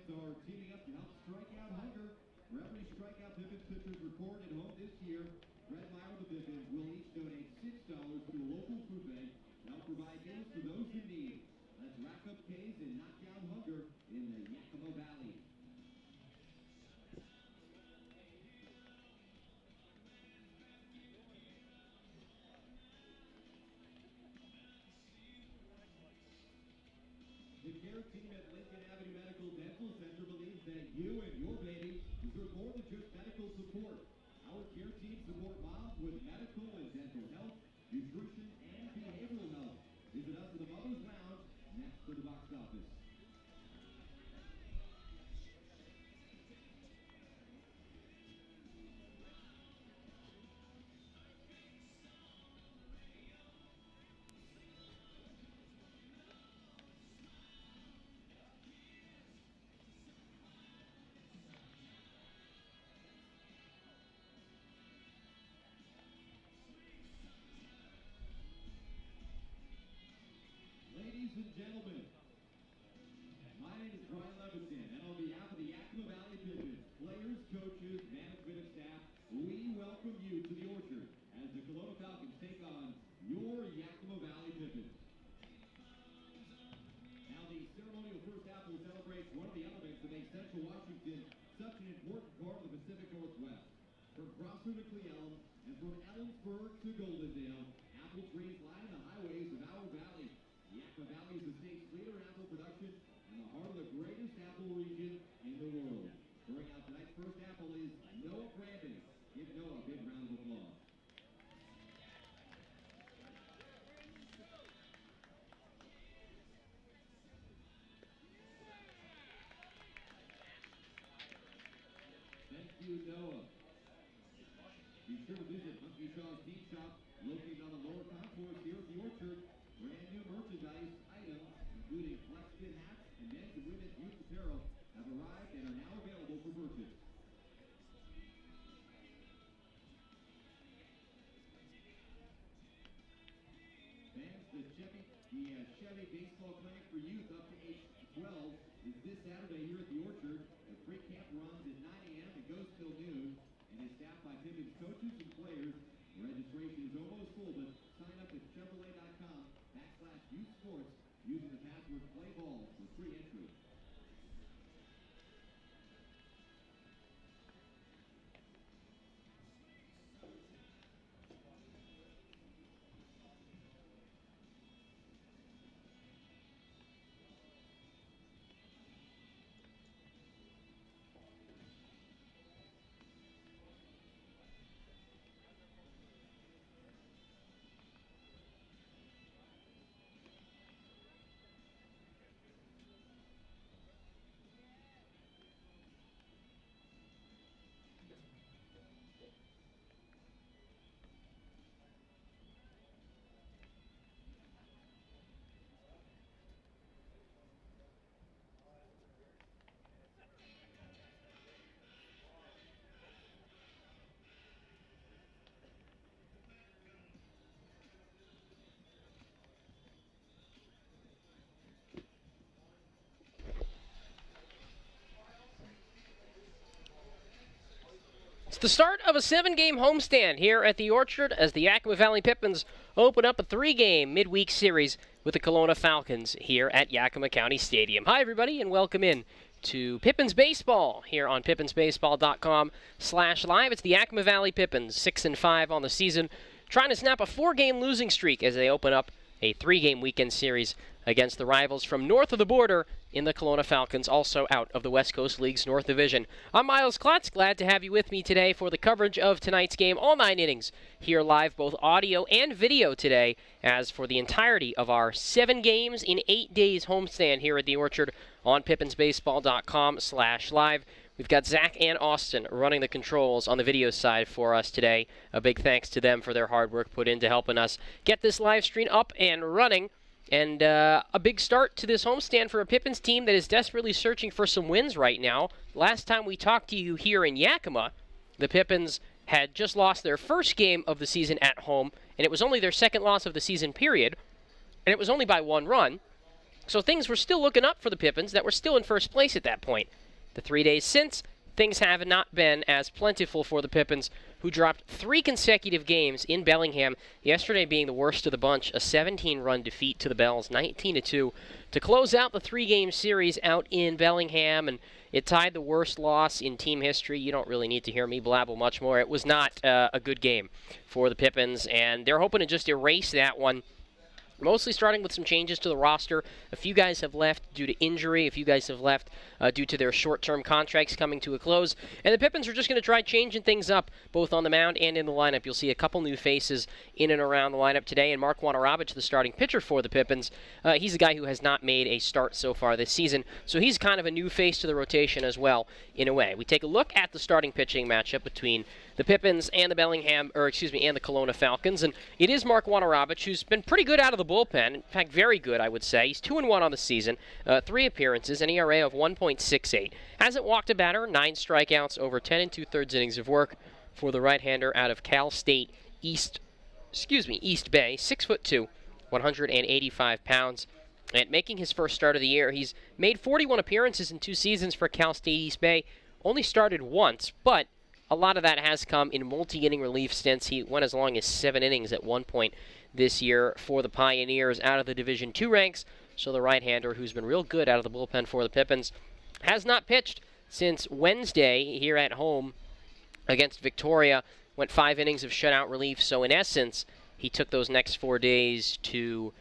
Falcons are teaming up to help strike out hunger. Referee strikeout Pippins pitchers recorded at home this year. Brett Meyer of the Pippins will each donate $6 to a local food bank to help provide meals for those in need. Let's rack up K's and knock down hunger in the Yakima Valley. The care team at Lincoln Avenue Medical Dental Center believes that you and your baby deserve more than just medical support. Our care team support moms with medical and dental health, nutrition, and behavioral health. Visit us at the Mother's Lounge next to the box office. Ladies and gentlemen, my name is Brian Levinson, and on behalf of the Yakima Valley Pippins, players, coaches, management, and staff, we welcome you to the Orchard as the Kelowna Falcons take on your Yakima Valley Pippins. Now, the ceremonial first half will celebrate one of the elements that makes Central Washington such an important part of the Pacific Northwest. From Prosser to Cleellum, and from Ellensburg to Goldendale, apple trees line the highways of our valley. The Yakima Valley is the state's leader in apple production and the heart of the greatest apple region in the world. Throwing out tonight's first apple is Noah Brandon. Give Noah a big round of applause. Thank you, Noah. Be sure to visit Monkey Shaw's Tea Shop, located on the lower concourse here at the Orchard. Brand new merchandise items, including flex-fit hats and men's and women's youth apparel, have arrived and are now available for purchase. Fans, the Chevy Baseball Clinic for youth up to age 12 is this Saturday here at the Orchard. The free camp runs at 9 a.m. and goes till noon, and is staffed by Pippins coaches and players. Registration is almost full, but sign up at Chevrolet.com/youth sports using the password PLAYBALL for free entry. It's the start of a 7-game homestand here at the Orchard as the Yakima Valley Pippins open up a 3-game midweek series with the Kelowna Falcons here at Yakima County Stadium. Hi, everybody, and welcome in to Pippins Baseball here on pippinsbaseball.com/live. It's the Yakima Valley Pippins, 6-5 on the season, trying to snap a 4-game losing streak as they open up a 3-game weekend series against the rivals from north of the border in the Kelowna Falcons, also out of the West Coast League's North Division. I'm Miles Klutz, glad to have you with me today for the coverage of tonight's game, all 9 innings here live, both audio and video today, as for the entirety of our 7 games in 8 days homestand here at the Orchard on pippinsbaseball.com/live. We've got Zach and Austin running the controls on the video side for us today. A big thanks to them for their hard work put into helping us get this live stream up and running. And a big start to this homestand for a Pippins team that is desperately searching for some wins right now. Last time we talked to you here in Yakima, the Pippins had just lost their first game of the season at home, and it was only their second loss of the season period, and it was only by 1 run. So things were still looking up for the Pippins that were still in first place at that point. The 3 days since, things have not been as plentiful for the Pippins, who dropped 3 consecutive games in Bellingham, yesterday being the worst of the bunch, a 17-run defeat to the Bells, 19-2, to close out the 3-game series out in Bellingham, and it tied the worst loss in team history. You don't really need to hear me blabble much more. It was not a good game for the Pippins, and they're hoping to just erase that one. Mostly starting with some changes to the roster. A few guys have left due to injury. A few guys have left due to their short-term contracts coming to a close. And the Pippins are just going to try changing things up, both on the mound and in the lineup. You'll see a couple new faces in and around the lineup today. And Mark Wanarabic, the starting pitcher for the Pippins, he's a guy who has not made a start so far this season. So he's kind of a new face to the rotation as well, in a way. We take a look at the starting pitching matchup between the Pippins and the and the Kelowna Falcons. And it is Mark Wanarabic, who's been pretty good out of the bullpen. In fact, very good, I would say. He's 2-1 on the season, 3 appearances, an ERA of 1.68. Hasn't walked a batter, 9 strikeouts over 10 2/3 innings of work for the right-hander out of Cal State East Bay, 6'2", 185 pounds. And making his first start of the year, he's made 41 appearances in 2 seasons for Cal State East Bay. Only started once, but a lot of that has come in multi-inning relief stints. He went as long as 7 innings at one point this year for the Pioneers out of the Division II ranks. So the right-hander, who's been real good out of the bullpen for the Pippins, has not pitched since Wednesday here at home against Victoria. Went 5 innings of shutout relief. So in essence, he took those next 4 days to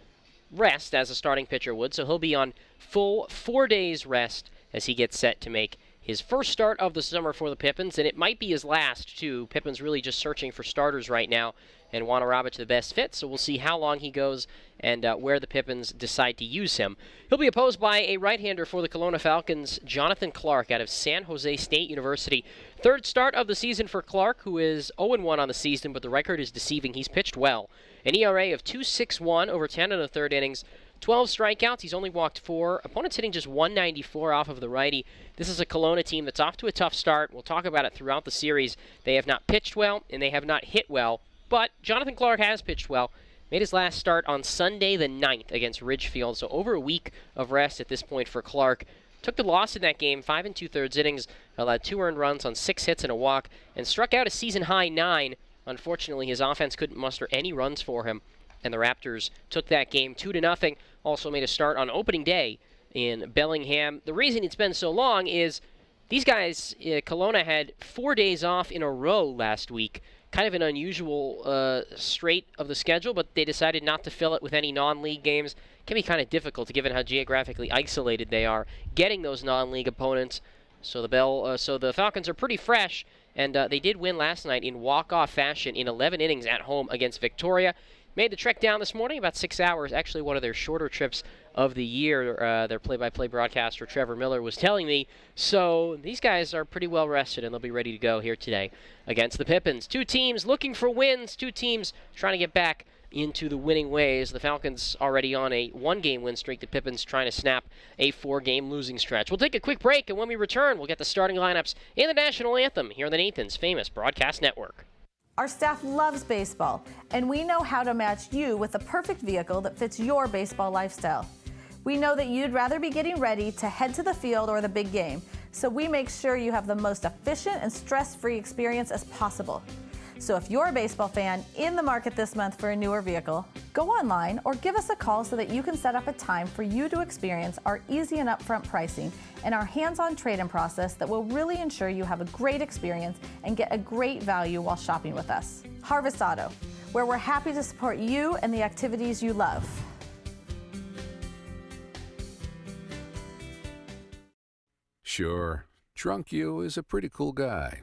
rest as a starting pitcher would. So he'll be on full 4 days rest as he gets set to make his first start of the summer for the Pippins, and it might be his last, too. Pippins really just searching for starters right now, and Wanarabic the best fit, so we'll see how long he goes and where the Pippins decide to use him. He'll be opposed by a right-hander for the Kelowna Falcons, Jonathan Clark, out of San Jose State University. Third start of the season for Clark, who is 0-1 on the season, but the record is deceiving. He's pitched well. An ERA of 2.61 over 10 1/3 innings. 12 strikeouts. He's only walked 4. Opponents hitting just 194 off of the righty. This is a Kelowna team that's off to a tough start. We'll talk about it throughout the series. They have not pitched well, and they have not hit well. But Jonathan Clark has pitched well. Made his last start on Sunday the 9th against Ridgefield, so over a week of rest at this point for Clark. Took the loss in that game, 5 2/3 innings, allowed 2 earned runs on 6 hits and a walk, and struck out a season-high 9. Unfortunately, his offense couldn't muster any runs for him, and the Raptors took that game 2-0. Also made a start on opening day in Bellingham. The reason it's been so long is these guys, Kelowna had 4 days off in a row last week. Kind of an unusual straight of the schedule, but they decided not to fill it with any non-league games. It can be kind of difficult given how geographically isolated they are, getting those non-league opponents. So the Falcons are pretty fresh, and they did win last night in walk-off fashion in 11 innings at home against Victoria. Made the trek down this morning, about 6 hours, actually one of their shorter trips of the year, their play-by-play broadcaster, Trevor Miller, was telling me. So these guys are pretty well rested, and they'll be ready to go here today against the Pippins. 2 teams looking for wins, 2 teams trying to get back into the winning ways. The Falcons already on a 1-game win streak. The Pippins trying to snap a 4-game losing stretch. We'll take a quick break, and when we return, we'll get the starting lineups and the national anthem here on the Nathan's Famous Broadcast Network. Our staff loves baseball, and we know how to match you with the perfect vehicle that fits your baseball lifestyle. We know that you'd rather be getting ready to head to the field or the big game, so we make sure you have the most efficient and stress-free experience as possible. So if you're a baseball fan in the market this month for a newer vehicle, go online or give us a call so that you can set up a time for you to experience our easy and upfront pricing and our hands-on trade-in process that will really ensure you have a great experience and get a great value while shopping with us. Harvest Auto, where we're happy to support you and the activities you love. Sure, Drunk You is a pretty cool guy,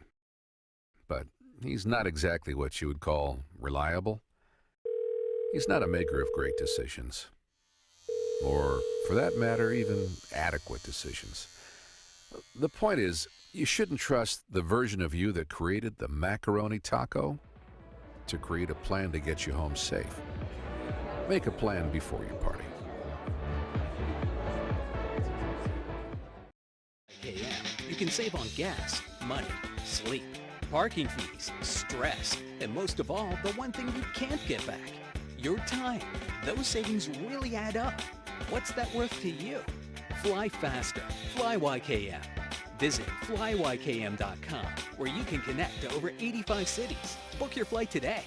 but he's not exactly what you would call reliable. He's not a maker of great decisions, or, for that matter, even adequate decisions. The point is, you shouldn't trust the version of you that created the macaroni taco to create a plan to get you home safe. Make a plan before you party. You can save on gas, money, sleep, parking fees, stress, and most of all, the one thing you can't get back, your time. Those savings really add up. What's that worth to you? Fly faster. Fly YKM. Visit flyykm.com, where you can connect to over 85 cities. Book your flight today.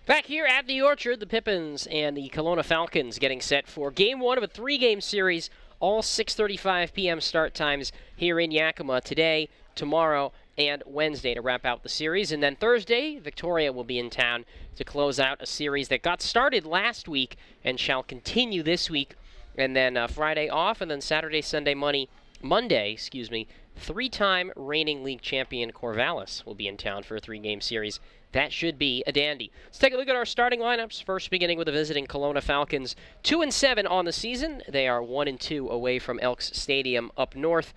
Back here at the Orchard, the Pippins and the Kelowna Falcons getting set for Game 1 of a 3-game series, all 6:35 p.m. start times here in Yakima today, tomorrow, and Wednesday to wrap out the series. And then Thursday, Victoria will be in town to close out a series that got started last week and shall continue this week. And then Friday off, and then Saturday, Sunday, Monday, 3-time reigning league champion Corvallis will be in town for a 3-game series. That should be a dandy. Let's take a look at our starting lineups. First, beginning with the visiting Kelowna Falcons. 2-7 on the season. They are 1-2 away from Elks Stadium up north.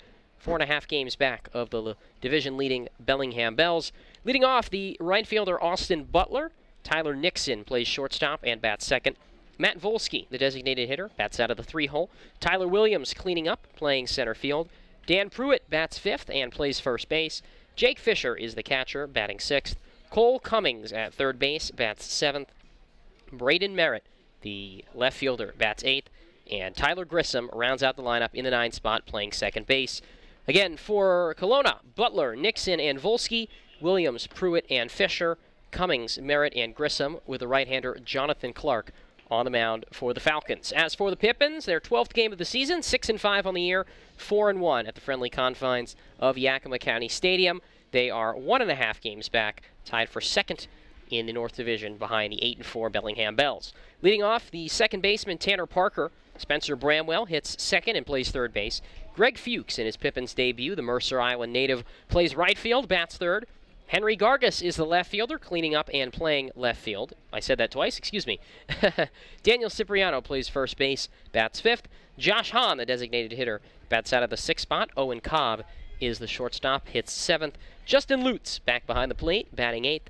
4.5 games back of the division-leading Bellingham Bells. Leading off, the right fielder Austin Butler. Tyler Nixon plays shortstop and bats second. Matt Volsky, the designated hitter, bats out of the 3-hole. Tyler Williams cleaning up, playing center field. Dan Pruitt bats fifth and plays first base. Jake Fisher is the catcher, batting sixth. Cole Cummings at third base, bats seventh. Braden Merritt, the left fielder, bats eighth. And Tyler Grissom rounds out the lineup in the 9th spot, playing second base. Again, for Kelowna, Butler, Nixon, and Volsky, Williams, Pruitt, and Fisher, Cummings, Merritt, and Grissom, with the right-hander Jonathan Clark on the mound for the Falcons. As for the Pippins, their 12th game of the season, 6-5 on the year, 4-1 at the friendly confines of Yakima County Stadium. They are 1.5 games back, tied for second in the North Division behind the 8-4 Bellingham Bells. Leading off, the second baseman Tanner Parker. Spencer Bramwell hits second and plays third base. Greg Fuchs in his Pippins debut, the Mercer Island native, plays right field, bats third. Henry Gargas is the left fielder, cleaning up and playing left field. I said that twice, excuse me. Daniel Cipriano plays first base, bats fifth. Josh Hahn, the designated hitter, bats out of the 6th spot. Owen Cobb is the shortstop, hits 7th. Justin Lutz back behind the plate, batting 8th.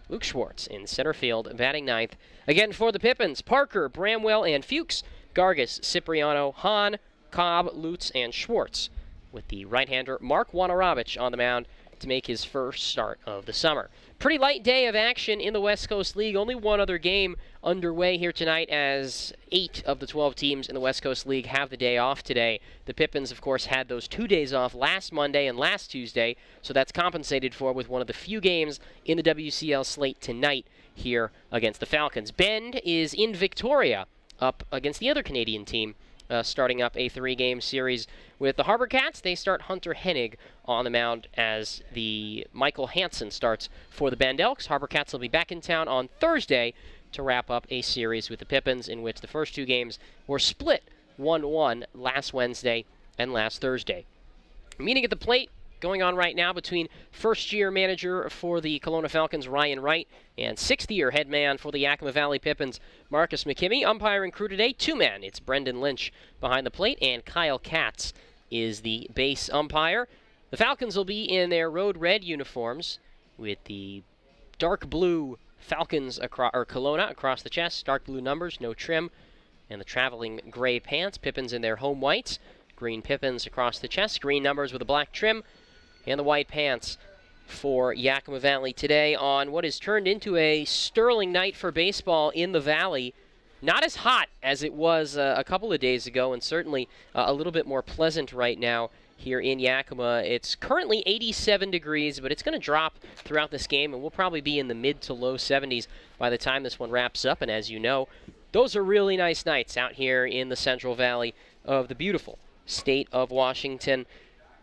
Luke Schwartz in center field, batting 9th. Again for the Pippins, Parker, Bramwell, and Fuchs. Gargas, Cipriano, Hahn, Cobb, Lutz, and Schwartz, with the right-hander Mark Wanarabich on the mound to make his first start of the summer. Pretty light day of action in the West Coast League. Only one other game underway here tonight, as 8 of the 12 teams in the West Coast League have the day off today. The Pippins, of course, had those 2 days off last Monday and last Tuesday, so that's compensated for with one of the few games in the WCL slate tonight here against the Falcons. Bend is in Victoria, up against the other Canadian team, starting up a 3-game series with the Harbor Cats. They start Hunter Hennig on the mound as the Michael Hansen starts for the Bend Elks. Harbor Cats will be back in town on Thursday to wrap up a series with the Pippins, in which the first 2 games were split 1-1 last Wednesday and last Thursday. Meeting at the plate going on right now between first-year manager for the Kelowna Falcons, Ryan Wright, and 6th-year head man for the Yakima Valley Pippins, Marcus McKimmey. Umpiring crew today, 2-man. It's Brendan Lynch behind the plate, and Kyle Katz is the base umpire. The Falcons will be in their road red uniforms with the dark blue Falcons Kelowna across the chest, dark blue numbers, no trim, and the traveling gray pants. Pippins in their home whites, green Pippins across the chest, green numbers with a black trim, and the white pants for Yakima Valley today on what has turned into a sterling night for baseball in the Valley. Not as hot as it was a couple of days ago, and certainly a little bit more pleasant right now here in Yakima. It's currently 87 degrees, but it's going to drop throughout this game, and we'll probably be in the mid to low 70s by the time this one wraps up. And as you know, those are really nice nights out here in the Central Valley of the beautiful state of Washington.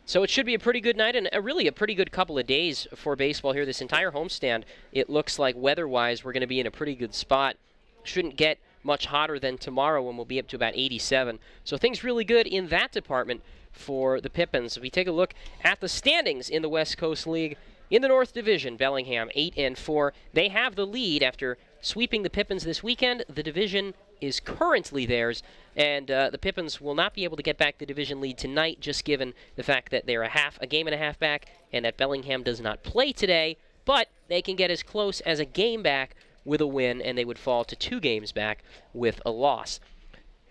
So it should be a pretty good night, and really a pretty good couple of days for baseball here. This entire homestand, it looks like weather-wise we're going to be in a pretty good spot. Shouldn't get much hotter than tomorrow, when we'll be up to about 87. So things really good in that department for the Pippins. If we take a look at the standings in the West Coast League, in the North Division, Bellingham 8-4. They have the lead after sweeping the Pippins this weekend. The division is currently theirs, and the Pippins will not be able to get back the division lead tonight, just given the fact that they're a game and a half back, and that Bellingham does not play today, but they can get as close as a game back with a win, and they would fall to 2 games back with a loss.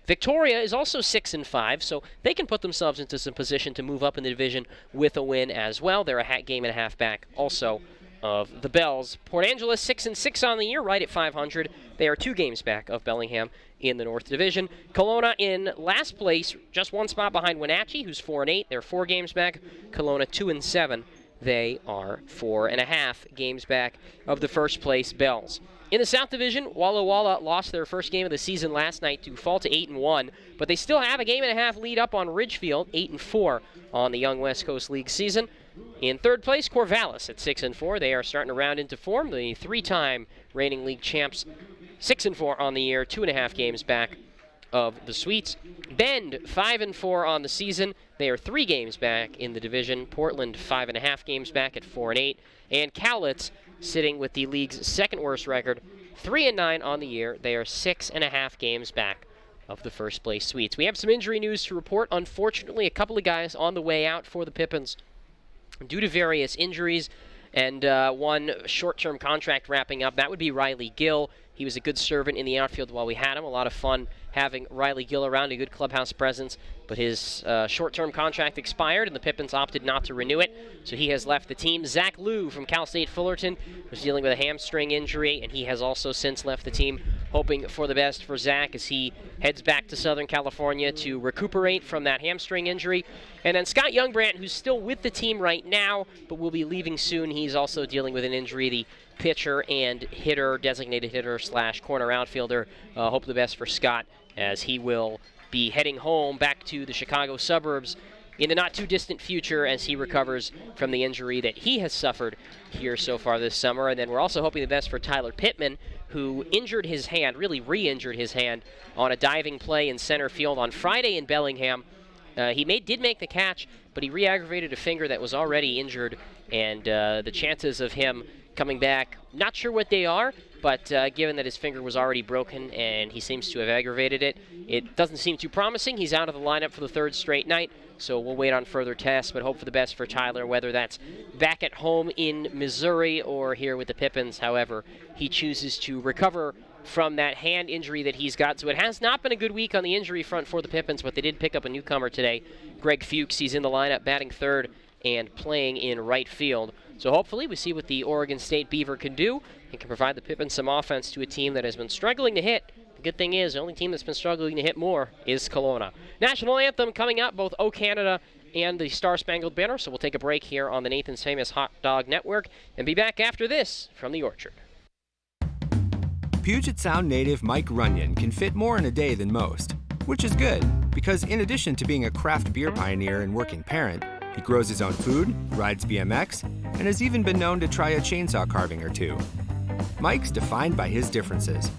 Victoria is also 6-5, so they can put themselves into some position to move up in the division with a win as well. They're a game and a half back also of the Bells. Port Angeles 6-6 on the year, right at 500. They are 2 games back of Bellingham in the North Division. Kelowna in last place, just 1 spot behind Wenatchee, who's 4-8. They're 4 games back. Kelowna 2-7. They are 4.5 games back of the first place Bells. In the South Division, Walla Walla lost their first game of the season last night to fall to 8-1, but they still have a game-and-a-half lead up on Ridgefield, 8-4 on the Young West Coast League season. In third place, Corvallis at 6-4. They are starting to round into form. The 3-time reigning league champs, 6-4 on the year, 2.5 games back of the Sweets. Bend, 5-4 on the season. They are 3 games back in the division. Portland, 5.5 games back at 4-8. And Cowlitz, sitting with the league's second worst record, 3-9 on the year. They are 6.5 games back of the first place Sweets. We have some injury news to report. Unfortunately, a couple of guys on the way out for the Pippins due to various injuries, and one short-term contract wrapping up. That would be Riley Gill. He was a good servant in the outfield while we had him. A lot of fun having Riley Gill around, a good clubhouse presence, but his short-term contract expired, and the Pippins opted not to renew it, so he has left the team. Zach Liu from Cal State Fullerton was dealing with a hamstring injury, and he has also since left the team. Hoping for the best for Zach as he heads back to Southern California to recuperate from that hamstring injury. And then Scott Youngbrandt, who's still with the team right now, but will be leaving soon. He's also dealing with an injury, the pitcher and hitter, designated hitter / corner outfielder. Hope the best for Scott as he will be heading home back to the Chicago suburbs in the not-too-distant future as he recovers from the injury that he has suffered here so far this summer. And then we're also hoping the best for Tyler Pittman, who injured his hand, really re-injured his hand, on a diving play in center field on Friday in Bellingham. He did make the catch, but he re-aggravated a finger that was already injured, and the chances of him coming back, not sure what they are, but given that his finger was already broken and he seems to have aggravated it, it doesn't seem too promising. He's out of the lineup for the 3rd straight night, so we'll wait on further tests, but hope for the best for Tyler, whether that's back at home in Missouri or here with the Pippins. However, he chooses to recover from that hand injury that he's got. So it has not been a good week on the injury front for the Pippins, but they did pick up a newcomer today, Greg Fuchs. He's in the lineup, batting 3rd and playing in right field. So hopefully we see what the Oregon State Beaver can do and can provide the Pippins some offense to a team that has been struggling to hit. The good thing is the only team that's been struggling to hit more is Kelowna. National anthem coming up, both O Canada and the Star-Spangled Banner. So we'll take a break here on the Nathan's Famous Hot Dog Network and be back after this from the Orchard. Puget Sound native Mike Runyon can fit more in a day than most, which is good because in addition to being a craft beer pioneer and working parent, he grows his own food, rides BMX, and has even been known to try a chainsaw carving or two. Mike's defined by his differences.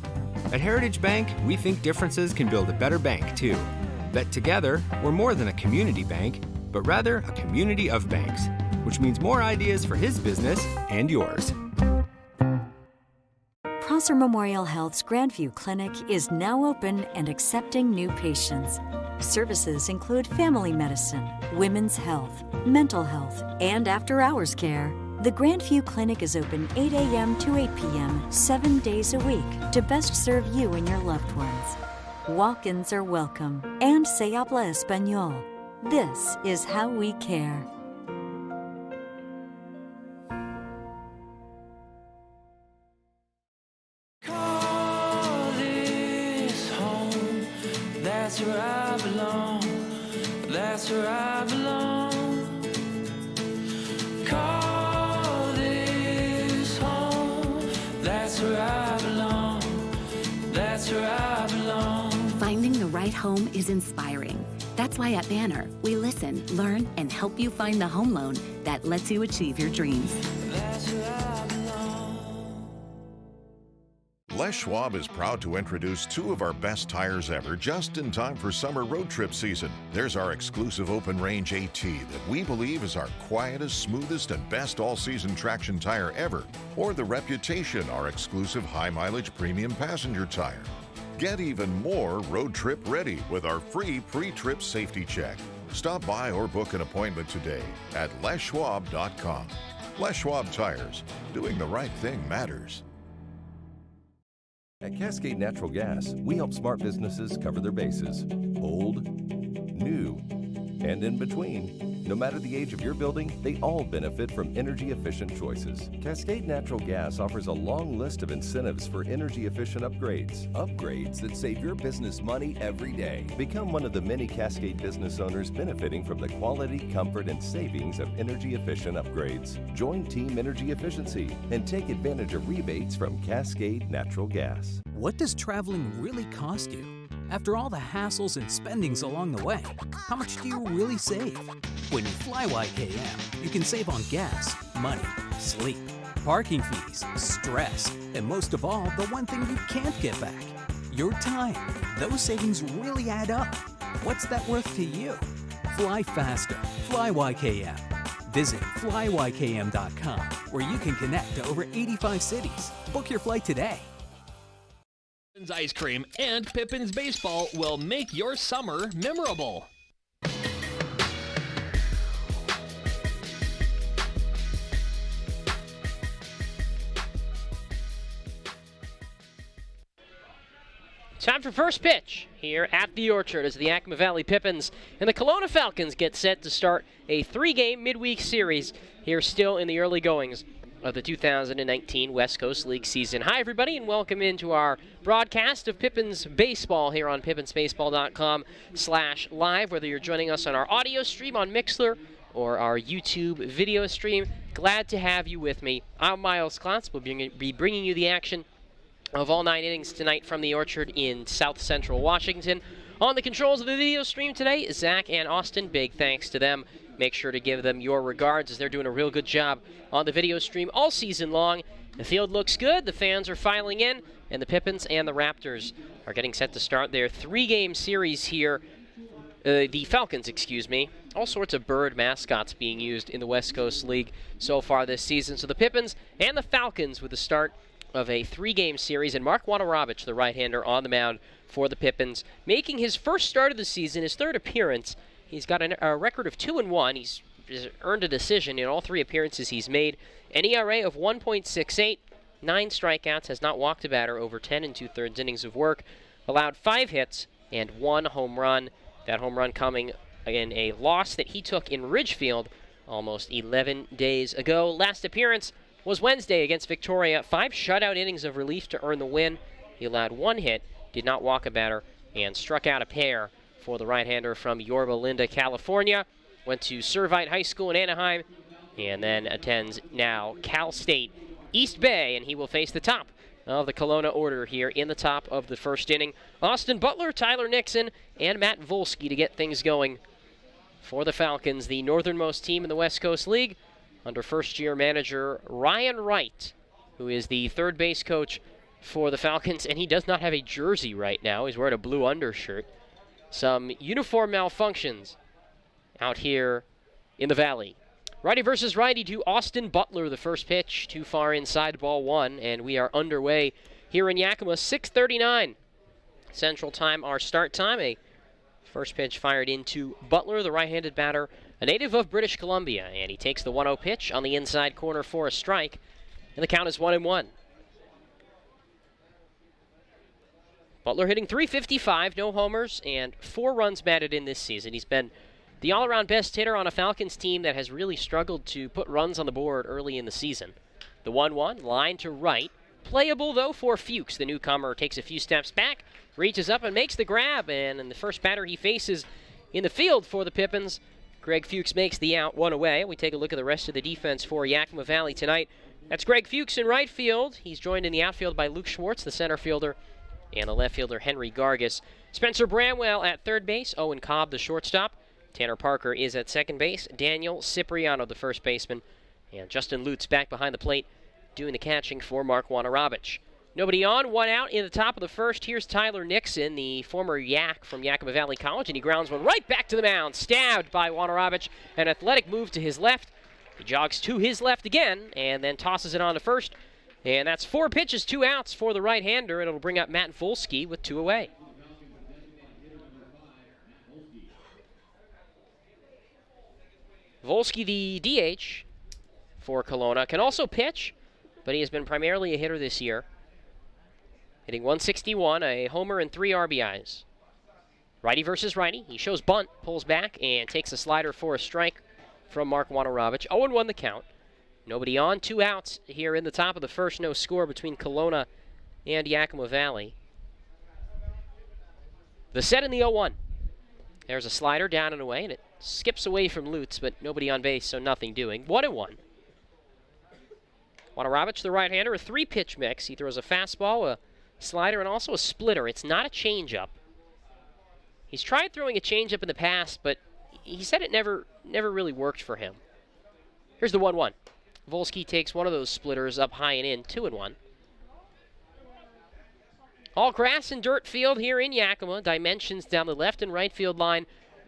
At Heritage Bank, we think differences can build a better bank, too. That together, we're more than a community bank, but rather a community of banks, which means more ideas for his business and yours. Prosser Memorial Health's Grandview Clinic is now open and accepting new patients. Services include family medicine, women's health, mental health, and after-hours care. The Grandview Clinic is open 8 a.m. to 8 p.m. 7 days a week to best serve you and your loved ones. Walk-ins are welcome and se habla español. This is how we care. Call this home, that's where I belong, that's where I belong. Call this home, that's where I belong, that's where I belong. Finding the right home is inspiring. That's why at Banner, we listen, learn, and help you find the home loan that lets you achieve your dreams. That's where I belong. Les Schwab is proud to introduce 2 of our best tires ever just in time for summer road trip season. There's our exclusive open range AT that we believe is our quietest, smoothest, and best all-season traction tire ever. Or the Reputation, our exclusive high-mileage premium passenger tire. Get even more road trip ready with our free pre-trip safety check. Stop by or book an appointment today at leschwab.com. Les Schwab Tires. Doing the right thing matters. At Cascade Natural Gas, we help smart businesses cover their bases. Old, new, and in between. No matter the age of your building, they all benefit from energy-efficient choices. Cascade Natural Gas offers a long list of incentives for energy-efficient upgrades. Upgrades that save your business money every day. Become one of the many Cascade business owners benefiting from the quality, comfort, and savings of energy-efficient upgrades. Join Team Energy Efficiency and take advantage of rebates from Cascade Natural Gas. What does traveling really cost you? After all the hassles and spendings along the way, how much do you really save? When you fly YKM, you can save on gas, money, sleep, parking fees, stress, and most of all, the one thing you can't get back, your time. Those savings really add up. What's that worth to you? Fly faster. Fly YKM. Visit flyykm.com, where you can connect to over 85 cities. Book your flight today. Pippins Ice Cream and Pippins Baseball will make your summer memorable. Time for first pitch here at the Orchard as the Yakima Valley Pippins and the Kelowna Falcons get set to start a 3-game midweek series here still in the early goings of the 2019 West Coast League season. Hi, everybody, and welcome into our broadcast of Pippins Baseball here on pippinsbaseball.com/live. Whether you're joining us on our audio stream on Mixlr or our YouTube video stream, glad to have you with me. I'm Miles Klotz. We'll be bringing you the action of all 9 innings tonight from the Orchard in South Central Washington. On the controls of the video stream today, Zach and Austin. Big thanks to them. Make sure to give them your regards as they're doing a real good job on the video stream all season long. The field looks good, the fans are filing in, and the Pippins and the Raptors are getting set to start their 3-game series here. The Falcons, excuse me. All sorts of bird mascots being used in the West Coast League so far this season. So the Pippins and the Falcons with the start of a 3-game series, and Mark Wanorovich, the right-hander, on the mound for the Pippins, making his first start of the season, his 3rd appearance. He's got a record of 2-1. He's earned a decision in all 3 appearances he's made. An ERA of 1.68, 9 strikeouts, has not walked a batter over 10 2/3 innings of work, allowed 5 hits and 1 home run. That home run coming in a loss that he took in Ridgefield almost 11 days ago. Last appearance was Wednesday against Victoria. 5 shutout innings of relief to earn the win. He allowed 1 hit, did not walk a batter, and struck out a pair for the right-hander from Yorba Linda, California. Went to Servite High School in Anaheim, and then attends now Cal State East Bay, and he will face the top of the Kelowna order here in the top of the first inning. Austin Butler, Tyler Nixon, and Matt Volsky to get things going for the Falcons, the northernmost team in the West Coast League, under first-year manager Ryan Wright, who is the third base coach for the Falcons, and he does not have a jersey right now. He's wearing a blue undershirt. Some uniform malfunctions out here in the Valley. Righty versus righty to Austin Butler, the first pitch, too far inside, ball 1, and we are underway here in Yakima. 6:39 Central Time, our start time. A first pitch fired into Butler, the right-handed batter, a native of British Columbia, and he takes the 1-0 pitch on the inside corner for a strike, and the count is 1-1. Butler hitting .355, no homers, and 4 runs batted in this season. He's been the all-around best hitter on a Falcons team that has really struggled to put runs on the board early in the season. The 1-1, line to right. Playable, though, for Fuchs. The newcomer takes a few steps back, reaches up and makes the grab, and the first batter he faces in the field for the Pippins, Greg Fuchs, makes the out, 1 away. We take a look at the rest of the defense for Yakima Valley tonight. That's Greg Fuchs in right field. He's joined in the outfield by Luke Schwartz, the center fielder, and the left fielder, Henry Gargas. Spencer Bramwell at third base, Owen Cobb, the shortstop. Tanner Parker is at second base, Daniel Cipriano, the first baseman, and Justin Lutz back behind the plate doing the catching for Mark Wanorovich. Nobody on, 1 out in the top of the first. Here's Tyler Nixon, the former Yak from Yakima Valley College, and he grounds one right back to the mound, stabbed by Wanorovich. An athletic move to his left. He jogs to his left again, and then tosses it on to first. And that's 4 pitches, 2 outs for the right-hander, and it'll bring up Matt Volsky with 2 away. Volsky, the DH for Kelowna, can also pitch, but he has been primarily a hitter this year. Hitting .161, a homer and 3 RBIs. Righty versus righty. He shows bunt, pulls back, and takes a slider for a strike. from Mark Wanorovich. 0-1 the count. Nobody on, 2 outs here in the top of the first. No score between Kelowna and Yakima Valley. The set in the 0-1. There's a slider down and away, and it skips away from Lutz, but nobody on base, so nothing doing. 1-1. Wanorovich, the right-hander, a 3-pitch mix. He throws a fastball, a slider, and also a splitter. It's not a changeup. He's tried throwing a changeup in the past, but he said it never really worked for him. Here's the 1-1. Volsky takes one of those splitters up high and in, 2-1. All grass and dirt field here in Yakima. Dimensions down the left and right field line.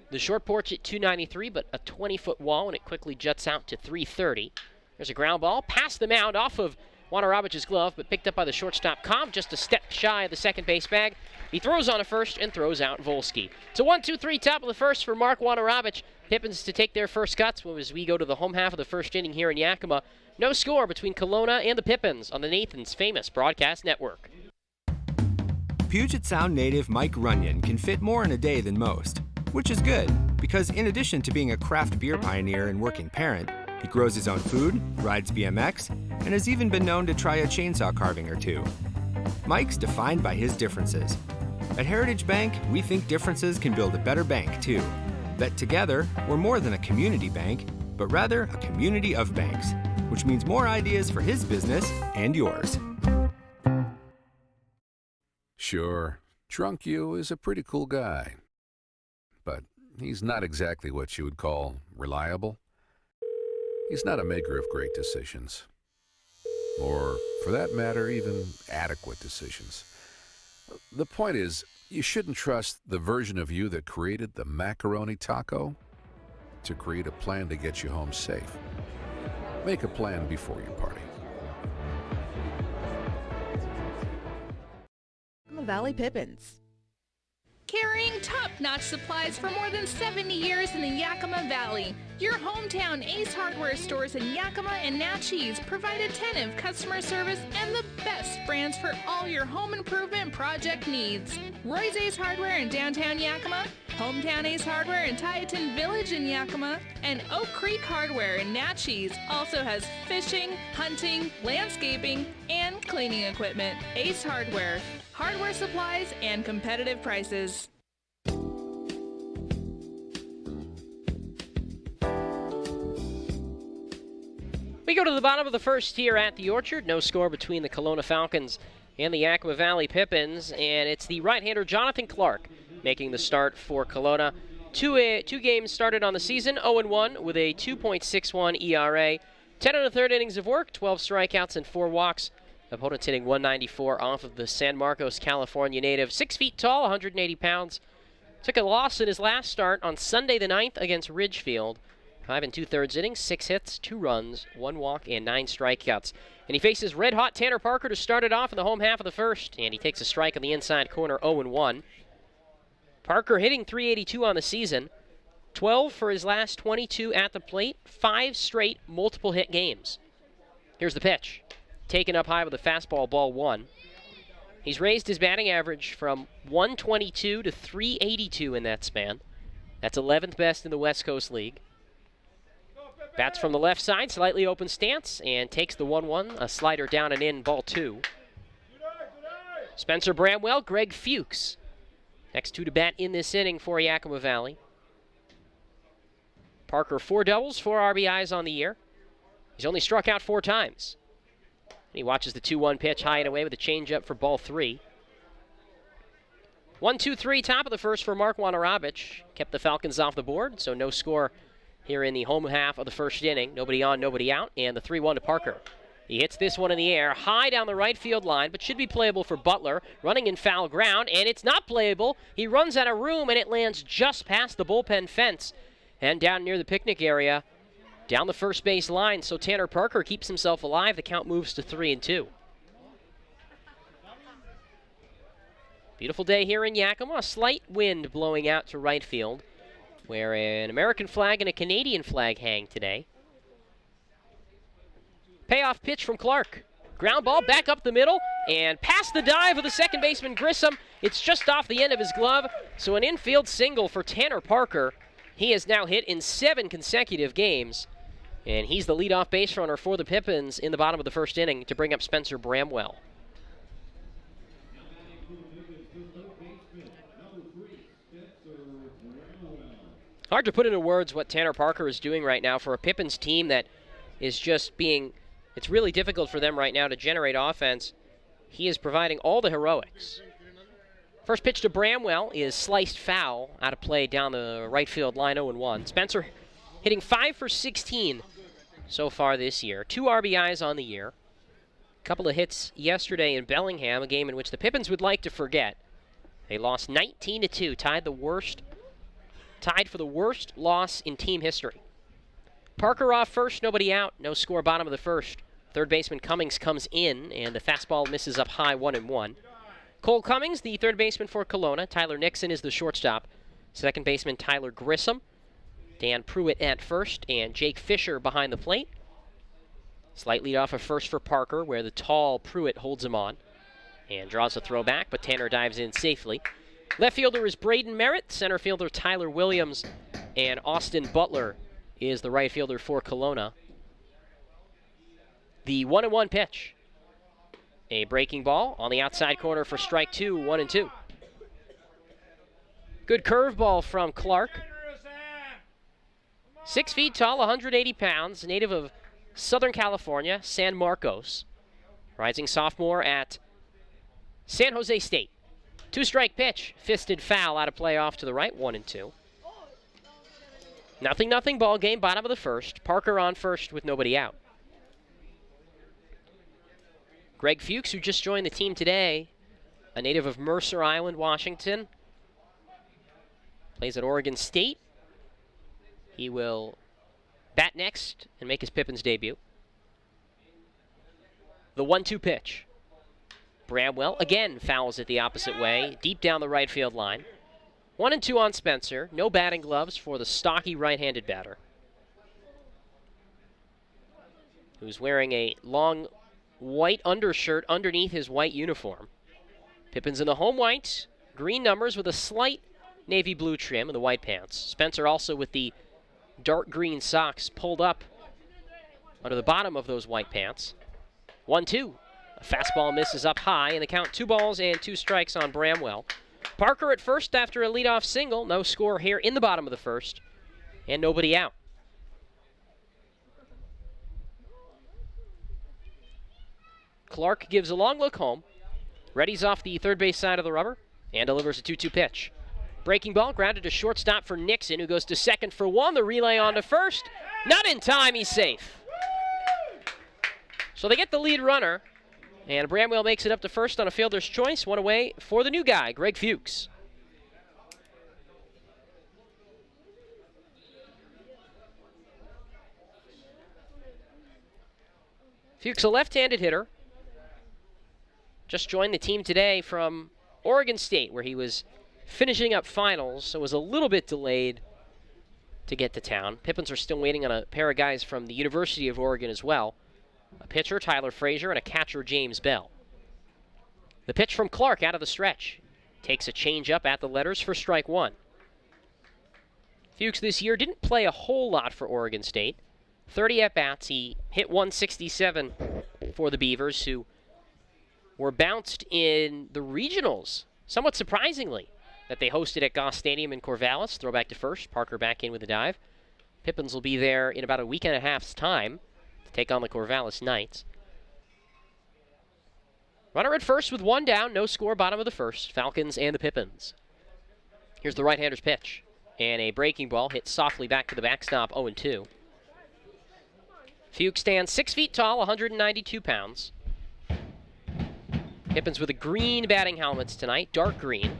The short porch at 293, but a 20-foot wall, and it quickly juts out to 330. There's a ground ball past the mound off of Wanorovich's glove, but picked up by the shortstop Cobb, just a step shy of the second base bag. He throws on a first and throws out Volsky. It's a 1-2-3 top of the first for Mark Wanorovich. Pippins to take their first cuts as we go to the home half of the first inning here in Yakima. No score between Kelowna and the Pippins on the Nathan's Famous Broadcast Network. Puget Sound native Mike Runyon can fit more in a day than most, which is good because in addition to being a craft beer pioneer and working parent, he grows his own food, rides BMX, and has even been known to try a chainsaw carving or two. Mike's defined by his differences. At Heritage Bank, we think differences can build a better bank, too. That together, we're more than a community bank, but rather a community of banks, which means more ideas for his business and yours. Sure, Drunk You is a pretty cool guy, but he's not exactly what you would call reliable. He's not a maker of great decisions, or, for that matter, even adequate decisions. The point is, you shouldn't trust the version of you that created the macaroni taco to create a plan to get you home safe. Make a plan before you party. Valley Pippins. Carrying top-notch supplies for more than 70 years in the Yakima Valley, your hometown Ace Hardware stores in Yakima and Natchez provide attentive customer service and the best brands for all your home improvement project needs. Roy's Ace Hardware in downtown Yakima, Hometown Ace Hardware in Tieton Village in Yakima, and Oak Creek Hardware in Natchez also has fishing, hunting, landscaping, and cleaning equipment. Ace Hardware. Hardware supplies and competitive prices. We go to the bottom of the first here at the Orchard. No score between the Kelowna Falcons and the Yakima Valley Pippins, and it's the right-hander Jonathan Clark making the start for Kelowna. Two games started on the season, 0-1 with a 2.61 ERA, 10 1/3 innings of work, 12 strikeouts and 4 walks. Opponents hitting 194 off of the San Marcos, California native. 6 feet tall, 180 pounds. Took a loss in his last start on Sunday the 9th against Ridgefield. 5 2/3 innings, 6 hits, 2 runs, 1 walk, and 9 strikeouts. And he faces red-hot Tanner Parker to start it off in the home half of the first. And he takes a strike on the inside corner, 0-1. Parker hitting .382 on the season. 12 for his last 22 at the plate. 5 straight multiple hit games. Here's the pitch. Taken up high with a fastball, ball 1. He's raised his batting average from 122 to 382 in that span. That's 11th best in the West Coast League. Bats from the left side, slightly open stance, and takes the 1-1, a slider down and in, ball 2. Spencer Bramwell, Greg Fuchs. Next two to bat in this inning for Yakima Valley. Parker 4 doubles, 4 RBIs on the year. He's only struck out 4 times. And he watches the 2-1 pitch high and away with a changeup for ball 3. 1-2-3 top of the first for Mark Wanorovich. Kept the Falcons off the board, so no score here in the home half of the first inning. Nobody on, nobody out, and the 3-1 to Parker. He hits this one in the air, high down the right field line, but should be playable for Butler. Running in foul ground, and it's not playable. He runs out of room, and it lands just past the bullpen fence and down near the picnic area. Down the first base line, so Tanner Parker keeps himself alive. The count moves to 3-2. Beautiful day here in Yakima. A slight wind blowing out to right field, where an American flag and a Canadian flag hang today. Payoff pitch from Clark. Ground ball back up the middle and past the dive of the second baseman Grissom. It's just off the end of his glove, so an infield single for Tanner Parker. He has now hit in 7 consecutive games, and he's the leadoff base runner for the Pippins in the bottom of the first inning to bring up Spencer Bramwell. Hard to put into words what Tanner Parker is doing right now for a Pippins team that is just being, it's really difficult for them right now to generate offense. He is providing all the heroics. First pitch to Bramwell is sliced foul, out of play down the right field line, 0-1. Spencer hitting 5 for 16 so far this year. 2 RBIs on the year. A couple of hits yesterday in Bellingham, a game in which the Pippins would like to forget. They lost 19-2, tied for the worst loss in team history. Parker off first, nobody out, no score bottom of the first. Third baseman Cummings comes in, and the fastball misses up high, 1-1. Cole Cummings, the third baseman for Kelowna. Tyler Nixon is the shortstop. Second baseman Tyler Grissom. Dan Pruitt at first, and Jake Fisher behind the plate. Slight lead off of first for Parker, where the tall Pruitt holds him on and draws a throw back, but Tanner dives in safely. Left fielder is Braden Merritt, center fielder Tyler Williams, and Austin Butler is the right fielder for Kelowna. The 1-1 pitch. A breaking ball on the outside corner for strike 2, 1-2. Good curveball from Clark. 6 feet tall, 180 pounds, native of Southern California, San Marcos. Rising sophomore at San Jose State. 2-strike pitch, fisted foul, out of play off to the right, 1-2. 0-0 ball game, bottom of the first. Parker on first with nobody out. Greg Fuchs, who just joined the team today, a native of Mercer Island, Washington, plays at Oregon State. He will bat next and make his Pippins debut. The 1-2 pitch. Bramwell again fouls it the opposite way, deep down the right field line. 1-2 on Spencer. No batting gloves for the stocky right-handed batter, who's wearing a long white undershirt underneath his white uniform. Pippins in the home white, green numbers with a slight navy blue trim and the white pants. Spencer also with the dark green socks pulled up under the bottom of those white pants. 1-2. A fastball misses up high, and the count 2 balls and 2 strikes on Bramwell. Parker at first after a leadoff single. No score here in the bottom of the first, and nobody out. Clark gives a long look home, readies off the third base side of the rubber, and delivers a 2-2 pitch. Breaking ball grounded to shortstop for Nixon, who goes to second for 1. The relay on to first. Not in time, he's safe. So they get the lead runner, and Bramwell makes it up to first on a fielder's choice. 1 away for the new guy, Greg Fuchs. Fuchs, a left-handed hitter, just joined the team today from Oregon State, where he was finishing up finals, so was a little bit delayed to get to town. Pippins are still waiting on a pair of guys from the University of Oregon as well. A pitcher, Tyler Frazier, and a catcher, James Bell. The pitch from Clark out of the stretch. Takes a change-up at the letters for strike 1. Fuchs this year didn't play a whole lot for Oregon State. 30 at-bats. He hit 167 for the Beavers, who were bounced in the regionals, somewhat surprisingly, that they hosted at Goss Stadium in Corvallis. Throwback to first. Parker back in with a dive. Pippins will be there in about a week and a half's time to take on the Corvallis Knights. Runner at first with 1 down. No score, bottom of the first. Falcons and the Pippins. Here's the right-hander's pitch. And a breaking ball hit softly back to the backstop, 0-2. Fuchs stands 6 feet tall, 192 pounds. Pippins with a green batting helmets tonight, dark green.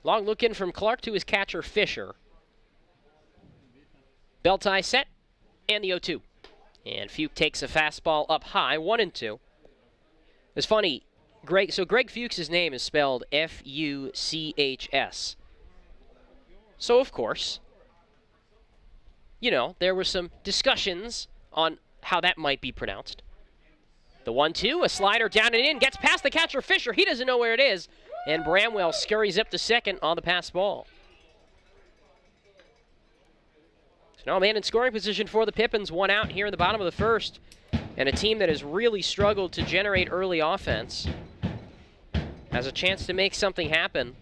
Long look in from Clark to his catcher, Fisher. Bell tie set, and the 0-2. And Fuchs takes a fastball up high, 1-2. It's funny, Greg Fuchs' name is spelled F-U-C-H-S. So, of course, you know, there were some discussions on how that might be pronounced. The 1-2, a slider down and in, gets past the catcher, Fisher. He doesn't know where it is, and Bramwell scurries up to second on the pass ball. So now a man in scoring position for the Pippins, 1 out here in the bottom of the first, and a team that has really struggled to generate early offense has a chance to make something happen.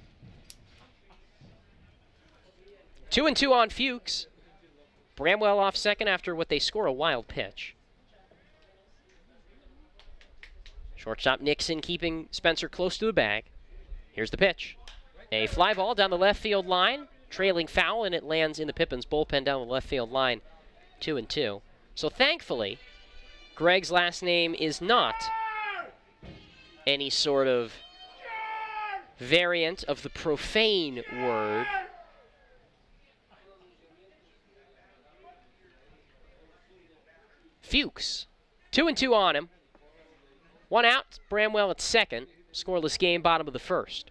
2-2 on Fuchs. Bramwell off second after what they score a wild pitch. Shortstop Nixon keeping Spencer close to the bag. Here's the pitch. A fly ball down the left field line, trailing foul, and it lands in the Pippins bullpen down the left field line, 2-2. So thankfully, Greg's last name is not any sort of variant of the profane word. Fuchs, 2-2 on him. 1 out, Bramwell at second. Scoreless game, bottom of the first.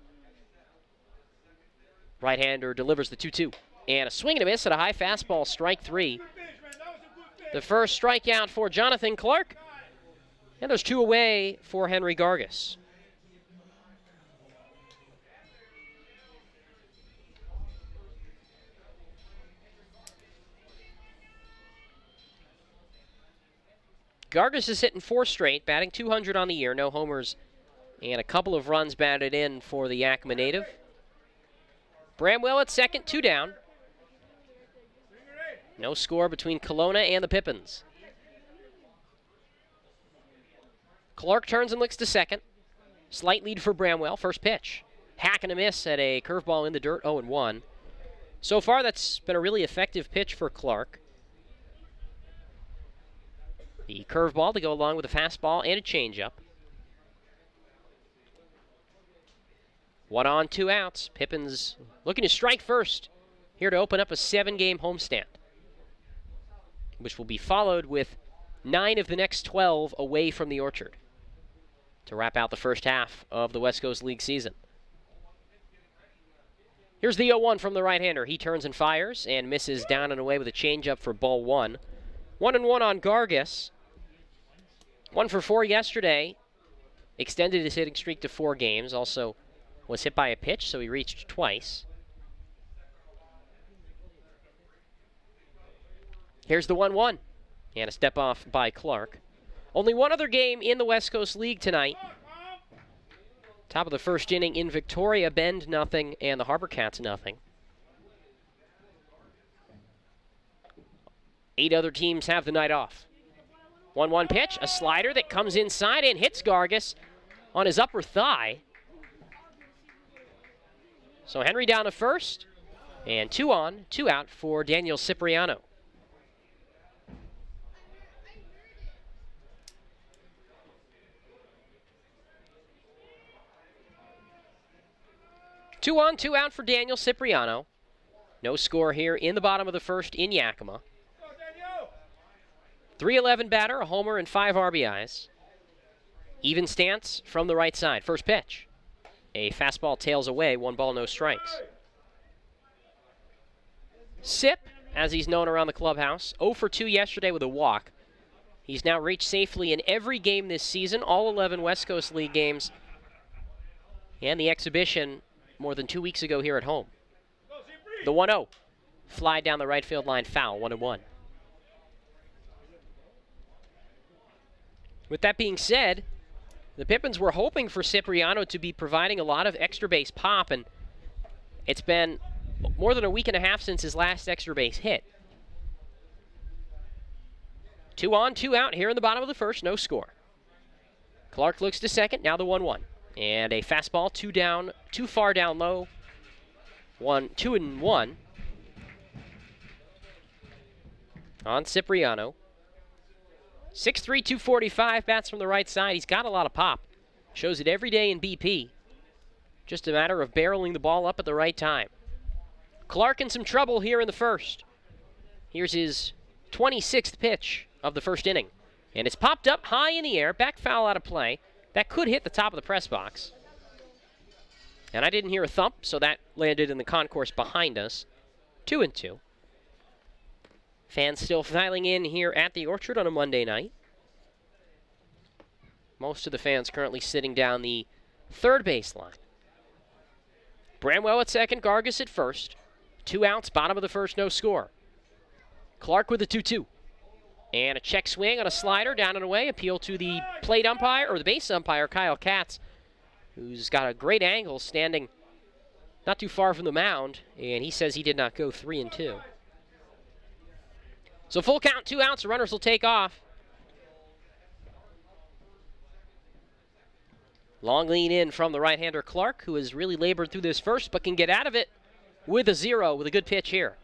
Right-hander delivers the 2-2. And a swing and a miss at a high fastball, strike 3. The first strikeout for Jonathan Clark. And there's 2 away for Henry Gargas. Gargas is hitting 4 straight, batting .200 on the year, no homers, and a couple of runs batted in for the Yakima native. Bramwell at second, 2 down. No score between Kelowna and the Pippins. Clark turns and looks to second. Slight lead for Bramwell, first pitch. Hack and a miss at a curveball in the dirt, 0-1. So far, that's been a really effective pitch for Clark. The curveball to go along with a fastball and a changeup. 1 on, 2 outs. Pippins looking to strike first here to open up a 7-game homestand, which will be followed with 9 of the next 12 away from the Orchard to wrap out the first half of the West Coast League season. Here's the 0-1 from the right-hander. He turns and fires and misses down and away with a changeup for ball 1. 1-1 on Gargas. 1 for 4 yesterday. Extended his hitting streak to 4 games. Also was hit by a pitch, so he reached twice. Here's the 1-1. And a step off by Clark. Only one other game in the West Coast League tonight. Top of the first inning in Victoria, Bend nothing, and the Harbor Cats nothing. 8 other teams have the night off. 1-1 pitch, a slider that comes inside and hits Gargas on his upper thigh. So Henry down to first, and 2 on, 2 out for Daniel Cipriano. Two on, 2 out for Daniel Cipriano. No score here in the bottom of the first in Yakima. 311 batter, a homer, and 5 RBIs. Even stance from the right side. First pitch. A fastball tails away, 1 ball, no strikes. Sip, as he's known around the clubhouse, 0 for 2 yesterday with a walk. He's now reached safely in every game this season, all 11 West Coast League games, and the exhibition more than 2 weeks ago here at home. The 1-0. Fly down the right field line, foul, 1-1. With that being said, the Pippins were hoping for Cipriano to be providing a lot of extra base pop, and it's been more than a week and a half since his last extra base hit. 2 on, 2 out here in the bottom of the first, no score. Clark looks to second, now the 1-1. And a fastball, 2 down, too far down low. 2-1 on Cipriano. 6'3", 245, bats from the right side. He's got a lot of pop. Shows it every day in BP. Just a matter of barreling the ball up at the right time. Clark in some trouble here in the first. Here's his 26th pitch of the first inning. And it's popped up high in the air, back foul out of play. That could hit the top of the press box. And I didn't hear a thump, so that landed in the concourse behind us. 2-2. Fans still filing in here at the Orchard on a Monday night. Most of the fans currently sitting down the third baseline. Bramwell at second, Gargas at first. 2 outs, bottom of the first, no score. Clark with a 2-2. And a check swing on a slider, down and away. Appeal to the plate umpire, or the base umpire, Kyle Katz, who's got a great angle standing not too far from the mound, and he says he did not go 3-2. So full count, 2 outs, the runners will take off. Long lean in from the right-hander Clark, who has really labored through this first, but can get out of it with a 0 with a good pitch here.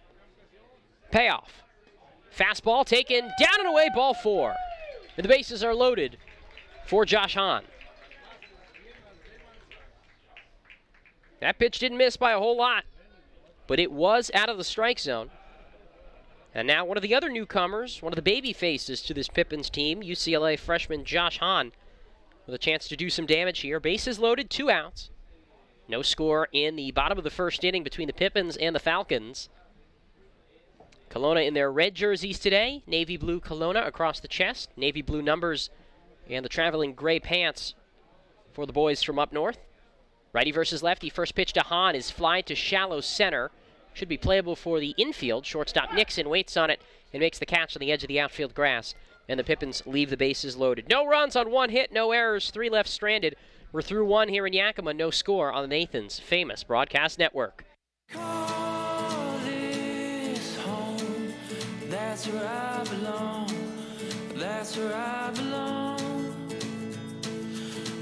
Payoff. Fastball taken, down and away, ball 4. And the bases are loaded for Josh Hahn. That pitch didn't miss by a whole lot, but it was out of the strike zone. And now one of the other newcomers, one of the baby faces to this Pippins team, UCLA freshman Josh Hahn, with a chance to do some damage here. Bases loaded, 2 outs. No score in the bottom of the first inning between the Pippins and the Falcons. Kelowna in their red jerseys today. Navy blue Kelowna across the chest. Navy blue numbers and the traveling gray pants for the boys from up north. Righty versus lefty. First pitch to Hahn is fly to shallow center. Should be playable for the infield. Shortstop Nixon waits on it and makes the catch on the edge of the outfield grass. And the Pippins leave the bases loaded. No runs on 1 hit, no errors, 3 left stranded. We're through 1 here in Yakima. No score on the Nathan's famous broadcast network. Call this home. That's where I belong. That's where I belong.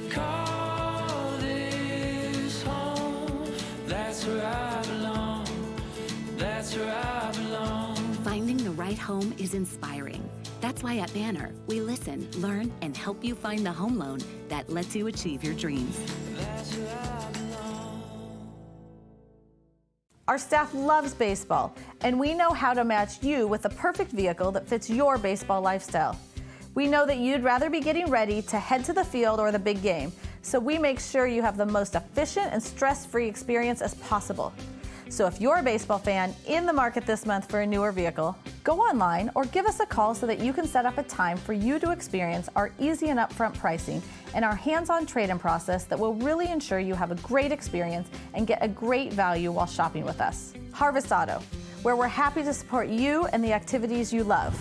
Call this home. That's where I belong. That's where I belong. Finding the right home is inspiring. That's why at Banner, we listen, learn, and help you find the home loan that lets you achieve your dreams. That's where I belong. Our staff loves baseball, and we know how to match you with the perfect vehicle that fits your baseball lifestyle. We know that you'd rather be getting ready to head to the field or the big game, so we make sure you have the most efficient and stress-free experience as possible. So if you're a baseball fan in the market this month for a newer vehicle, go online or give us a call so that you can set up a time for you to experience our easy and upfront pricing and our hands-on trade-in process that will really ensure you have a great experience and get a great value while shopping with us. Harvest Auto, where we're happy to support you and the activities you love.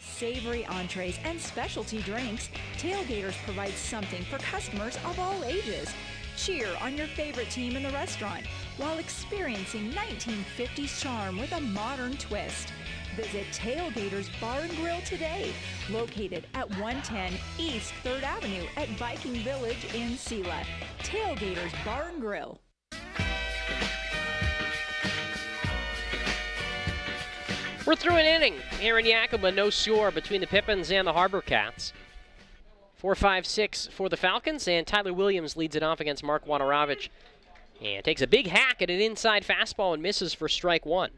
Savory entrees and specialty drinks, Tailgaters provides something for customers of all ages. Cheer on your favorite team in the restaurant while experiencing 1950s charm with a modern twist. Visit Tailgaters Bar and Grill today, located at 110 East 3rd Avenue at Viking Village in Selah. Tailgaters Bar and Grill. We're through an inning here in Yakima. No score between the Pippins and the Harbor Cats. 4-5-6 for the Falcons, and Tyler Williams leads it off against Mark Wanarovich. And takes a big hack at an inside fastball and misses for strike 1.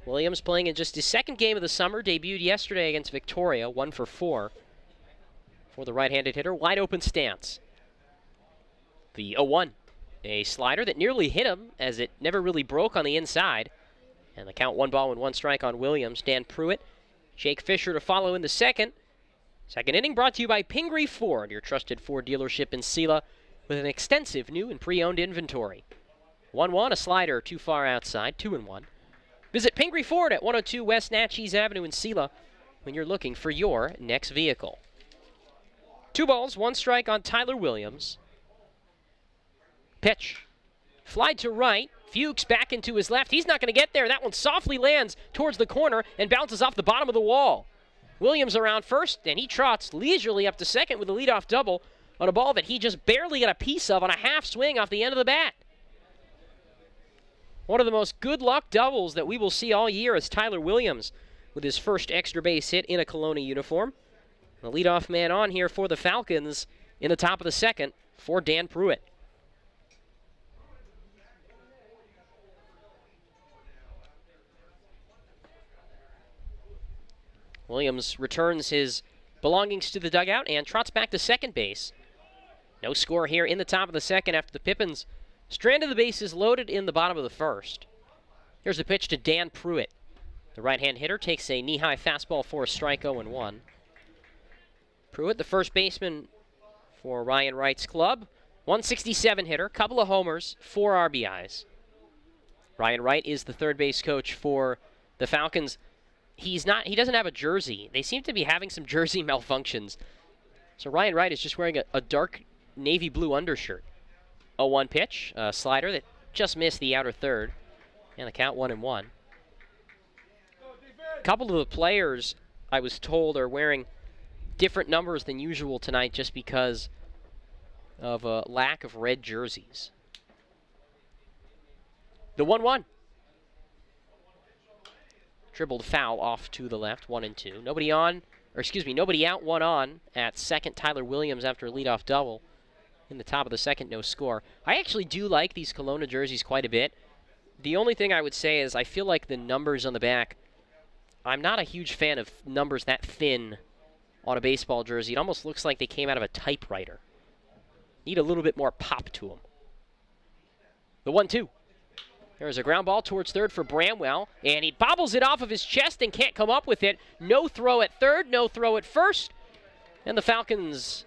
Williams playing in just his 2nd game of the summer, debuted yesterday against Victoria, 1 for 4 for the right-handed hitter. Wide open stance. The 0-1, a slider that nearly hit him as it never really broke on the inside. And the count 1 ball and 1 strike on Williams. Dan Pruitt, Jake Fisher to follow in the second. Second inning brought to you by Pingree Ford, your trusted Ford dealership in Selah with an extensive new and pre-owned inventory. 1-1, a slider too far outside, 2-1. Visit Pingree Ford at 102 West Natchez Avenue in Selah when you're looking for your next vehicle. 2 balls, 1 strike on Tyler Williams. Pitch. Fly to right. Fuchs back into his left. He's not going to get there. That one softly lands towards the corner and bounces off the bottom of the wall. Williams around first, and he trots leisurely up to second with a leadoff double on a ball that he just barely got a piece of on a half swing off the end of the bat. One of the most good luck doubles that we will see all year is Tyler Williams with his first extra base hit in a Kelowna uniform. The leadoff man on here for the Falcons in the top of the second for Dan Pruitt. Williams returns his belongings to the dugout and trots back to second base. No score here in the top of the second after the Pippins stranded the bases loaded in the bottom of the first. Here's the pitch to Dan Pruitt. The right-hand hitter takes a knee-high fastball for a strike, 0-1. Pruitt, the first baseman for Ryan Wright's club. 167 hitter, couple of homers, 4 RBIs. Ryan Wright is the third base coach for the Falcons. He doesn't have a jersey. They seem to be having some jersey malfunctions. So Ryan Wright is just wearing a dark navy blue undershirt. 0-1 pitch, a slider that just missed the outer third. And the count 1-1. A couple of the players, I was told, are wearing different numbers than usual tonight just because of a lack of red jerseys. The 1-1. Dribbled foul off to the left, 1-2. Nobody out, 1 on at second. Tyler Williams after a leadoff double. In the top of the second, no score. I actually do like these Kelowna jerseys quite a bit. The only thing I would say is I feel like the numbers on the back, I'm not a huge fan of numbers that thin on a baseball jersey. It almost looks like they came out of a typewriter. Need a little bit more pop to them. The 1-2. There's a ground ball towards third for Bramwell, and he bobbles it off of his chest and can't come up with it. No throw at third, no throw at first. And the Falcons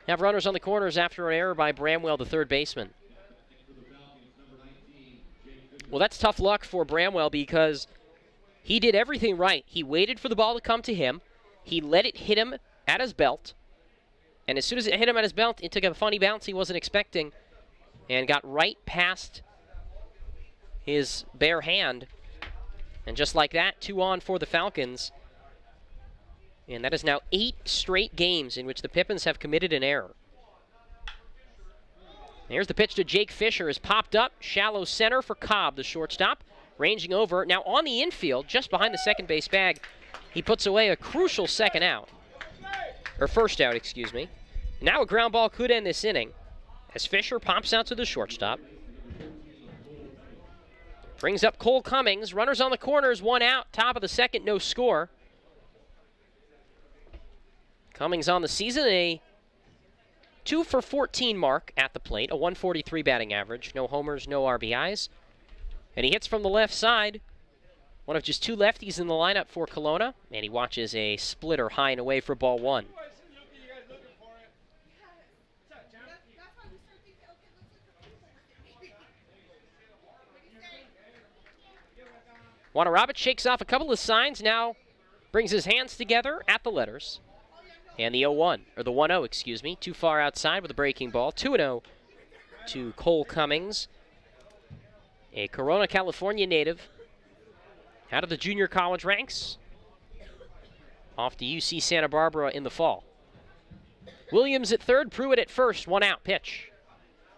have runners on the corners after an error by Bramwell, the third baseman. Well, that's tough luck for Bramwell because he did everything right. He waited for the ball to come to him. He let it hit him at his belt. And as soon as it hit him at his belt, it took a funny bounce he wasn't expecting and got right past his bare hand. And just like that, 2 on for the Falcons. And that is now 8 straight games in which the Pippins have committed an error. Here's the pitch to Jake Fisher, is popped up. Shallow center for Cobb, the shortstop. Ranging over, now on the infield, just behind the second base bag. He puts away a crucial second out. Or first out, excuse me. Now a ground ball could end this inning as Fisher pops out to the shortstop. Brings up Cole Cummings. Runners on the corners, 1 out. Top of the second, no score. Cummings on the season, a 2 for 14 mark at the plate, a 143 batting average. No homers, no RBIs. And he hits from the left side. One of just 2 lefties in the lineup for Kelowna. And he watches a splitter high and away for ball 1. Wanarabit shakes off a couple of signs, now brings his hands together at the letters. And the 0-1, or the 1-0, excuse me, too far outside with a breaking ball. 2-0 to Cole Cummings, a Corona, California native, out of the junior college ranks, off to UC Santa Barbara in the fall. Williams at third, Pruitt at first, 1 out pitch.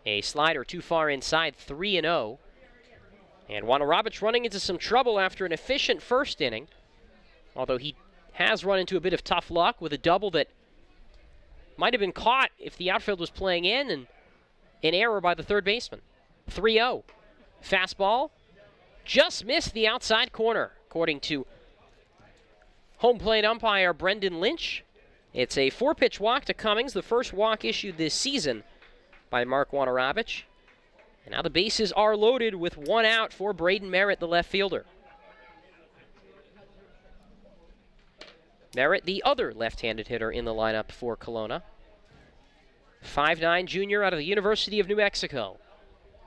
A slider too far inside, 3-0. And Wanarabit's running into some trouble after an efficient first inning, although he has run into a bit of tough luck with a double that might have been caught if the outfield was playing in, and an error by the third baseman. 3-0. Fastball just missed the outside corner, according to home plate umpire Brendan Lynch. It's a 4-pitch walk to Cummings, the first walk issued this season by Mark Wanarabit. And now the bases are loaded with 1 out for Braden Merritt, the left fielder. Merritt, the other left-handed hitter in the lineup for Kelowna. 5'9" junior out of the University of New Mexico.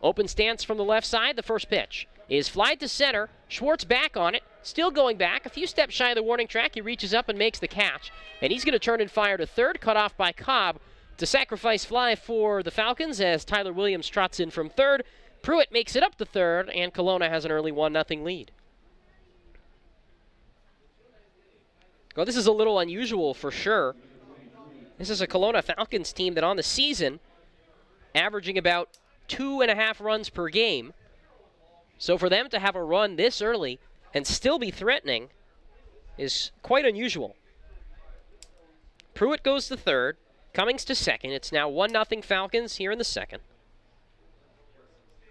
Open stance from the left side. The first pitch is flied to center. Schwartz back on it. Still going back. A few steps shy of the warning track. He reaches up and makes the catch. And he's going to turn and fire to third. Cut off by Cobb. To sacrifice fly for the Falcons as Tyler Williams trots in from third. Pruitt makes it up to third, and Kelowna has an early 1-0 lead. Well, this is a little unusual for sure. This is a Kelowna Falcons team that on the season, averaging about 2.5 runs per game. So for them to have a run this early and still be threatening is quite unusual. Pruitt goes to third. Cummings to second. It's now 1-0 Falcons here in the second.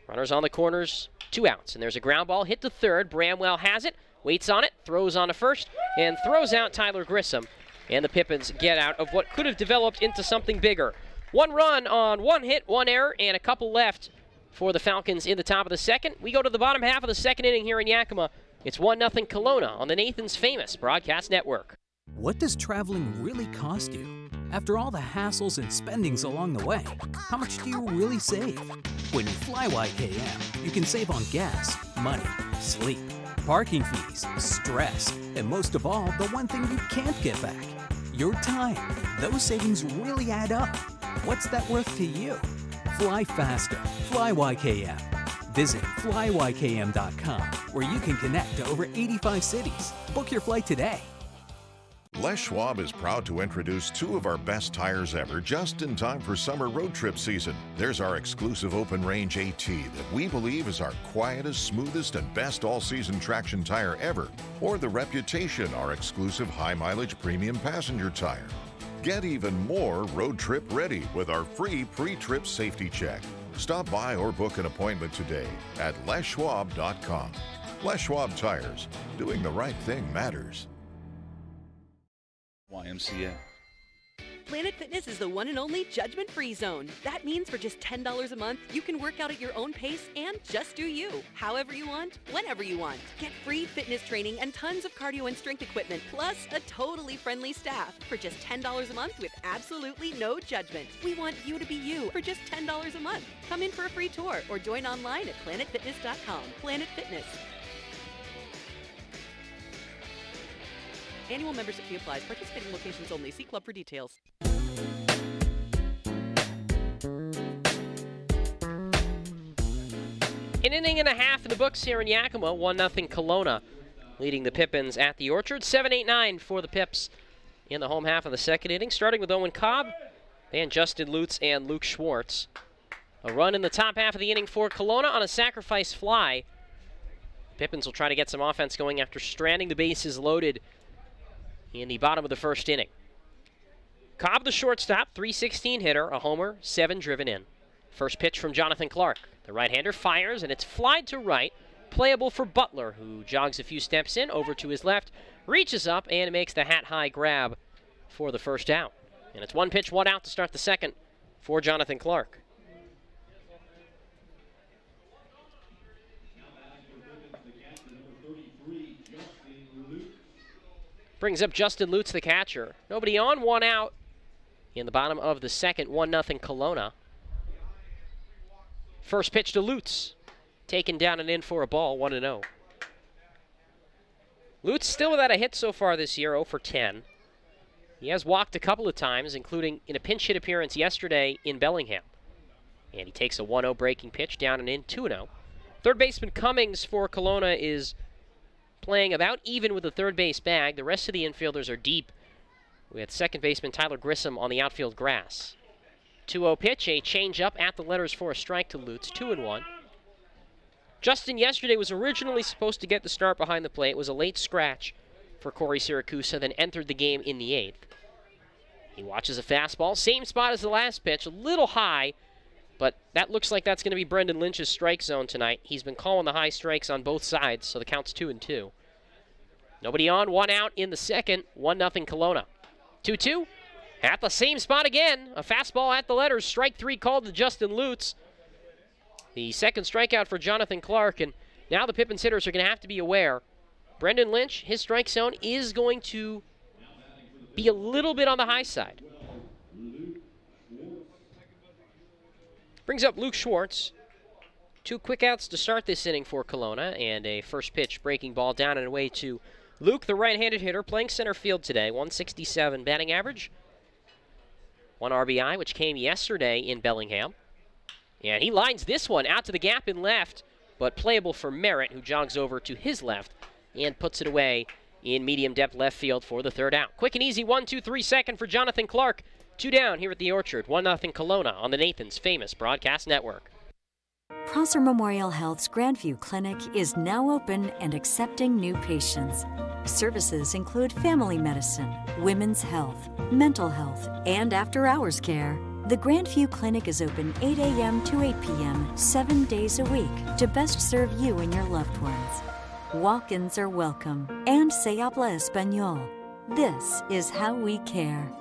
Runners on the corners, 2 outs. And there's a ground ball hit to third. Bramwell has it, waits on it, throws on to first, and throws out Tyler Grissom. And the Pippins get out of what could have developed into something bigger. 1 run on 1 hit, 1 error, and a couple left for the Falcons in the top of the second. We go to the bottom half of the second inning here in Yakima. It's 1-0 Kelowna on the Nathan's Famous Broadcast Network. What does traveling really cost you? After all the hassles and spendings along the way, how much do you really save? When you fly YKM, you can save on gas, money, sleep, parking fees, stress, and most of all, the one thing you can't get back, your time. Those savings really add up. What's that worth to you? Fly faster. Fly YKM. Visit flyykm.com, where you can connect to over 85 cities. Book your flight today. Les Schwab is proud to introduce two of our best tires ever just in time for summer road trip season. There's our exclusive open range AT that we believe is our quietest, smoothest, and best all-season traction tire ever. Or the Reputation, our exclusive high-mileage premium passenger tire. Get even more road trip ready with our free pre-trip safety check. Stop by or book an appointment today at leschwab.com. Les Schwab Tires. Doing the right thing matters. YMCA. Planet Fitness is the one and only judgment-free zone. That means for just $10 a month, you can work out at your own pace and just do you. However you want, whenever you want. Get free fitness training and tons of cardio and strength equipment, plus a totally friendly staff for just $10 a month with absolutely no judgment. We want you to be you for just $10 a month. Come in for a free tour or join online at planetfitness.com. Planet Fitness. Annual membership fee applies. Participating locations only. See club for details. An inning and a half in the books here in Yakima. 1-0 Kelowna leading the Pippins at the Orchard. 7-8-9 for the Pips in the home half of the second inning. Starting with Owen Cobb and Justin Lutz and Luke Schwartz. A run in the top half of the inning for Kelowna on a sacrifice fly. Pippins will try to get some offense going after stranding the bases loaded in the bottom of the first inning. Cobb, the shortstop, .316 hitter, a homer, 7 driven in. First pitch from Jonathan Clark. The right-hander fires, and it's flied to right, playable for Butler, who jogs a few steps in, over to his left, reaches up, and makes the hat-high grab for the first out. And it's 1 pitch, 1 out to start the second for Jonathan Clark. Brings up Justin Lutz, the catcher. Nobody on, 1 out. In the bottom of the second, 1-0 Kelowna. First pitch to Lutz. Taken down and in for a ball, 1-0. Lutz still without a hit so far this year, 0 for 10. He has walked a couple of times, including in a pinch hit appearance yesterday in Bellingham. And he takes a 1-0 breaking pitch down and in, 2-0. Third baseman Cummings for Kelowna is playing about even with the third base bag. The rest of the infielders are deep, with second baseman Tyler Grissom on the outfield grass. 2-0 pitch, a change-up at the letters for a strike to Lutz, 2-1. Justin yesterday was originally supposed to get the start behind the plate. It was a late scratch for Corey Siracusa, then entered the game in the 8th. He watches a fastball, same spot as the last pitch, a little high, but that looks like that's going to be Brendan Lynch's strike zone tonight. He's been calling the high strikes on both sides, so the count's 2-2. Nobody on, 1 out in the second, 1-0 Kelowna. 2-2, at the same spot again. A fastball at the letters, strike 3 called to Justin Lutz. The second strikeout for Jonathan Clark, and now the Pippins hitters are going to have to be aware. Brendan Lynch, his strike zone is going to be a little bit on the high side. Brings up Luke Schwartz. 2 quick outs to start this inning for Kelowna, and a first pitch breaking ball down and away to Luke, the right-handed hitter, playing center field today. 167 batting average. 1 RBI, which came yesterday in Bellingham. And he lines this one out to the gap in left, but playable for Merritt, who jogs over to his left and puts it away in medium depth left field for the third out. Quick and easy 1-2-3 second for Jonathan Clark. 2 down here at the Orchard. 1-0 Kelowna on the Nathan's famous broadcast network. Prosser Memorial Health's Grandview Clinic is now open and accepting new patients. Services include family medicine, women's health, mental health, and after-hours care. The Grandview Clinic is open 8 a.m. to 8 p.m. 7 days a week to best serve you and your loved ones. Walk-ins are welcome, and se habla español. This is how we care.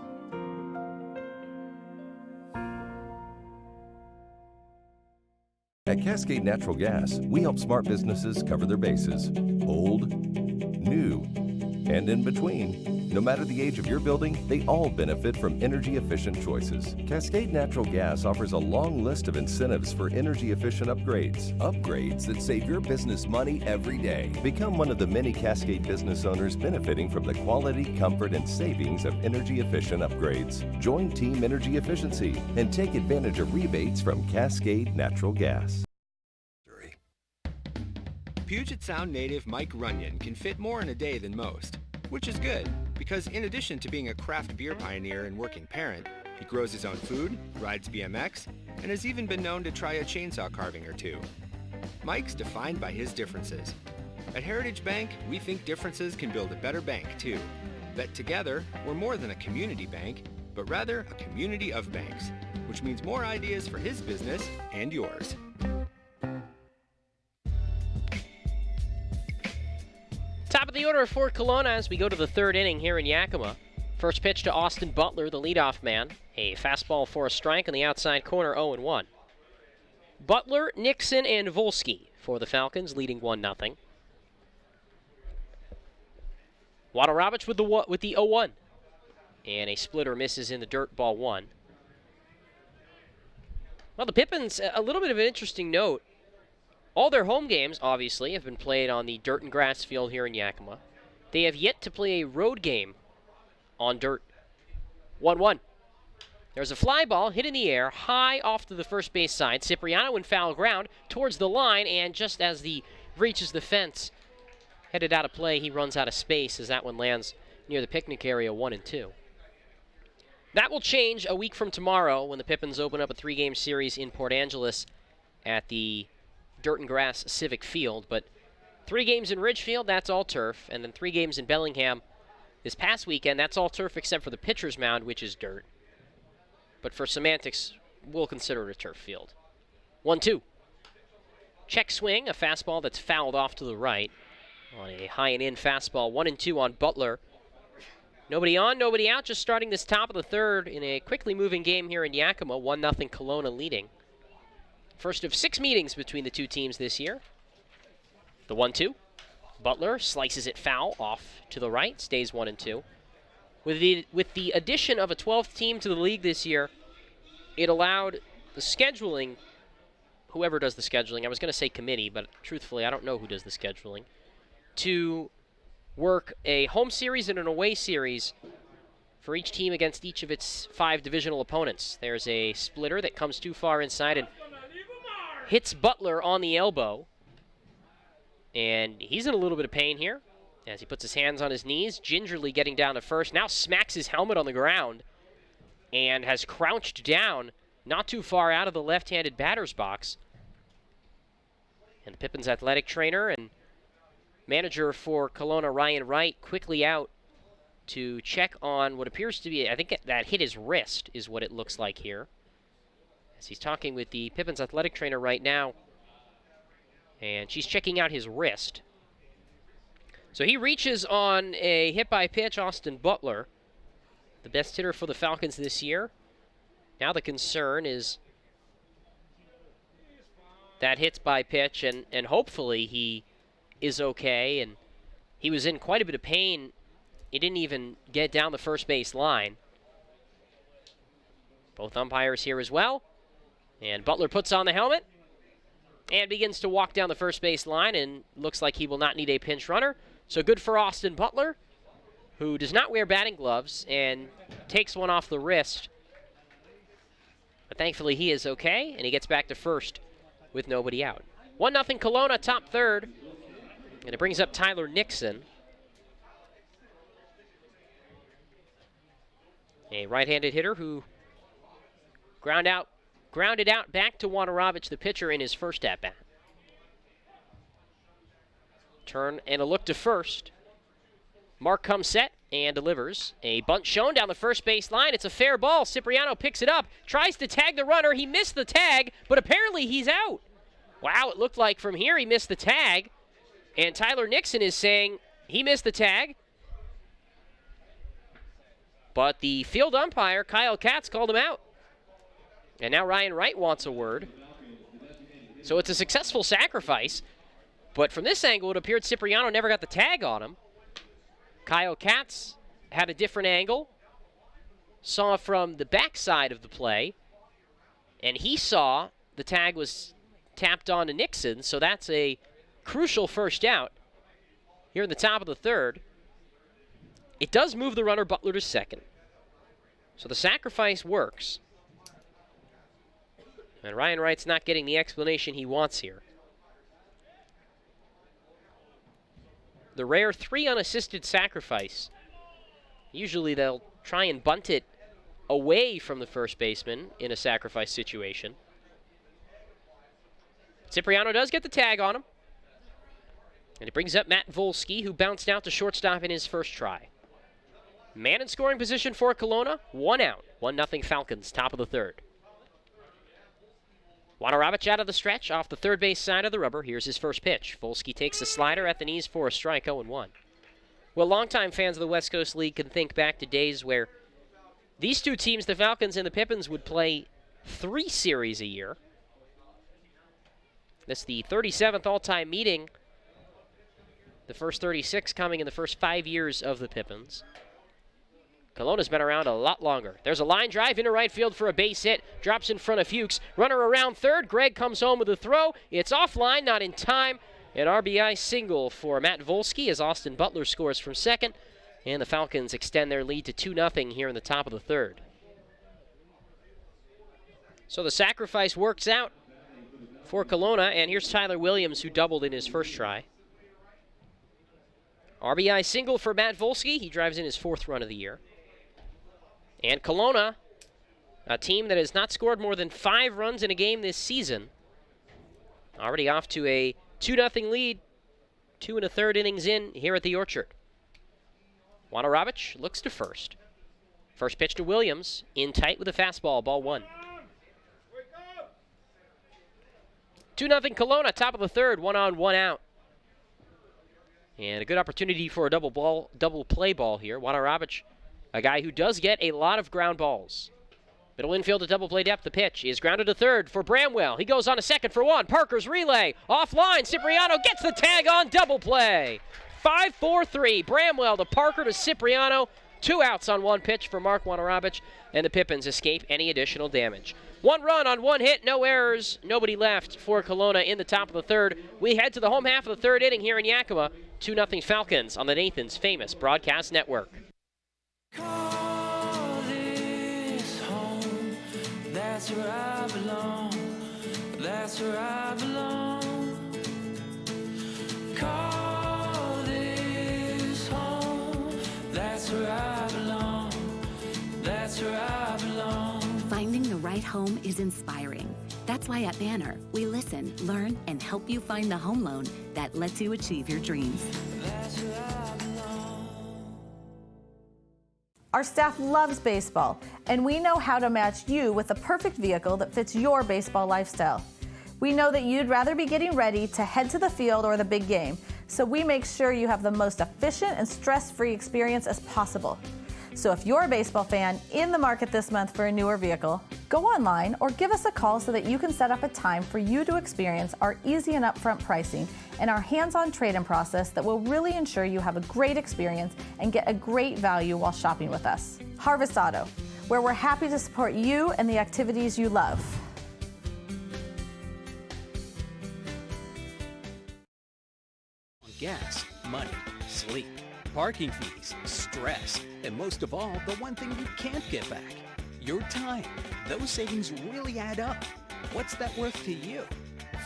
At Cascade Natural Gas, we help smart businesses cover their bases. Old, new, and in between. No matter the age of your building, they all benefit from energy-efficient choices. Cascade Natural Gas offers a long list of incentives for energy-efficient upgrades. Upgrades that save your business money every day. Become one of the many Cascade business owners benefiting from the quality, comfort, and savings of energy-efficient upgrades. Join Team Energy Efficiency and take advantage of rebates from Cascade Natural Gas. Puget Sound native Mike Runyon can fit more in a day than most, which is good because in addition to being a craft beer pioneer and working parent, he grows his own food, rides BMX, and has even been known to try a chainsaw carving or two. Mike's defined by his differences. At Heritage Bank, we think differences can build a better bank too. That together, we're more than a community bank, but rather a community of banks, which means more ideas for his business and yours. Top of the order for Kelowna as we go to the third inning here in Yakima. First pitch to Austin Butler, the leadoff man. A fastball for a strike on the outside corner, 0-1. Butler, Nixon, and Volsky for the Falcons, leading 1-0. Wadarabich with the 0-1. And a splitter misses in the dirt, ball 1. Well, the Pippins, a little bit of an interesting note. All their home games, obviously, have been played on the dirt and grass field here in Yakima. They have yet to play a road game on dirt. 1-1. There's a fly ball hit in the air, high off to the first base side. Cipriano in foul ground towards the line, and just as he reaches the fence, headed out of play, he runs out of space as that one lands near the picnic area, 1-2. That will change a week from tomorrow when the Pippins open up a 3-game series in Port Angeles at the dirt and grass Civic Field, but 3 games in Ridgefield, that's all turf, and then 3 games in Bellingham this past weekend, that's all turf except for the pitcher's mound, which is dirt. But for semantics, we'll consider it a turf field. 1-2. Check swing, a fastball that's fouled off to the right on a high and in fastball. 1-2 on Butler. Nobody on, nobody out, just starting this top of the third in a quickly moving game here in Yakima, 1-0 Kelowna leading. First of 6 meetings between the two teams this year. The 1-2. Butler slices it foul off to the right, stays 1-2. With the addition of a 12th team to the league this year, it allowed the scheduling, whoever does the scheduling, I was going to say committee, but truthfully I don't know who does the scheduling, to work a home series and an away series for each team against each of its 5 divisional opponents. There's a splitter that comes too far inside and hits Butler on the elbow, and he's in a little bit of pain here as he puts his hands on his knees, gingerly getting down to first, now smacks his helmet on the ground and has crouched down not too far out of the left-handed batter's box. And the Pippins athletic trainer and manager for Kelowna, Ryan Wright, quickly out to check on what appears to be, I think that hit his wrist is what it looks like here. As he's talking with the Pippins athletic trainer right now, and she's checking out his wrist. So he reaches on a hit by pitch, Austin Butler, the best hitter for the Falcons this year. Now the concern is that hits by pitch, and hopefully he is okay. And he was in quite a bit of pain. He didn't even get down the first base line. Both umpires here as well. And Butler puts on the helmet and begins to walk down the first base line, and looks like he will not need a pinch runner. So good for Austin Butler, who does not wear batting gloves and takes one off the wrist. But thankfully he is okay, and he gets back to first with nobody out. 1-0 Kelowna, top third. And it brings up Tyler Nixon. A right-handed hitter who grounded out back to Wadarabich, the pitcher, in his first at-bat. Turn and a look to first. Mark comes set and delivers. A bunt shown down the first base line. It's a fair ball. Cipriano picks it up, tries to tag the runner. He missed the tag, but apparently he's out. Wow, it looked like from here he missed the tag. And Tyler Nixon is saying he missed the tag. But the field umpire, Kyle Katz, called him out. And now Ryan Wright wants a word. So it's a successful sacrifice. But from this angle, it appeared Cipriano never got the tag on him. Kyle Katz had a different angle, saw from the backside of the play, and he saw the tag was tapped on to Nixon, so that's a crucial first out here in the top of the third. It does move the runner Butler to second, so the sacrifice works. And Ryan Wright's not getting the explanation he wants here. The rare 3 unassisted sacrifice. Usually they'll try and bunt it away from the first baseman in a sacrifice situation. Cipriano does get the tag on him. And it brings up Matt Volsky, who bounced out to shortstop in his first try. Man in scoring position for Kelowna, 1 out. 1-0 Falcons, top of the third. Wadarabich out of the stretch, off the third base side of the rubber. Here's his first pitch. Volsky takes a slider at the knees for a strike, 0-1. Well, longtime fans of the West Coast League can think back to days where these two teams, the Falcons and the Pippins, would play 3 series a year. That's the 37th all-time meeting. The first 36 coming in the first 5 years of the Pippins. Kelowna's been around a lot longer. There's a line drive into right field for a base hit. Drops in front of Fuchs. Runner around third. Gregg comes home with a throw. It's offline, not in time. An RBI single for Matt Volsky as Austin Butler scores from second. And the Falcons extend their lead to 2-0 here in the top of the third. So the sacrifice works out for Kelowna. And here's Tyler Williams, who doubled in his first try. RBI single for Matt Volsky. He drives in his 4th run of the year. And Kelowna, a team that has not scored more than 5 runs in a game this season, already off to a 2-0 lead, 2 1/3 innings in here at the Orchard. Wadarabich looks to first. First pitch to Williams, in tight with a fastball, ball 1. 2-0 Kelowna, top of the third, 1 on, 1 out. And a good opportunity for a double play ball here. Wadarabich, a guy who does get a lot of ground balls. Middle infield to double play depth. The pitch is grounded to third for Bramwell. He goes on to second for 1. Parker's relay. Offline. Cipriano gets the tag on double play. 5-4-3. Bramwell to Parker to Cipriano. 2 outs on 1 pitch for Mark Wadarabich. And the Pippins escape any additional damage. 1 run on 1 hit. No errors. Nobody left for Kelowna in the top of the third. We head to the home half of the third inning here in Yakima. 2-0 Falcons on the Nathan's famous broadcast network. Call this home, that's where I belong, that's where I belong. Call this home, that's where I belong, that's where I belong. Finding the right home is inspiring. That's why at Banner, we listen, learn, and help you find the home loan that lets you achieve your dreams. That's where I belong. Our staff loves baseball, and we know how to match you with the perfect vehicle that fits your baseball lifestyle. We know that you'd rather be getting ready to head to the field or the big game, so we make sure you have the most efficient and stress-free experience as possible. So if you're a baseball fan in the market this month for a newer vehicle, go online or give us a call so that you can set up a time for you to experience our easy and upfront pricing and our hands-on trade-in process that will really ensure you have a great experience and get a great value while shopping with us. Harvest Auto, where we're happy to support you and the activities you love. Gas, money, sleep, parking fees, stress, and most of all, the one thing you can't get back, your time. Those savings really add up. What's that worth to you?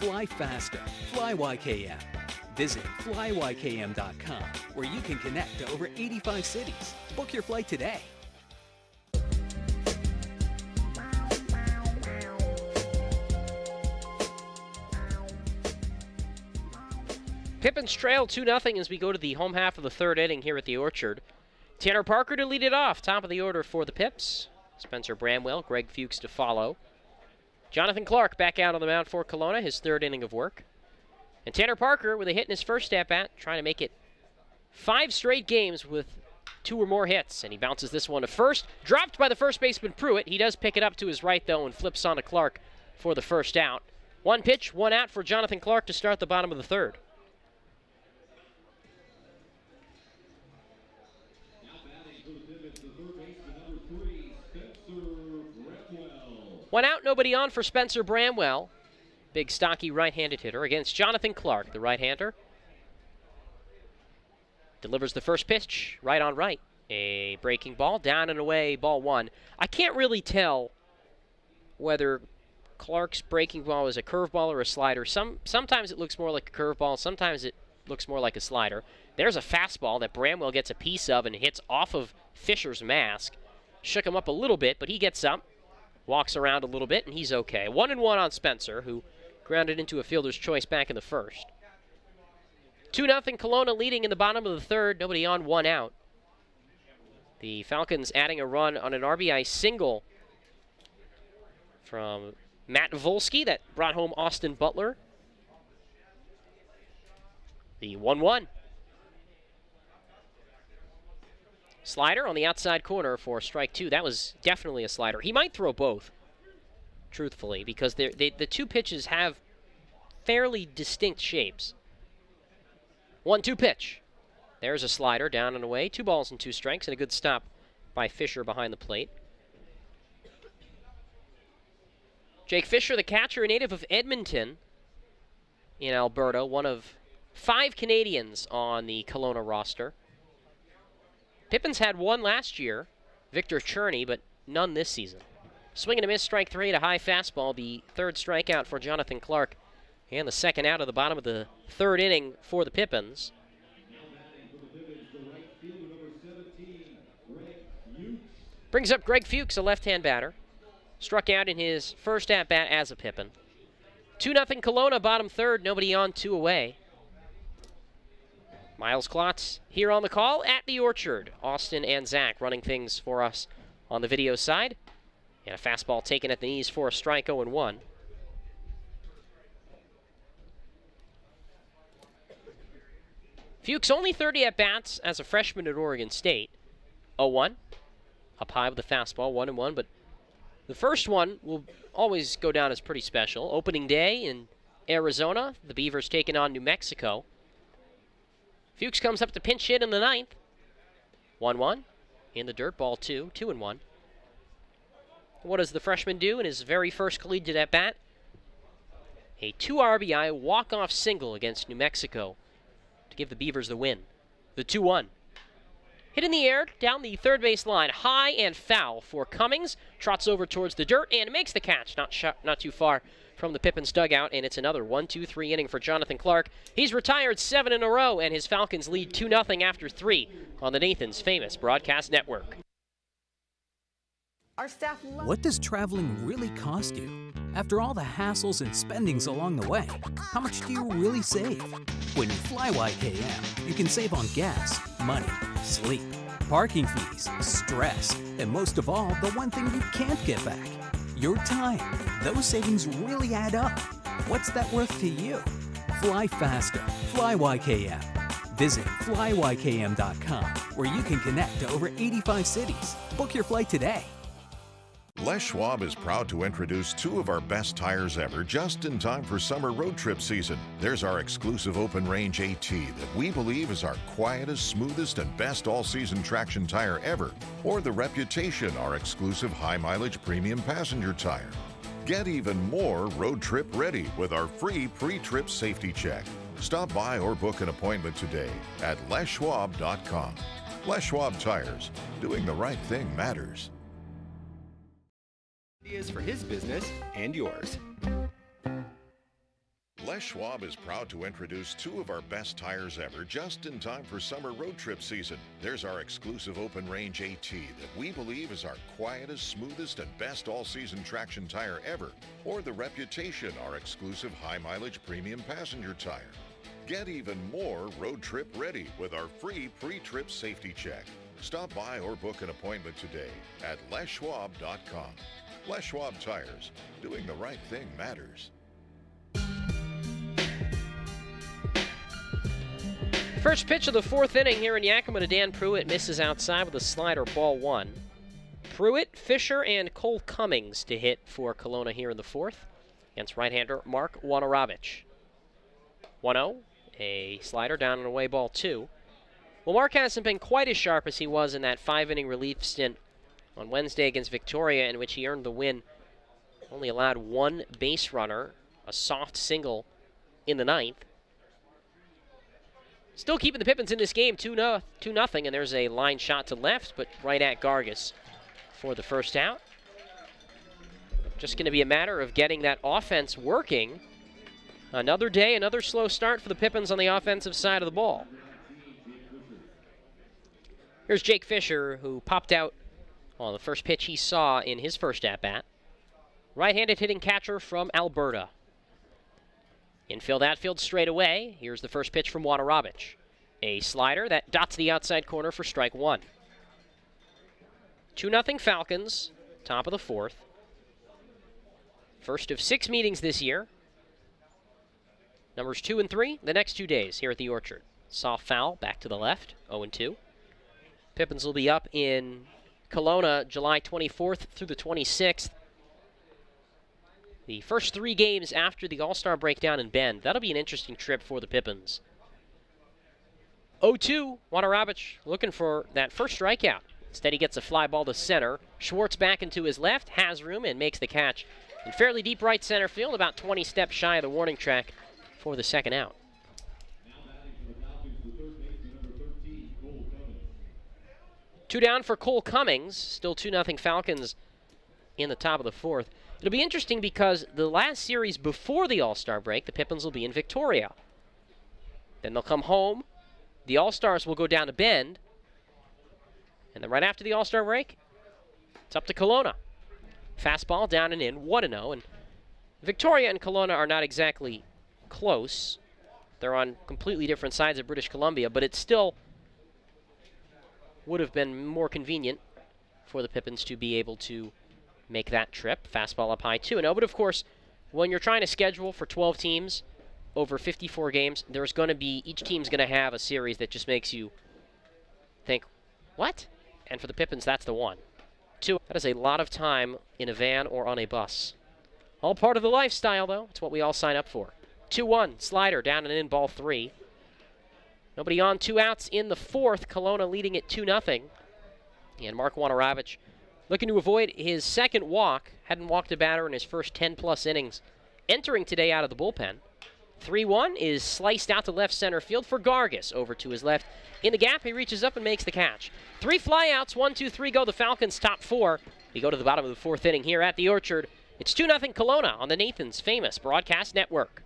Fly faster. Fly YKM. Visit flyykm.com, where you can connect to over 85 cities. Book your flight today. Pippins trail 2-0 as we go to the home half of the third inning here at the Orchard. Tanner Parker to lead it off, top of the order for the Pips. Spencer Bramwell, Greg Fuchs to follow. Jonathan Clark back out on the mound for Kelowna, his 3rd inning of work. And Tanner Parker with a hit in his first at-bat, trying to make it 5 straight games with 2 or more hits. And he bounces this one to first. Dropped by the first baseman Pruitt. He does pick it up to his right, though, and flips on to Clark for the first out. 1 pitch, 1 out for Jonathan Clark to start the bottom of the third. One out, nobody on for Spencer Bramwell. Big, stocky right-handed hitter against Jonathan Clark, the right-hander. Delivers the first pitch, right on right. A breaking ball, down and away, ball one. I can't really tell whether Clark's breaking ball is a curveball or a slider. Sometimes it looks more like a curveball, sometimes it looks more like a slider. There's a fastball that Bramwell gets a piece of and hits off of Fisher's mask. Shook him up a little bit, but he gets up, walks around a little bit, and he's okay. 1-1 on Spencer, who grounded into a fielder's choice back in the first. 2-0 Kelowna leading in the bottom of the third. Nobody on, one out. The Falcons adding a run on an RBI single from Matt Volsky that brought home Austin Butler. The 1-1. Slider on the outside corner for strike two. That was definitely a slider. He might throw both, truthfully, because the two pitches have fairly distinct shapes. 1-2 pitch. There's a slider down and away. 2 balls and 2 strikes, and a good stop by Fisher behind the plate. Jake Fisher, the catcher, a native of Edmonton in Alberta, one of 5 Canadians on the Kelowna roster. Pippins had one last year, Victor Cherney, but none this season. Swing and a miss, strike 3 at a high fastball, the third strikeout for Jonathan Clark, and the second out of the bottom of the third inning for the Pippins. Brings up Greg Fuchs, a left-hand batter. Struck out in his first at-bat as a Pippin. 2-0 Kelowna, bottom third, nobody on, 2 away. Miles Klotz here on the call at the Orchard. Austin and Zach running things for us on the video side. And a fastball taken at the knees for a strike, 0-1. Fuchs only 30 at-bats as a freshman at Oregon State. 0-1. Up high with the fastball, 1-1, but the first one will always go down as pretty special. Opening day in Arizona, the Beavers taking on New Mexico. Fuchs comes up to pinch hit in the ninth. 1-1. In the dirt, ball 2, 2-1. What does the freshman do in his very first collegiate at-bat? A 2 RBI walk-off single against New Mexico to give the Beavers the win. The 2-1. Hit in the air, down the third base line, high and foul for Cummings. Trots over towards the dirt and makes the catch. Not too far from the Pippins dugout, and it's another 1-2-3 inning for Jonathan Clark. He's retired 7 in a row, and his Falcons lead 2-0 after 3 on the Nathan's Famous Broadcast Network. Our staff What does traveling really cost you? After all the hassles and spendings along the way, how much do you really save? When you fly YKM, you can save on gas, money, sleep, parking fees, stress, and most of all, the one thing you can't get back, your time. Those savings really add up. What's that worth to you? Fly faster. Fly YKM. Visit flyykm.com, where you can connect to over 85 cities. Book your flight today. Les Schwab is proud to introduce 2 of our best tires ever just in time for summer road trip season. There's our exclusive open range AT that we believe is our quietest, smoothest, and best all-season traction tire ever. Or the Reputation, our exclusive high-mileage premium passenger tire. Get even more road trip ready with our free pre-trip safety check. Stop by or book an appointment today at leschwab.com. Les Schwab Tires. Doing the right thing matters. Ideas for his business and yours. Les Schwab is proud to introduce 2 of our best tires ever just in time for summer road trip season. There's our exclusive open range AT that we believe is our quietest, smoothest, and best all-season traction tire ever. Or the Reputation, our exclusive high-mileage premium passenger tire. Get even more road trip ready with our free pre-trip safety check. Stop by or book an appointment today at leschwab.com. Les Schwab Tires. Doing the right thing matters. First pitch of the 4th inning here in Yakima to Dan Pruitt. Misses outside with a slider, ball 1. Pruitt, Fisher, and Cole Cummings to hit for Kelowna here in the 4th against right-hander Mark Wanarovich. 1-0, a slider down and away, ball 2. Well, Mark hasn't been quite as sharp as he was in that 5-inning relief stint on Wednesday against Victoria, in which he earned the win Only allowed one base runner, a soft single in the ninth. Still keeping the Pippins in this game, 2-0, and there's a line shot to left, but right at Gargis for the first out. Just going to be a matter of getting that offense working. Another day, another slow start for the Pippins on the offensive side of the ball. Here's Jake Fisher, who popped out on the first pitch he saw in his first at-bat. Right-handed hitting catcher from Alberta. Infield, outfield straight away. Here's the first pitch from Waterobich. A slider that dots the outside corner for strike one. 2-0 Falcons, top of the fourth. First of 6 meetings this year. Numbers 2 and 3 the next 2 days here at the Orchard. Soft foul back to the left, 0-2. Pippins will be up in Kelowna July 24th through the 26th. The first 3 games after the All-Star breakdown in Bend. That'll be an interesting trip for the Pippins. 0-2, Waterobich looking for that first strikeout. Instead he gets a fly ball to center. Schwartz back into his left, has room, and makes the catch. In fairly deep right center field, about 20 steps shy of the warning track for the second out. Two down for Cole Cummings. Still 2-0 Falcons in the top of the fourth. It'll be interesting because the last series before the All-Star break, the Pippins will be in Victoria. Then they'll come home. The All-Stars will go down to Bend. And then right after the All-Star break, it's up to Kelowna. Fastball down and in, 1-0. And Victoria and Kelowna are not exactly close. They're on completely different sides of British Columbia, but it still would have been more convenient for the Pippins to be able to make that trip. Fastball up high, 2-0. But of course, when you're trying to schedule for 12 teams over 54 games, there's going to be, each team's going to have a series that just makes you think, what? And for the Pippins, that's the one. 2, that is a lot of time in a van or on a bus. All part of the lifestyle, though. It's what we all sign up for. 2-1, slider down and in, ball 3. Nobody on, 2 outs in the fourth. Kelowna leading it 2-0. And Mark Waterobich looking to avoid his second walk. Hadn't walked a batter in his first 10-plus innings. Entering today out of the bullpen. 3-1 is sliced out to left center field for Gargis. Over to his left. In the gap, he reaches up and makes the catch. 3 flyouts, 1, 2, 3 go the Falcons' top 4. We go to the bottom of the fourth inning here at the Orchard. It's 2-0 Kelowna on the Nathan's Famous Broadcast Network.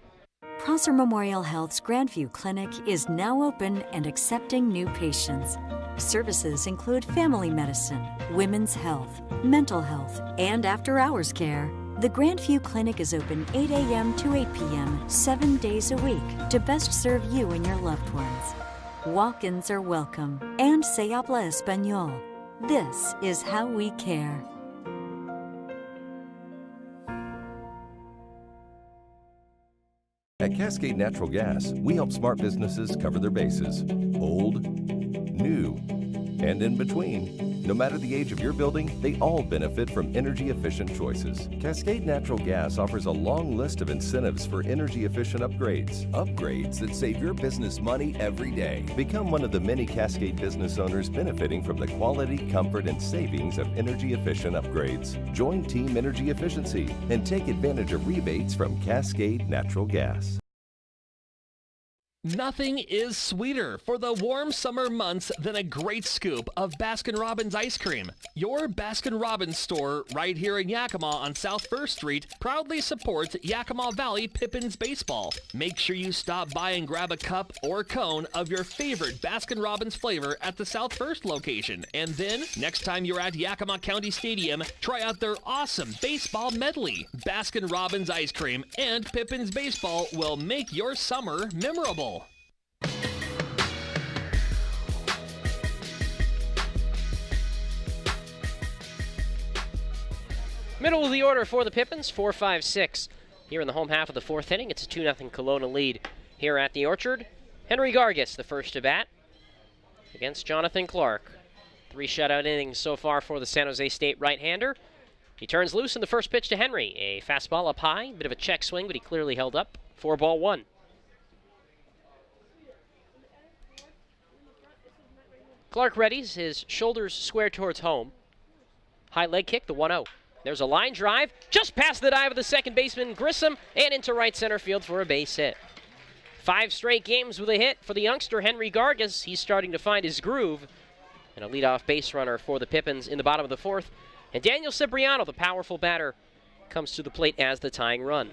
Prosser Memorial Health's Grandview Clinic is now open and accepting new patients. Services include family medicine, women's health, mental health, and after-hours care. The Grandview Clinic is open 8 a.m. to 8 p.m. 7 days a week to best serve you and your loved ones. Walk-ins are welcome, and se habla español. This is how we care. At Cascade Natural Gas, we help smart businesses cover their bases. Old, new, and in between. No matter the age of your building, they all benefit from energy-efficient choices. Cascade Natural Gas offers a long list of incentives for energy-efficient upgrades. Upgrades that save your business money every day. Become one of the many Cascade business owners benefiting from the quality, comfort, and savings of energy-efficient upgrades. Join Team Energy Efficiency and take advantage of rebates from Cascade Natural Gas. Nothing is sweeter for the warm summer months than a great scoop of Baskin-Robbins ice cream. Your Baskin-Robbins store right here in Yakima on South First Street proudly supports Yakima Valley Pippins baseball. Make sure you stop by and grab a cup or cone of your favorite Baskin-Robbins flavor at the South First location. And then, next time you're at Yakima County Stadium, try out their awesome baseball medley. Baskin-Robbins ice cream and Pippins baseball will make your summer memorable. Middle of the order for the Pippins, 4-5-6. Here in the home half of the fourth inning, it's a 2-0 Kelowna lead here at the Orchard. Henry Gargis, the first to bat, against Jonathan Clark. 3 shutout innings so far for the San Jose State right-hander. He turns loose in the first pitch to Henry. A fastball up high, bit of a check swing, but he clearly held up. 4-1. Clark readies, his shoulders square towards home. High leg kick, the 1-0. There's a line drive, just past the dive of the second baseman, Grissom, and into right center field for a base hit. 5 straight games with a hit for the youngster, Henry Gargas. He's starting to find his groove. And a leadoff base runner for the Pippins in the bottom of the 4th. And Daniel Cipriano, the powerful batter, comes to the plate as the tying run.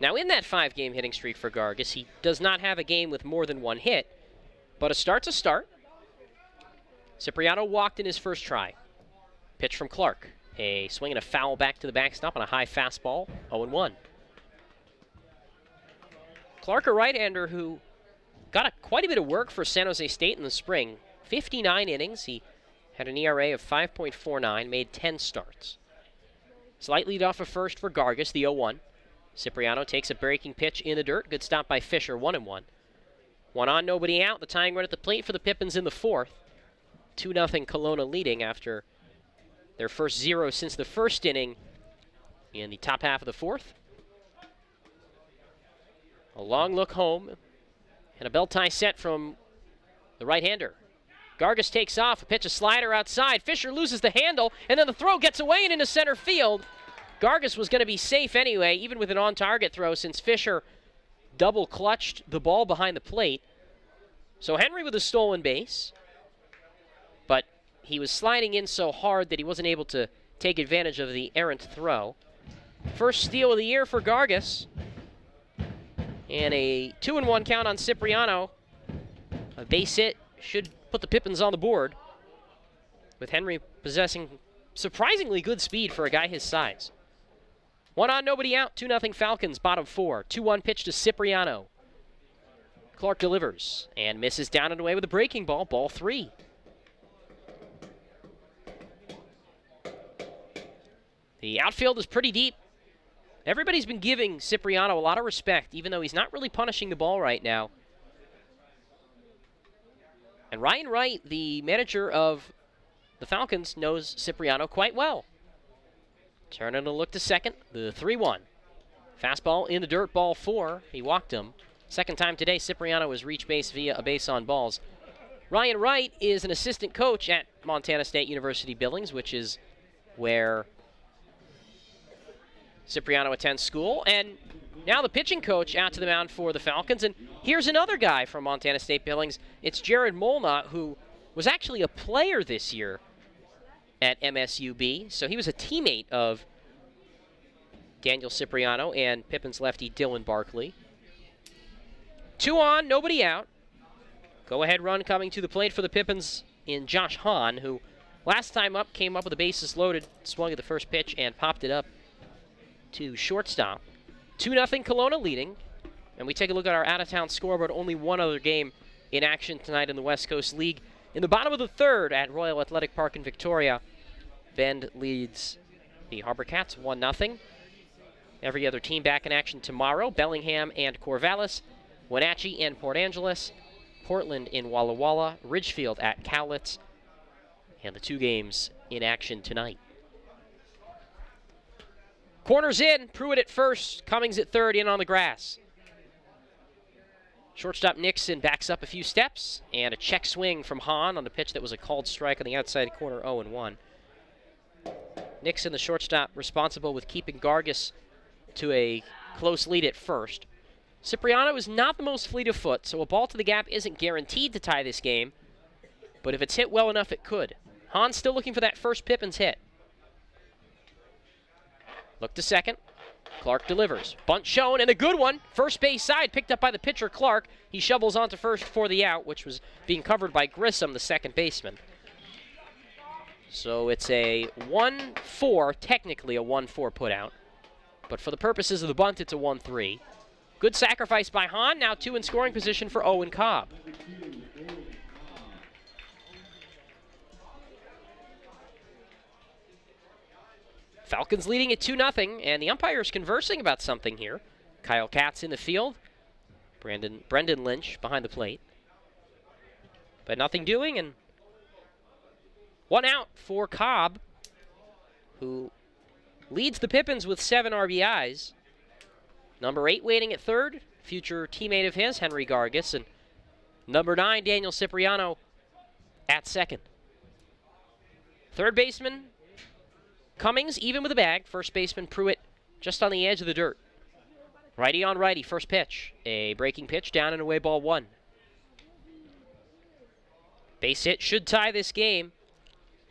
Now in that 5-game hitting streak for Gargas, he does not have a game with more than 1 hit, but a start's a start. Cipriano walked in his first try. Pitch from Clark. A swing and a foul back to the backstop on a high fastball, 0-1. Clark, a right-hander who got quite a bit of work for San Jose State in the spring. 59 innings. He had an ERA of 5.49, made 10 starts. Slight lead off of first for Gargas, the 0-1. Cipriano takes a breaking pitch in the dirt. Good stop by Fisher, 1-1. 1 on, nobody out. The tying run at the plate for the Pippins in the 4th. 2-0 Kelowna leading after their first 0 since the first inning in the top half of the 4th. A long look home and a belt tie set from the right-hander. Gargas takes off, a pitch, a slider outside. Fisher loses the handle, and then the throw gets away and into center field. Gargas was going to be safe anyway, even with an on-target throw, since Fisher double-clutched the ball behind the plate. So Henry with a stolen base, but he was sliding in so hard that he wasn't able to take advantage of the errant throw. First steal of the year for Gargas. And a 2-1 count on Cipriano. A base hit should put the Pippins on the board, with Henry possessing surprisingly good speed for a guy his size. 1 on, nobody out. 2-0 Falcons, bottom 4. 2-1 pitch to Cipriano. Clark delivers and misses down and away with a breaking ball, ball 3. The outfield is pretty deep. Everybody's been giving Cipriano a lot of respect, even though he's not really punishing the ball right now. And Ryan Wright, the manager of the Falcons, knows Cipriano quite well. Turning to look to second, the 3-1. Fastball in the dirt, ball 4. He walked him. Second time today, Cipriano has reached base via a base on balls. Ryan Wright is an assistant coach at Montana State University Billings, which is where Cipriano attends school, and now the pitching coach out to the mound for the Falcons. And here's another guy from Montana State Billings. It's Jared Molnott, who was actually a player this year at MSUB. So he was a teammate of Daniel Cipriano and Pippins lefty Dylan Barkley. 2 on, nobody out. Go-ahead run coming to the plate for the Pippins in Josh Hahn, who last time up came up with the bases loaded, swung at the first pitch, and popped it up to shortstop. 2-0 Kelowna leading. And we take a look at our out-of-town scoreboard. Only one other game in action tonight in the West Coast League. In the bottom of the 3rd at Royal Athletic Park in Victoria, Bend leads the Harbor Cats 1-0. Every other team back in action tomorrow. Bellingham and Corvallis, Wenatchee and Port Angeles, Portland in Walla Walla, Ridgefield at Cowlitz, and the 2 games in action tonight. Corners in, Pruitt at first, Cummings at 3rd, in on the grass. Shortstop Nixon backs up a few steps, and a check swing from Hahn on the pitch that was a called strike on the outside corner, 0-1. Nixon, the shortstop, responsible with keeping Gargas to a close lead at first. Cipriano is not the most fleet of foot, so a ball to the gap isn't guaranteed to tie this game, but if it's hit well enough, it could. Hahn's still looking for that first Pippins hit. Look to second. Clark delivers. Bunt shown, and a good one. First base side, picked up by the pitcher, Clark. He shovels onto first for the out, which was being covered by Grissom, the second baseman. So it's a 1-4, technically a 1-4 put out. But for the purposes of the bunt, it's a 1-3. Good sacrifice by Hahn. Now 2 in scoring position for Owen Cobb. Falcons leading at 2-0, and the umpire's conversing about something here. Kyle Katz in the field. Brendan Lynch behind the plate. But nothing doing, and 1 out for Cobb, who leads the Pippins with 7 RBIs. Number 8 waiting at 3rd, future teammate of his, Henry Gargas, and number 9, Daniel Cipriano, at second. Third baseman Cummings even with the bag. First baseman Pruitt just on the edge of the dirt. Righty on righty, first pitch. A breaking pitch, down and away, ball one. Base hit should tie this game,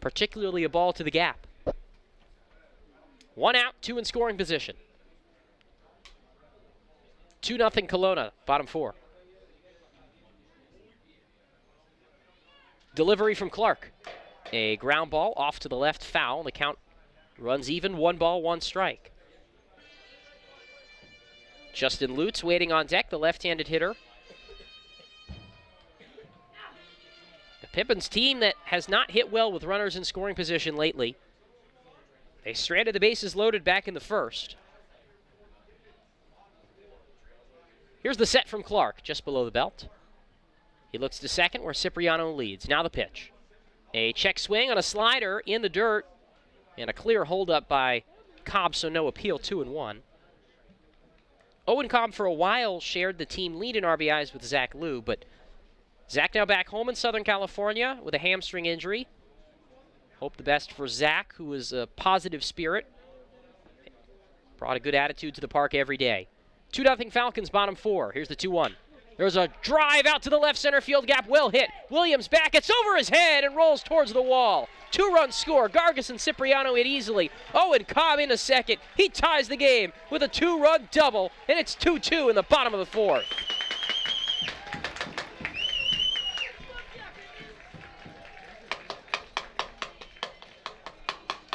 particularly a ball to the gap. One out, two in scoring position. 2-0 Kelowna, bottom four. Delivery from Clark. A ground ball off to the left, foul. The count runs even, 1 ball, 1 strike. Justin Lutz waiting on deck, the left-handed hitter. The Pippins team that has not hit well with runners in scoring position lately. They stranded the bases loaded back in the first. Here's the set from Clark, just below the belt. He looks to second where Cipriano leads. Now the pitch. A check swing on a slider in the dirt, and a clear holdup by Cobb, so no appeal, 2-1. Owen Cobb for a while shared the team lead in RBIs with Zach Liu, but Zach now back home in Southern California with a hamstring injury. Hope the best for Zach, who is a positive spirit. Brought a good attitude to the park every day. 2-0 Falcons, bottom four. Here's the 2-1. There's a drive out to the left center field gap, well hit. Williams back, it's over his head and rolls towards the wall. 2-run score, Gargas and Cipriano hit easily. Owen Cobb into second. He ties the game with a 2-run double, and it's 2-2 in the bottom of the fourth.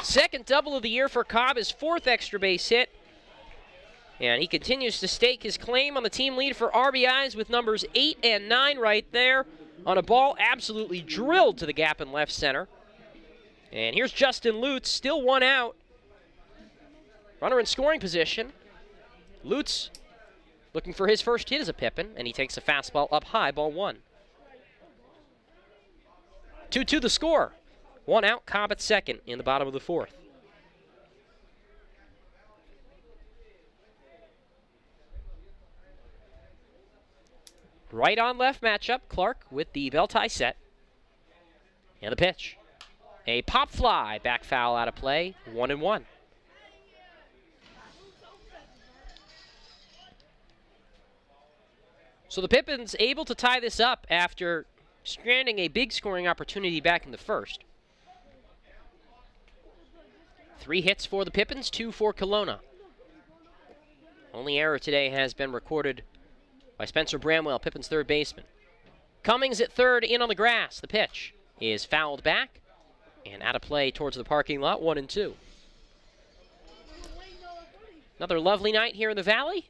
Second double of the year for Cobb, his 4th extra base hit. And he continues to stake his claim on the team lead for RBIs with numbers 8 and 9 right there on a ball absolutely drilled to the gap in left center. And here's Justin Lutz, still 1 out. Runner in scoring position. Lutz looking for his first hit as a Pippin, and he takes a fastball up high, ball 1. 2-2 the score. 1 out, Cobb at second in the bottom of the fourth. Right on left matchup, Clark with the bell tie set. And the pitch. A pop fly, back foul out of play, 1-1. So the Pippins able to tie this up after stranding a big scoring opportunity back in the first. 3 hits for the Pippins, 2 for Kelowna. Only error today has been recorded by Spencer Bramwell, Pippin's third baseman. Cummings at third, in on the grass. The pitch is fouled back and out of play towards the parking lot, 1-2. Another lovely night here in the Valley.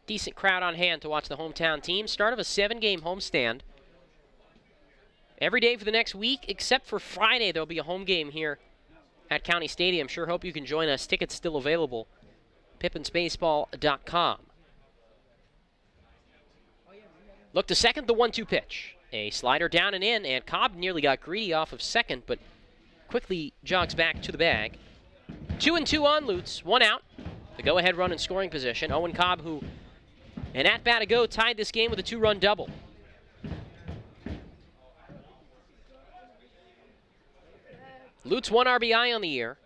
Decent crowd on hand to watch the hometown team. Start of a 7-game homestand. Every day for the next week, except for Friday, there'll be a home game here at County Stadium. Sure hope you can join us. Tickets still available. PippinsBaseball.com. Look to second, the 1-2 pitch. A slider down and in, and Cobb nearly got greedy off of second, but quickly jogs back to the bag. 2-2 on Lutz, 1 out. The go-ahead run in scoring position. Owen Cobb, who an at-bat ago tied this game with a 2-run double. Lutz 1 RBI on the year,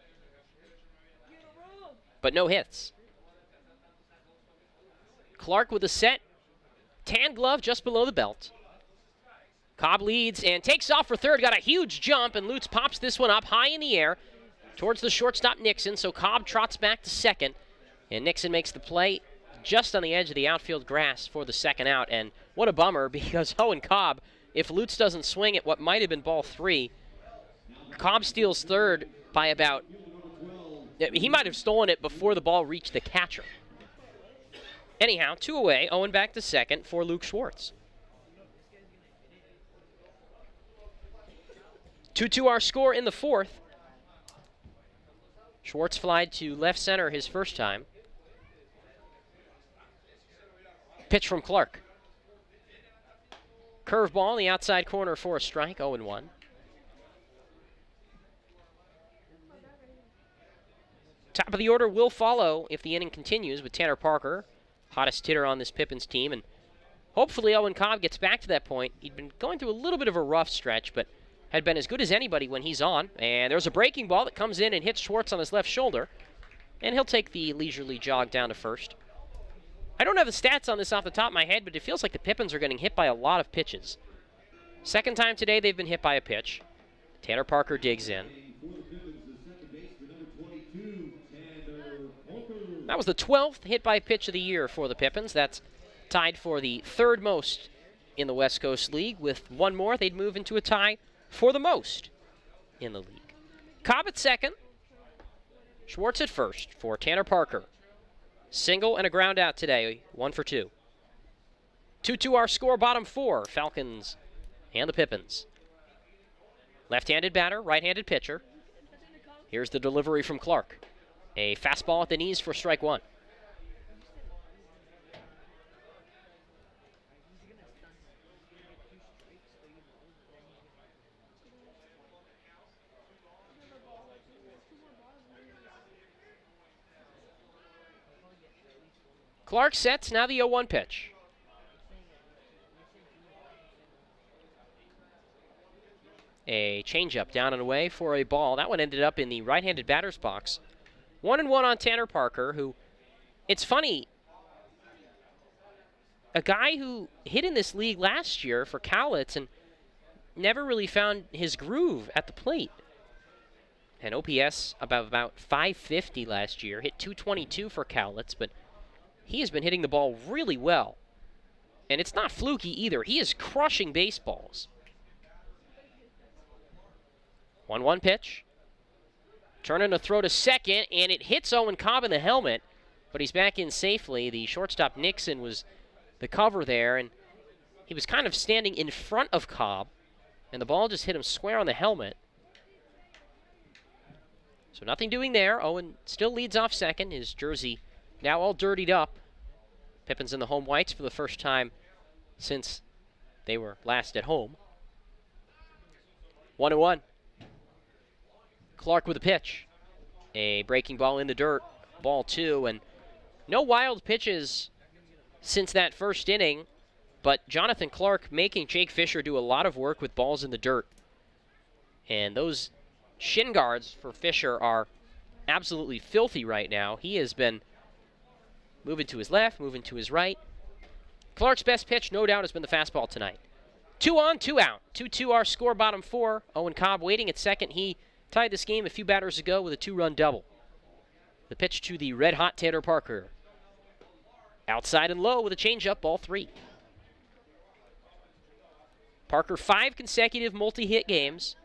but no hits. Clark with a set. Tan glove just below the belt. Cobb leads and takes off for third. Got a huge jump, and Lutz pops this one up high in the air towards the shortstop Nixon, so Cobb trots back to second, and Nixon makes the play just on the edge of the outfield grass for the second out. And what a bummer, because Owen Cobb, if Lutz doesn't swing at what might have been ball 3, Cobb steals third by about, he might have stolen it before the ball reached the catcher. Anyhow, 2 away, Owen back to second for Luke Schwartz. 2-2 our score in the fourth. Schwartz flied to left center his first time. Pitch from Clark. Curveball in the outside corner for a strike, 0-1. Top of the order will follow if the inning continues with Tanner Parker, hottest hitter on this Pippins team, and hopefully Owen Cobb gets back to that point. He'd been going through a little bit of a rough stretch, but had been as good as anybody when he's on. And there's a breaking ball that comes in and hits Schwartz on his left shoulder. And he'll take the leisurely jog down to first. I don't have the stats on this off the top of my head, but it feels like the Pippins are getting hit by a lot of pitches. Second time today they've been hit by a pitch. Tanner Parker digs in. That was the 12th hit by pitch of the year for the Pippins. That's tied for the third most in the West Coast League. With one more, they'd move into a tie for the most in the league. Cobb at second. Schwartz at first for Tanner Parker. Single and a ground out today, 1 for 2. 2-2 our score, bottom four, Falcons and the Pippins. Left-handed batter, right-handed pitcher. Here's the delivery from Clark. A fastball at the knees for strike one. Clark sets, now the 0-1 pitch. A changeup down and away for a ball. That one ended up in the right-handed batter's box. 1-1 on Tanner Parker, who, it's funny, a guy who hit in this league last year for Cowlitz and never really found his groove at the plate. An OPS about 550 last year, hit .222 for Cowlitz, but he has been hitting the ball really well. And it's not fluky either. He is crushing baseballs. 1-1 pitch. Turning a throw to second, and it hits Owen Cobb in the helmet, but he's back in safely. The shortstop Nixon was the cover there, and he was kind of standing in front of Cobb, and the ball just hit him square on the helmet. So nothing doing there. Owen still leads off second. His jersey now all dirtied up. Pippins in the home whites for the first time since they were last at home. 1-1. Clark with a pitch. A breaking ball in the dirt. Ball two, and no wild pitches since that first inning, but Jonathan Clark making Jake Fisher do a lot of work with balls in the dirt. And those shin guards for Fisher are absolutely filthy right now. He has been moving to his left, moving to his right. Clark's best pitch, no doubt, has been the fastball tonight. 2 on, 2 out. 2-2 our score, bottom four. Owen Cobb waiting at second. He tied this game a few batters ago with a 2-run double. The pitch to the red-hot Tanner Parker. Outside and low with a changeup, ball 3. Parker 5 consecutive multi-hit games.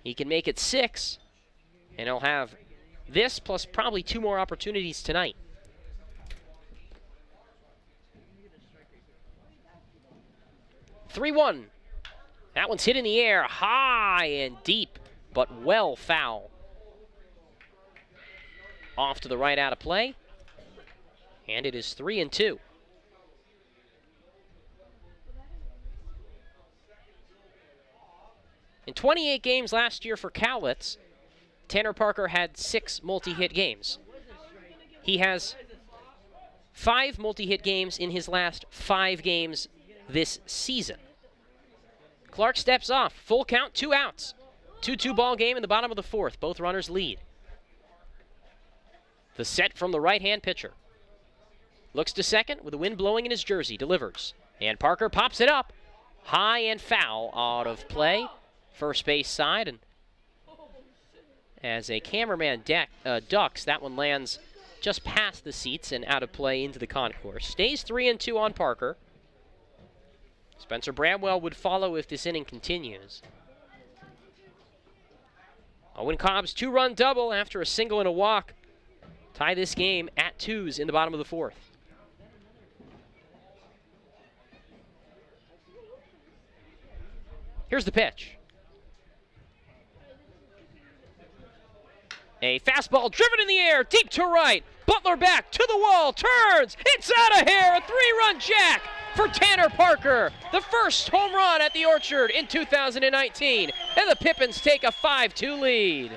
He can make it 6, and he'll have this plus probably 2 more opportunities tonight. (3-1). That one's hit in the air, high and deep, but well foul. Off to the right out of play, and it is 3-2. In 28 games last year for Cowlitz, Tanner Parker had 6 multi-hit games. He has 5 multi-hit games in his last 5 games this season. Clark steps off, full count, 2 outs. 2-2 ball game in the bottom of the 4th. Both runners lead. The set from the right-hand pitcher. Looks to second with the wind blowing in his jersey, delivers. And Parker pops it up, high and foul, out of play. First base side, and as a cameraman ducks, that one lands just past the seats and out of play into the concourse. Stays 3-2 on Parker. Spencer Bramwell would follow if this inning continues. Owen Cobb's 2-run double after a single and a walk tie this game at 2s in the bottom of the 4th. Here's the pitch. A fastball driven in the air, deep to right. Butler back to the wall, turns, it's out of here, a 3-run jack for Tanner Parker. The first home run at the Orchard in 2019, and the Pippins take a 5-2 lead.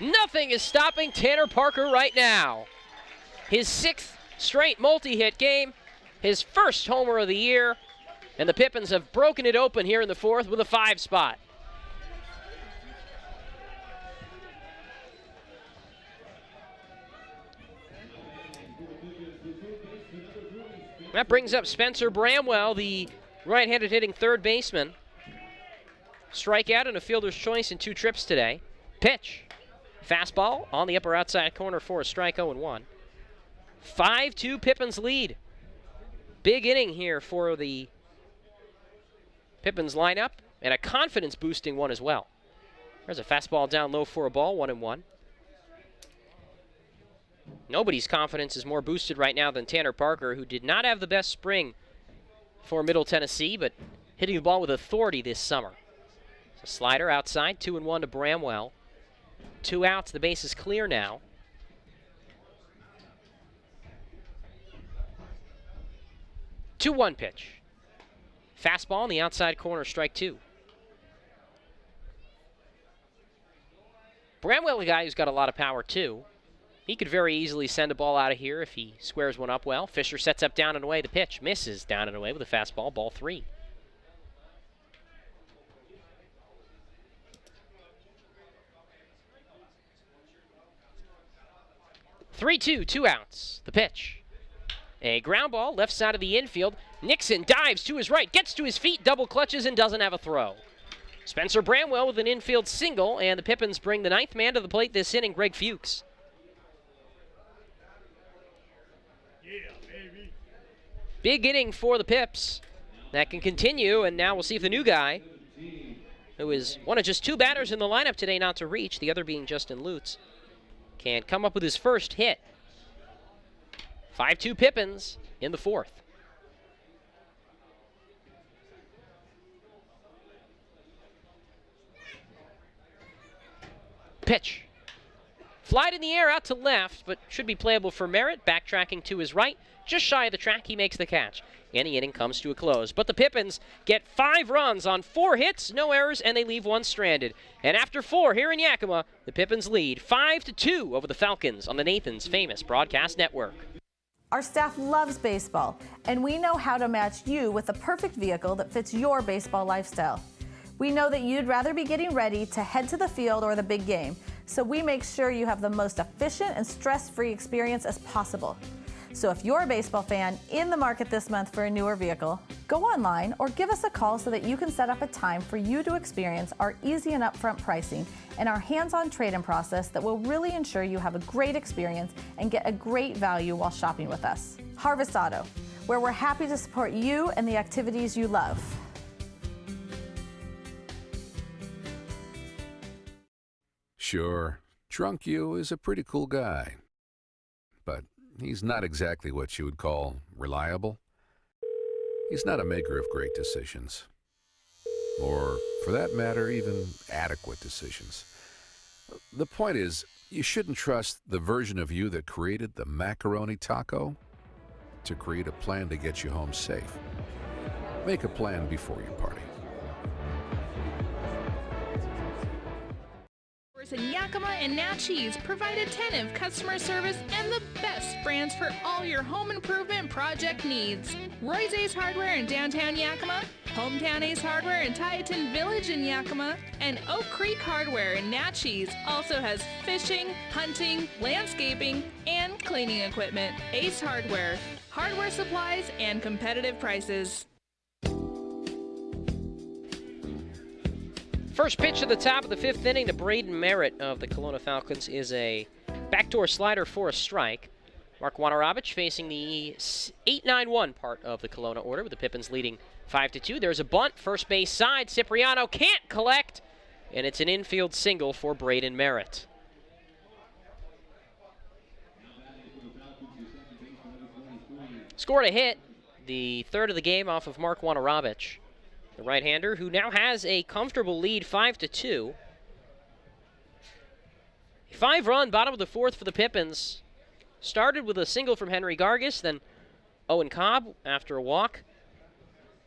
Nothing is stopping Tanner Parker right now. His 6th straight multi-hit game, his first homer of the year, and the Pippins have broken it open here in the 4th with a 5 spot. That brings up Spencer Bramwell, the right-handed hitting third baseman. Strikeout and a fielder's choice in 2 trips today. Pitch. Fastball on the upper outside corner for a strike, 0-1. 5-2 Pippins lead. Big inning here for the Pippins lineup, and a confidence-boosting one as well. There's a fastball down low for a ball, 1-1. Nobody's confidence is more boosted right now than Tanner Parker, who did not have the best spring for Middle Tennessee, but hitting the ball with authority this summer. So slider outside, 2-1 to Bramwell. 2 outs, the base is clear now. Two 2-1 pitch. Fastball on the outside corner, strike 2. Bramwell, a guy who's got a lot of power too. He could very easily send a ball out of here if he squares one up well. Fisher sets up down and away. The pitch misses down and away with a fastball, ball 3. (3-2), 2 outs. The pitch. A ground ball, left side of the infield. Nixon dives to his right, gets to his feet, double clutches, and doesn't have a throw. Spencer Bramwell with an infield single, and the Pippins bring the 9th man to the plate this inning, Greg Fuchs. Big inning for the Pips. That can continue, and now we'll see if the new guy, who is one of just 2 batters in the lineup today not to reach, the other being Justin Lutz, can come up with his first hit. 5-2 Pippins in the 4th. Pitch. Flied in the air out to left, but should be playable for Merritt. Backtracking to his right. Just shy of the track, he makes the catch. And the inning comes to a close. But the Pippins get 5 runs on 4 hits, no errors, and they leave 1 stranded. And after 4 here in Yakima, the Pippins lead 5-2 over the Falcons on the Nathan's Famous Broadcast Network. Our staff loves baseball, and we know how to match you with the perfect vehicle that fits your baseball lifestyle. We know that you'd rather be getting ready to head to the field or the big game, so we make sure you have the most efficient and stress-free experience as possible. So if you're a baseball fan in the market this month for a newer vehicle, go online or give us a call so that you can set up a time for you to experience our easy and upfront pricing and our hands-on trade-in process that will really ensure you have a great experience and get a great value while shopping with us. Harvest Auto, where we're happy to support you and the activities you love. Sure, Drunk You is a pretty cool guy, but he's not exactly what you would call reliable. He's not a maker of great decisions, or for that matter, even adequate decisions. The point is, you shouldn't trust the version of you that created the macaroni taco to create a plan to get you home safe. Make a plan before you party. In Yakima and Natchez provide attentive customer service and the best brands for all your home improvement project needs. Roy's Ace Hardware in downtown Yakima, Hometown Ace Hardware in Tieton Village in Yakima, and Oak Creek Hardware in Natchez also has fishing, hunting, landscaping, and cleaning equipment. Ace Hardware, hardware supplies and competitive prices. First pitch at the top of the 5th inning to Braden Merritt of the Kelowna Falcons is a backdoor slider for a strike. Mark Wanarabich facing the 8-9-1 part of the Kelowna order with the Pippins leading 5-2. There's a bunt, first base side. Cipriano can't collect, and it's an infield single for Braden Merritt. Scored a hit, the 3rd of the game off of Mark Wanarabich. The right-hander, who now has a comfortable lead, 5-2. 5-run, bottom of the 4th for the Pippins. Started with a single from Henry Gargis, then Owen Cobb after a walk.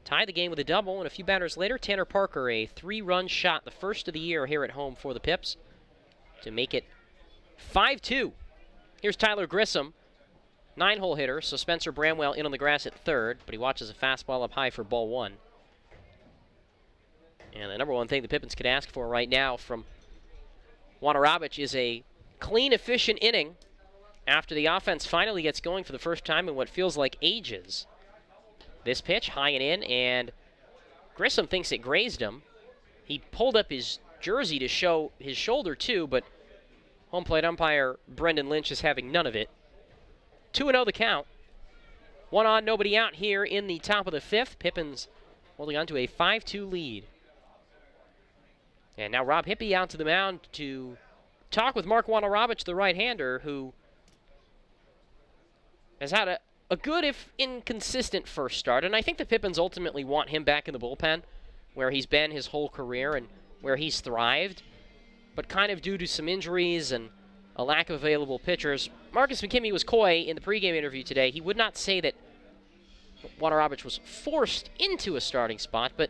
Tied the game with a double, and a few batters later, Tanner Parker, a 3-run shot, the first of the year here at home for the Pips, to make it 5-2. Here's Tyler Grissom, 9-hole hitter, so Spencer Bramwell in on the grass at third, but he watches a fastball up high for ball one. And the number one thing the Pippins could ask for right now from Wanarabich is a clean, efficient inning after the offense finally gets going for the first time in what feels like ages. This pitch, high and in, and Grissom thinks it grazed him. He pulled up his jersey to show his shoulder too, but home plate umpire Brendan Lynch is having none of it. 2-0 the count. 1 on, nobody out here in the top of the fifth. Pippins holding on to a 5-2 lead. And now Rob Hippie out to the mound to talk with Mark Wanarabich, the right-hander, who has had a good, if inconsistent, first start. And I think the Pippins ultimately want him back in the bullpen, where he's been his whole career and where he's thrived. But kind of due to some injuries and a lack of available pitchers, Marcus McKimmey was coy in the pregame interview today. He would not say that Wanarabich was forced into a starting spot, but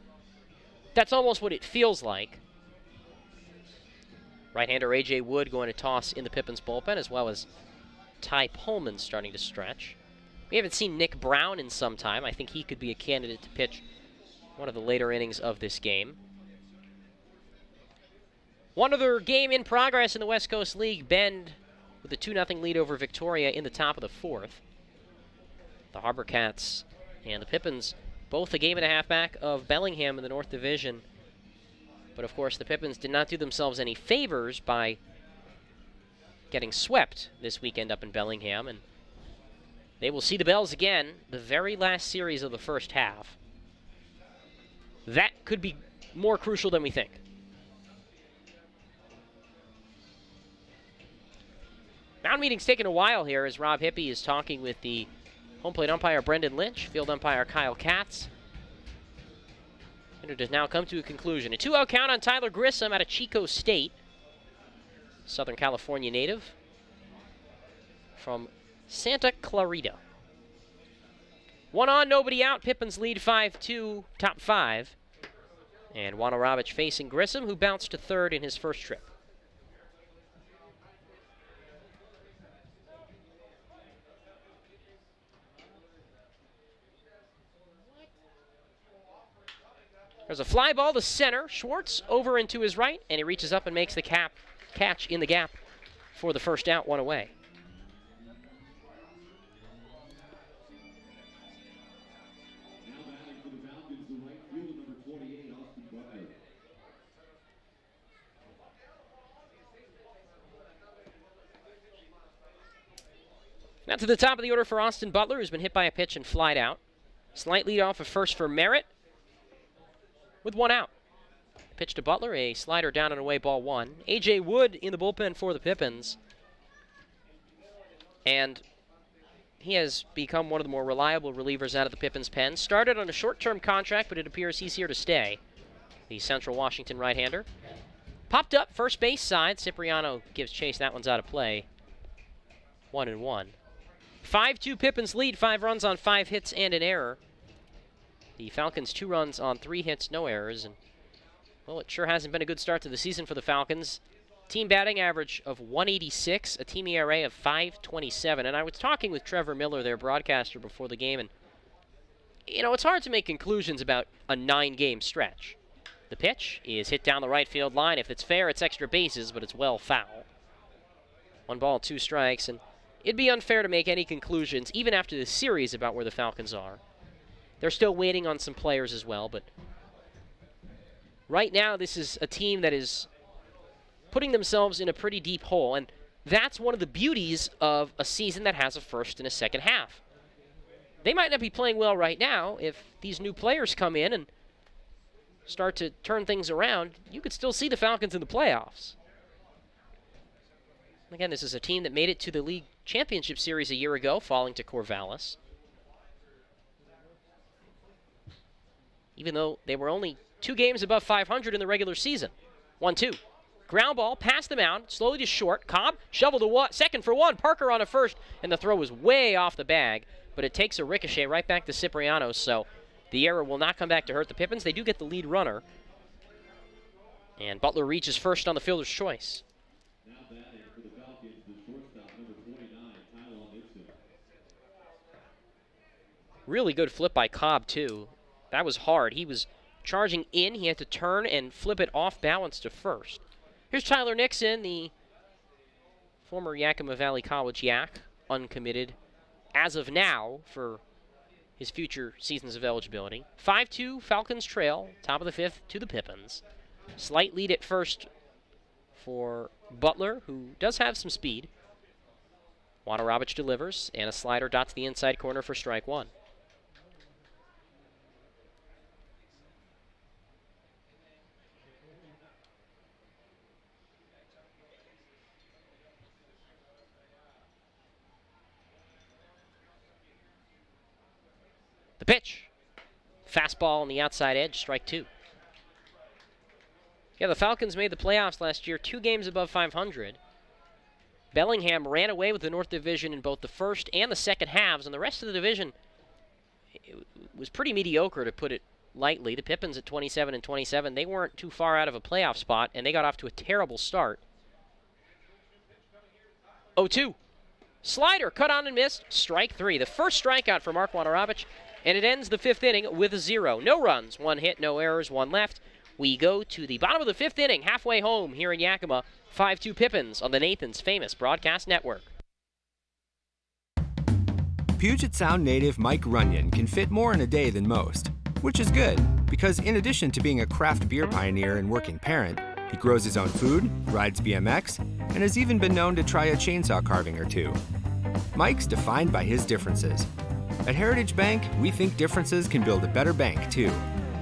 that's almost what it feels like. Right-hander A.J. Wood going to toss in the Pippins bullpen, as well as Ty Pullman starting to stretch. We haven't seen Nick Brown in some time. I think he could be a candidate to pitch one of the later innings of this game. One other game in progress in the West Coast League. Bend with a 2-0 lead over Victoria in the top of the fourth. The Harbor Cats and the Pippins both a game and a half back of Bellingham in the North Division. But of course, the Pippins did not do themselves any favors by getting swept this weekend up in Bellingham. And they will see the Bells again, the very last series of the first half. That could be more crucial than we think. Mound meeting's taking a while here as Rob Hippie is talking with the home plate umpire Brendan Lynch, field umpire Kyle Katz. And it has now come to a conclusion. A 2-out count on Tyler Grissom out of Chico State. Southern California native from Santa Clarita. 1 on, nobody out. Pippins lead 5-2, top 5. And Wanarabich facing Grissom, who bounced to third in his first trip. There's a fly ball to center. Schwartz over and to his right, and he reaches up and makes the catch in the gap for the first out, one away. Now batting for the Falcons, the right fielder, number 28, Austin Butler. Now to the top of the order for Austin Butler, who's been hit by a pitch and flied out. Slight lead off of first for Merritt with 1 out. Pitch to Butler, a slider down and away, ball 1. A.J. Wood in the bullpen for the Pippins. And he has become one of the more reliable relievers out of the Pippins pen. Started on a short-term contract, but it appears he's here to stay. The Central Washington right-hander. Popped up first base side. Cipriano gives chase. That one's out of play. 1-1. 5-2 Pippins lead. 5 runs on 5 hits and an error. The Falcons 2 runs on 3 hits, no errors. And well, it sure hasn't been a good start to the season for the Falcons. Team batting average of 186, a team ERA of 5.27. And I was talking with Trevor Miller, their broadcaster, before the game, and you know, it's hard to make conclusions about a 9-game stretch. The pitch is hit down the right field line. If it's fair, it's extra bases, but it's well foul. 1 ball, 2 strikes, and it'd be unfair to make any conclusions, even after the series, about where the Falcons are. They're still waiting on some players as well, but right now this is a team that is putting themselves in a pretty deep hole, and that's one of the beauties of a season that has a first and a second half. They might not be playing well right now. If these new players come in and start to turn things around, you could still see the Falcons in the playoffs. Again, this is a team that made it to the league championship series a year ago, falling to Corvallis. Even though they were only 2 games above 500 in the regular season. 1-2. Ground ball, past the mound, slowly to short. Cobb, shovel to second for 1. Parker on a first, and the throw was way off the bag, but it takes a ricochet right back to Cipriano, so the error will not come back to hurt the Pippins. They do get the lead runner. And Butler reaches first on the fielder's choice. Now batting for the Falcons, Really good flip by Cobb, too. That was hard. He was charging in. He had to turn and flip it off balance to first. Here's Tyler Nixon, the former Yakima Valley College Yak, uncommitted as of now for his future seasons of eligibility. 5-2 Falcons trail, top of the fifth to the Pippins. Slight lead at first for Butler, who does have some speed. Waterobich delivers, and a slider dots the inside corner for strike one. The pitch. Fastball on the outside edge, strike two. Yeah, the Falcons made the playoffs last year, 2 games above 500. Bellingham ran away with the North Division in both the first and the second halves, and the rest of the division was pretty mediocre, to put it lightly. The Pippins at 27-27, they weren't too far out of a playoff spot, and they got off to a terrible start. 0-2. Slider, cut on and missed, strike three. The first strikeout for Mark Waterobich, and it ends the fifth inning with a 0. No runs, 1 hit, no errors, 1 left. We go to the bottom of the fifth inning, halfway home here in Yakima. 5-2 Pippins on the Nathan's Famous Broadcast Network. Puget Sound native Mike Runyon can fit more in a day than most, which is good, because in addition to being a craft beer pioneer and working parent, he grows his own food, rides BMX, and has even been known to try a chainsaw carving or two. Mike's defined by his differences. At Heritage Bank, we think differences can build a better bank, too.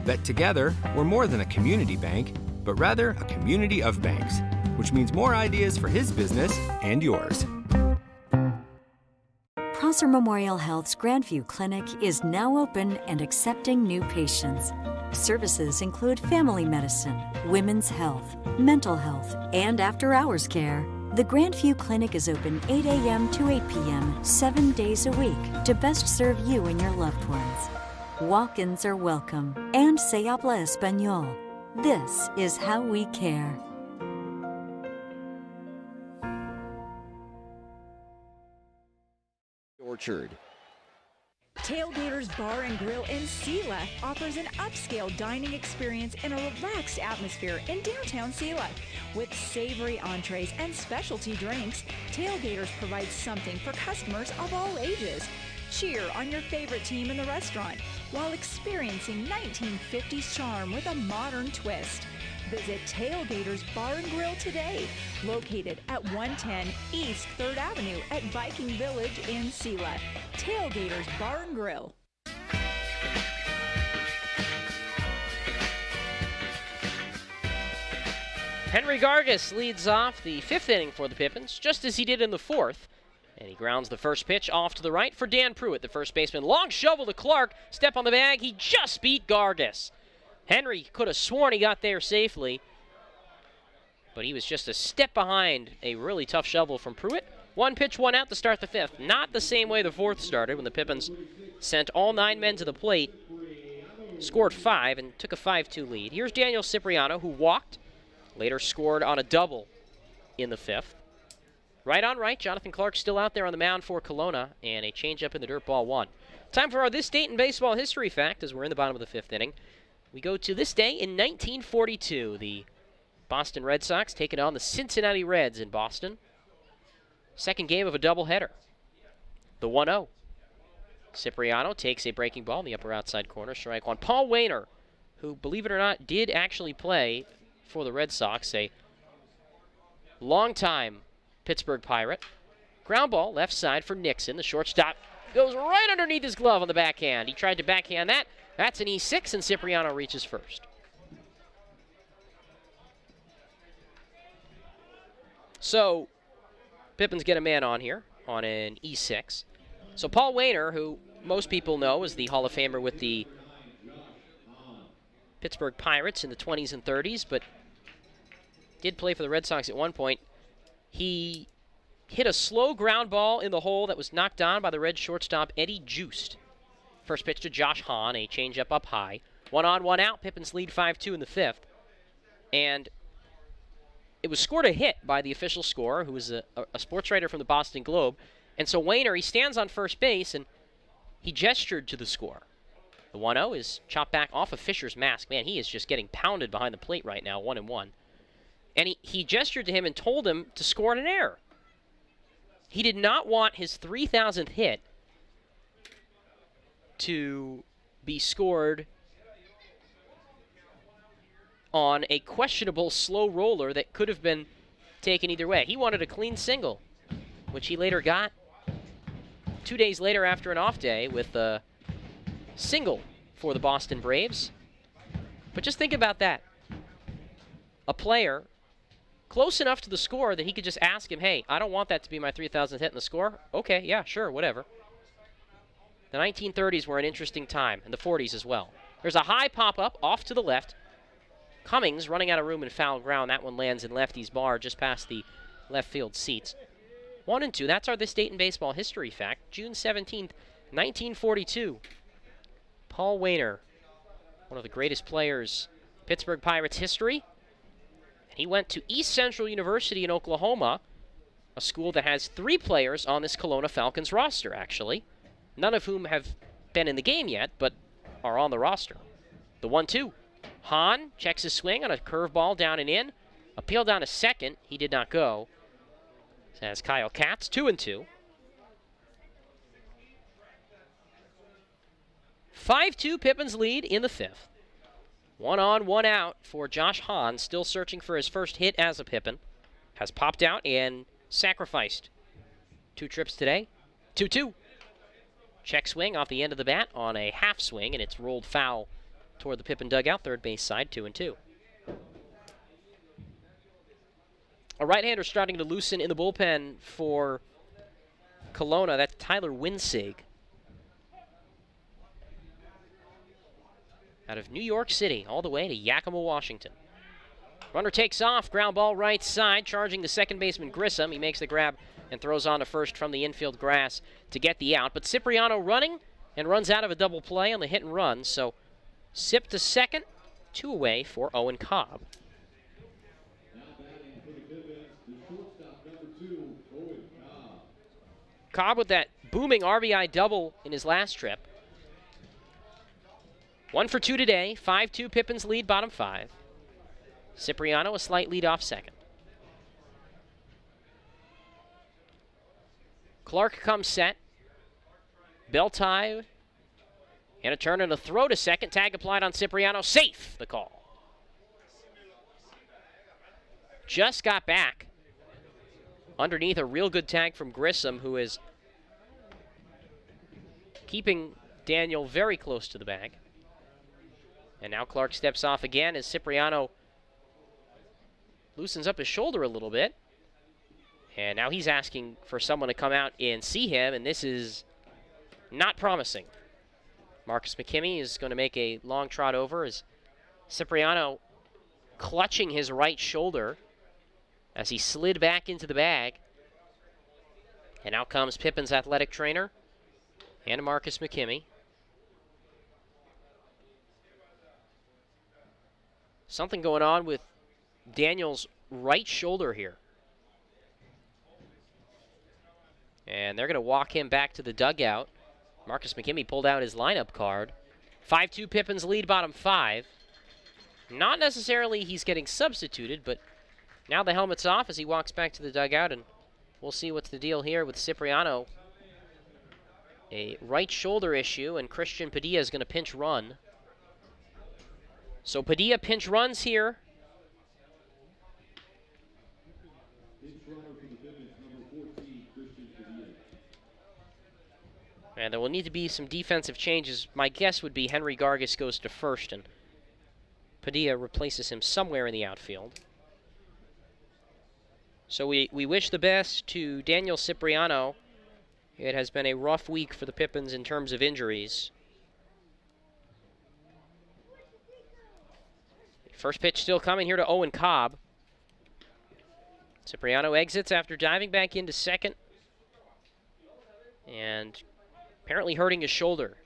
That together, we're more than a community bank, but rather a community of banks, which means more ideas for his business and yours. Prosser Memorial Health's Grandview Clinic is now open and accepting new patients. Services include family medicine, women's health, mental health, and after-hours care. The Grandview Clinic is open 8 a.m. to 8 p.m. 7 days a week to best serve you and your loved ones. Walk-ins are welcome, and se habla español. This is how we care. Orchard. Tailgaters Bar and Grill in Selah offers an upscale dining experience in a relaxed atmosphere in downtown Selah. With savory entrees and specialty drinks, Tailgaters provides something for customers of all ages. Cheer on your favorite team in the restaurant while experiencing 1950s charm with a modern twist. Visit Tailgaters Bar and Grill today, located at 110 East 3rd Avenue at Viking Village in Selah. Tailgaters Bar and Grill. Henry Gargis leads off the fifth inning for the Pippins, just as he did in the fourth. And he grounds the first pitch off to the right for Dan Pruitt, the first baseman. Long shovel to Clark. Step on the bag. He just beat Gargis. Henry could have sworn he got there safely, but he was just a step behind a really tough shovel from Pruitt. 1 pitch, 1 out to start the fifth. Not the same way the fourth started, when the Pippins sent all 9 men to the plate, scored 5, and took a 5-2 lead. Here's Daniel Cipriano, who walked, later scored on a double in the fifth. Right on right, Jonathan Clark still out there on the mound for Kelowna, and a changeup in the dirt, ball 1. Time for our This Date in Baseball history fact, as we're in the bottom of the fifth inning. We go to this day in 1942. The Boston Red Sox taking on the Cincinnati Reds in Boston. Second game of a doubleheader. The 1-0. Cipriano takes a breaking ball in the upper outside corner, strike one. Paul Wainer, who, believe it or not, did actually play for the Red Sox, a longtime Pittsburgh Pirate. Ground ball left side for Nixon. The shortstop goes right underneath his glove on the backhand. He tried to backhand that. That's an E6, and Cipriano reaches first. So, Pippins get a man on here on an E6. So Paul Wainer, who most people know is the Hall of Famer with the Pittsburgh Pirates in the 20s and 30s, but did play for the Red Sox at one point. He hit a slow ground ball in the hole that was knocked down by the Red shortstop Eddie Joost. First pitch to Josh Hahn, a changeup up high. 1 on, 1 out. Pippins lead 5-2 in the fifth. And it was scored a hit by the official scorer, who was a sports writer from the Boston Globe. And so Wainer, he stands on first base, and He gestured to the score. The 1-0 is chopped back off of Fisher's mask. Man, he is just getting pounded behind the plate right now, 1-1. And he gestured to him and told him to score an error. He did not want his 3,000th hit to be scored on a questionable slow roller that could have been taken either way. He wanted a clean single, which he later got 2 days later after an off day with a single for the Boston Braves. But just think about that. A player close enough to the score that he could just ask him, hey, I don't want that to be my 3,000th hit in the score. Okay, yeah, sure, whatever. The 1930s were an interesting time, and the 40s as well. There's a high pop-up off to the left. Cummings running out of room in foul ground. That one lands in lefty's bar just past the left field seats. 1-2, that's our This Date in Baseball history fact. June 17th, 1942. Paul Wainer, one of the greatest players in Pittsburgh Pirates history. He went to East Central University in Oklahoma, a school that has 3 players on this Kelowna Falcons roster, actually. None of whom have been in the game yet, but are on the roster. The 1-2. Hahn checks his swing on a curveball down and in. Appeal down to second. He did not go. As Kyle Katz, 2-2. 5-2 Pippins lead in the 5th. 1 on, 1 out for Josh Hahn, still searching for his first hit as a Pippin. Has popped out and sacrificed 2 trips today. 2-2. Check swing off the end of the bat on a half swing, and it's rolled foul toward the Pippin dugout, third base side, 2-2. A right-hander starting to loosen in the bullpen for Kelowna. That's Tyler Winsig out of New York City, all the way to Yakima, Washington. Runner takes off, ground ball right side, charging the second baseman Grissom. He makes the grab and throws on to first from the infield grass to get the out. But Cipriano running and runs out of a double play on the hit and run. So Sip to second, 2 away for Owen Cobb. Cobb with that booming RBI double in his last trip. 1 for 2 today. 5-2 Pippins lead, bottom 5. Cipriano a slight lead off second. Clark comes set. Bell tie. And a turn and a throw to second. Tag applied on Cipriano. Safe, the call. Just got back. Underneath a real good tag from Grissom, who is keeping Daniel very close to the bag. And now Clark steps off again as Cipriano loosens up his shoulder a little bit. And now he's asking for someone to come out and see him, and this is not promising. Marcus McKimmey is going to make a long trot over as Cipriano clutching his right shoulder as he slid back into the bag. And out comes Pippin's athletic trainer and Marcus McKimmey. Something going on with Daniel's right shoulder here. And they're going to walk him back to the dugout. Marcus McKimmey pulled out his lineup card. 5-2 Pippins lead, bottom 5. Not necessarily he's getting substituted, but now the helmet's off as he walks back to the dugout, and we'll see what's the deal here with Cipriano. A right shoulder issue, and Christian Padilla is going to pinch run. So Padilla pinch runs here. And there will need to be some defensive changes. My guess would be Henry Gargis goes to first, and Padilla replaces him somewhere in the outfield. So we wish the best to Daniel Cipriano. It has been a rough week for the Pippins in terms of injuries. First pitch still coming here to Owen Cobb. Cipriano exits after diving back into second and apparently hurting his shoulder.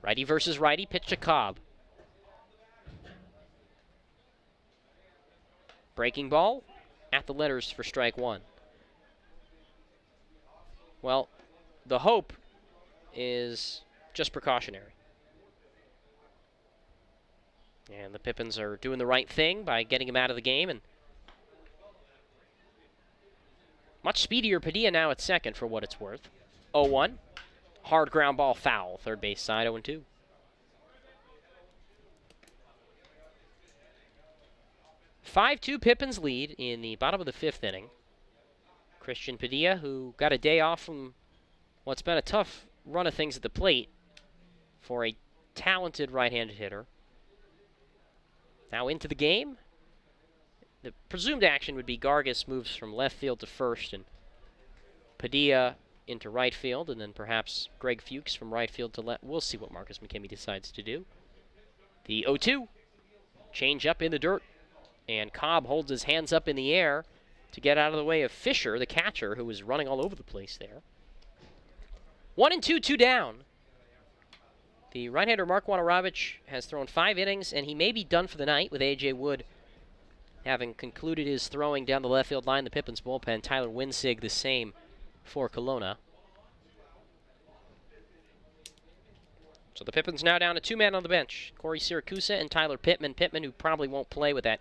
Righty versus righty, pitch to Cobb. Breaking ball at the letters for strike 1. Well, the hope is just precautionary. And the Pippins are doing the right thing by getting him out of the game. And much speedier Padilla now at second for what it's worth. 0-1. Hard ground ball foul. Third base side 0-2. (5-2) Pippins lead in the bottom of the 5th inning. Christian Padilla, who got a day off from what's been a tough run of things at the plate for a talented right-handed hitter. Now into the game. The presumed action would be Gargis moves from left field to first and Padilla into right field, and then perhaps Greg Fuchs from right field to left. We'll see what Marcus McKimmey decides to do. The 0-2. Change up in the dirt. And Cobb holds his hands up in the air to get out of the way of Fisher, the catcher, who was running all over the place there. 1-2, 2 down. The right-hander Mark Wanarovich has thrown 5 innings, and he may be done for the night with A.J. Wood having concluded his throwing down the left field line. The Pippins bullpen, Tyler Winsig the same for Kelowna. So the Pippins now down to 2 men on the bench. Corey Siracusa and Tyler Pittman. Pittman, who probably won't play with that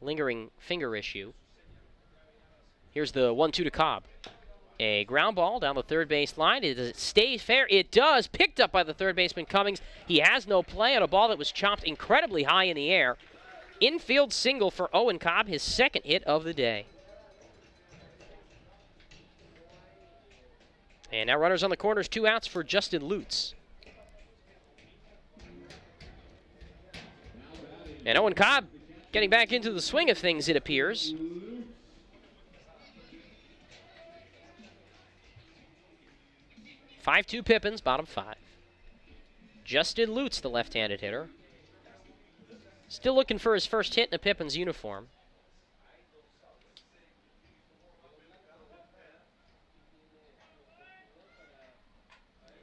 lingering finger issue. Here's the 1-2 to Cobb. A ground ball down the third base line. Does it stay fair? It does. Picked up by the third baseman Cummings. He has no play on a ball that was chopped incredibly high in the air. Infield single for Owen Cobb, his second hit of the day. And now runners on the corners, 2 outs for Justin Lutz. And Owen Cobb getting back into the swing of things, it appears. (5-2) Pippins, bottom 5. Justin Lutz, the left-handed hitter. Still looking for his first hit in a Pippins uniform.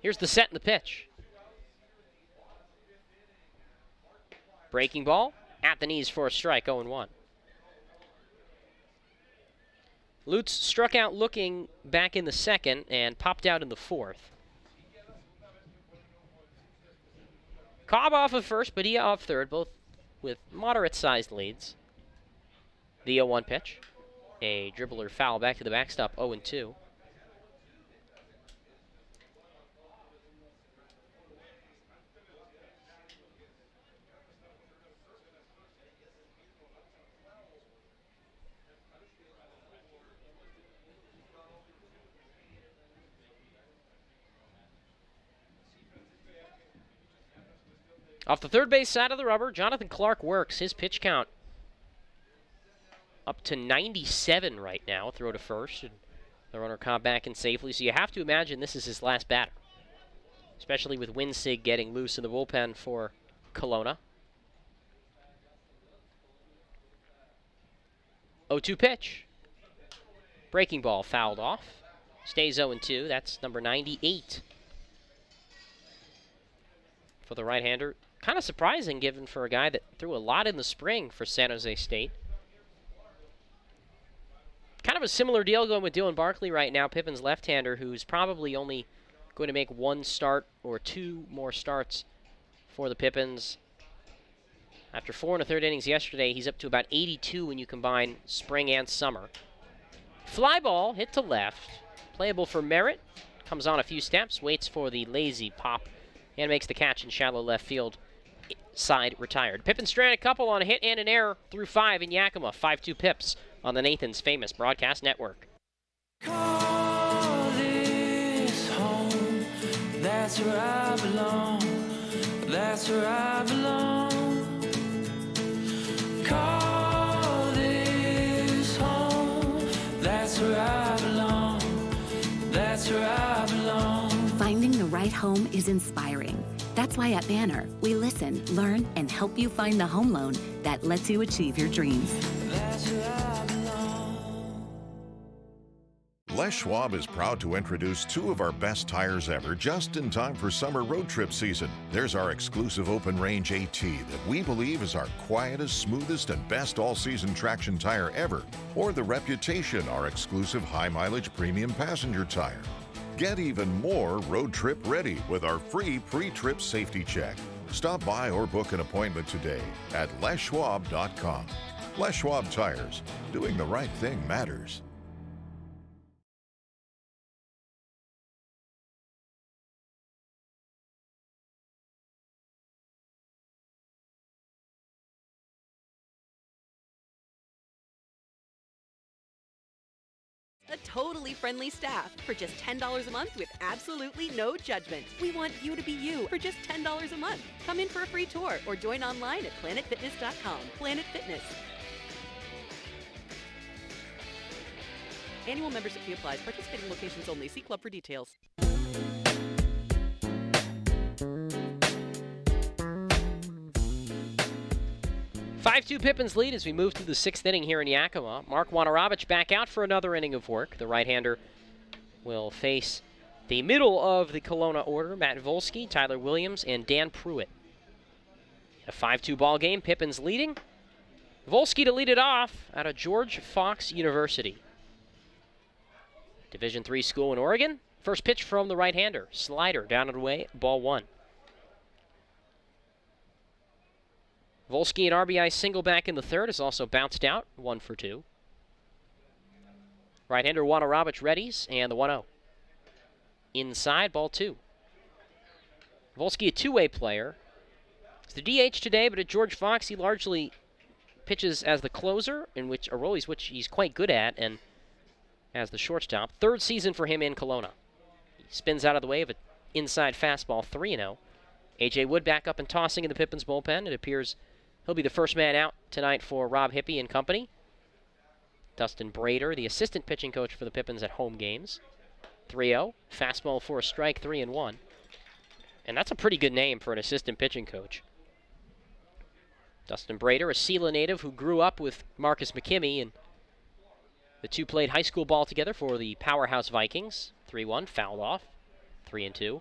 Here's the set and the pitch. Breaking ball at the knees for a strike, 0-1. Lutz struck out looking back in the second and popped out in the fourth. Cobb off of first, Padilla off third, both with moderate-sized leads. The 0-1 pitch. A dribbler foul back to the backstop, 0-2. Off the third base side of the rubber, Jonathan Clark works. His pitch count up to 97 right now. Throw to first, and the runner Cobb back in safely. So you have to imagine this is his last batter, especially with Winsig getting loose in the bullpen for Kelowna. 0-2 pitch. Breaking ball fouled off. Stays 0-2. That's number 98 for the right-hander. Kind of surprising given for a guy that threw a lot in the spring for San Jose State. Kind of a similar deal going with Dylan Barkley right now, Pippins left-hander, who's probably only going to make 1 start or 2 more starts for the Pippins. After 4 1/3 innings yesterday, he's up to about 82 when you combine spring and summer. Fly ball hit to left, playable for Merritt. Comes on a few steps, waits for the lazy pop, and makes the catch in shallow left field. Side retired. Pippins stranded a couple on a hit and an error through 5 in Yakima. 5-2 Pips on the Nathan's Famous Broadcast Network. Call this home. That's where I belong. That's where I belong. Call this home. That's where I belong. That's where I belong. Finding the right home is inspiring. That's why at Banner, we listen, learn, and help you find the home loan that lets you achieve your dreams. That's where I belong. Les Schwab is proud to introduce 2 of our best tires ever just in time for summer road trip season. There's our exclusive open range AT that we believe is our quietest, smoothest, and best all-season traction tire ever. Or the Reputation, our exclusive high-mileage premium passenger tire. Get even more road trip ready with our free pre-trip safety check. Stop by or book an appointment today at leschwab.com. Les Schwab Tires. Doing the right thing matters. A totally friendly staff for just $10 a month with absolutely no judgment. We want you to be you for just $10 a month. Come in for a free tour or join online at planetfitness.com. Planet Fitness. Annual membership fee applies. Participating locations only. See club for details. 5-2 Pippins lead as we move through the 6th inning here in Yakima. Mark Wanarovich back out for another inning of work. The right-hander will face the middle of the Kelowna order, Matt Volsky, Tyler Williams, and Dan Pruitt. A 5-2 ball game, Pippins leading. Volsky to lead it off out of George Fox University. Division III school in Oregon. First pitch from the right-hander. Slider down and away, ball 1. Volsky an RBI single back in the 3rd is also bounced out, 1 for 2. Right-hander Wanarovich readies, and the 1-0. Inside, ball 2. Volsky a two-way player. He's the DH today, but at George Fox he largely pitches as the closer, in which a role which he's quite good at, and as the shortstop. 3rd season for him in Kelowna. He spins out of the way of an inside fastball, 3-0. A.J. Wood back up and tossing in the Pippins bullpen. It appears he'll be the first man out tonight for Rob Hippie and company. Dustin Brader, the assistant pitching coach for the Pippins at home games. 3-0. Fastball for a strike, 3-1. And that's a pretty good name for an assistant pitching coach. Dustin Brader, a Sela native who grew up with Marcus McKimmey, and the two played high school ball together for the Powerhouse Vikings. 3-1, fouled off. 3-2.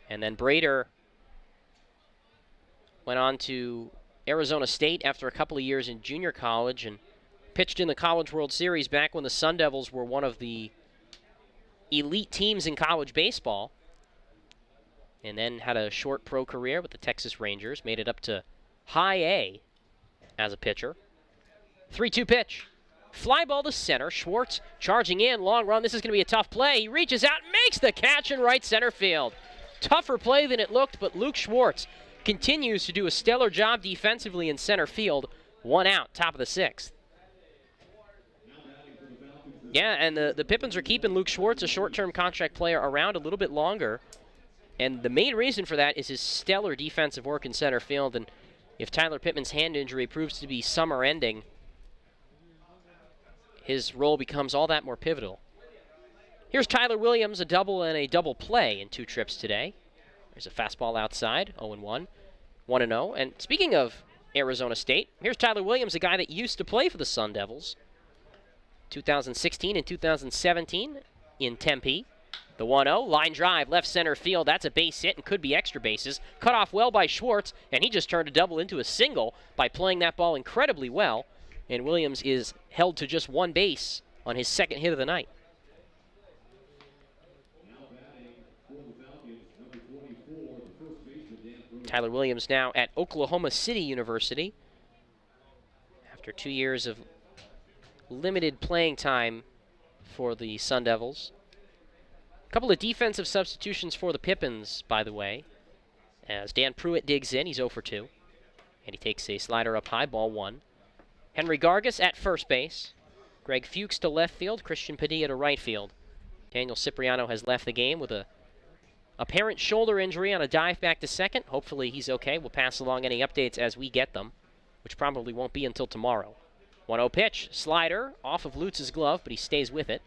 And then Brader went on to Arizona State after a couple of years in junior college and pitched in the College World Series back when the Sun Devils were one of the elite teams in college baseball. And then had a short pro career with the Texas Rangers. Made it up to high A as a pitcher. 3-2 pitch. Fly ball to center. Schwartz charging in. Long run. This is going to be a tough play. He reaches out, makes the catch in right center field. Tougher play than it looked, but Luke Schwartz continues to do a stellar job defensively in center field. 1 out, top of the 6th. Yeah, and the Pippins are keeping Luke Schwartz, a short-term contract player, around a little bit longer. And the main reason for that is his stellar defensive work in center field. And if Tyler Pittman's hand injury proves to be summer-ending, his role becomes all that more pivotal. Here's Tyler Williams, a double and a double play in 2 trips today. There's a fastball outside, 0-1, 1-0. And speaking of Arizona State, here's Tyler Williams, a guy that used to play for the Sun Devils. 2016 and 2017 in Tempe. The 1-0, line drive, left center field. That's a base hit and could be extra bases. Cut off well by Schwartz, and he just turned a double into a single by playing that ball incredibly well. And Williams is held to just 1 base on his 2nd hit of the night. Tyler Williams now at Oklahoma City University after 2 years of limited playing time for the Sun Devils. A couple of defensive substitutions for the Pippins, by the way, as Dan Pruitt digs in. He's 0 for 2, and he takes a slider up high, ball 1. Henry Gargas at first base. Greg Fuchs to left field. Christian Padilla to right field. Daniel Cipriano has left the game with a apparent shoulder injury on a dive back to second. Hopefully he's okay. We'll pass along any updates as we get them, which probably won't be until tomorrow. 1-0 pitch. Slider off of Lutz's glove, but he stays with it.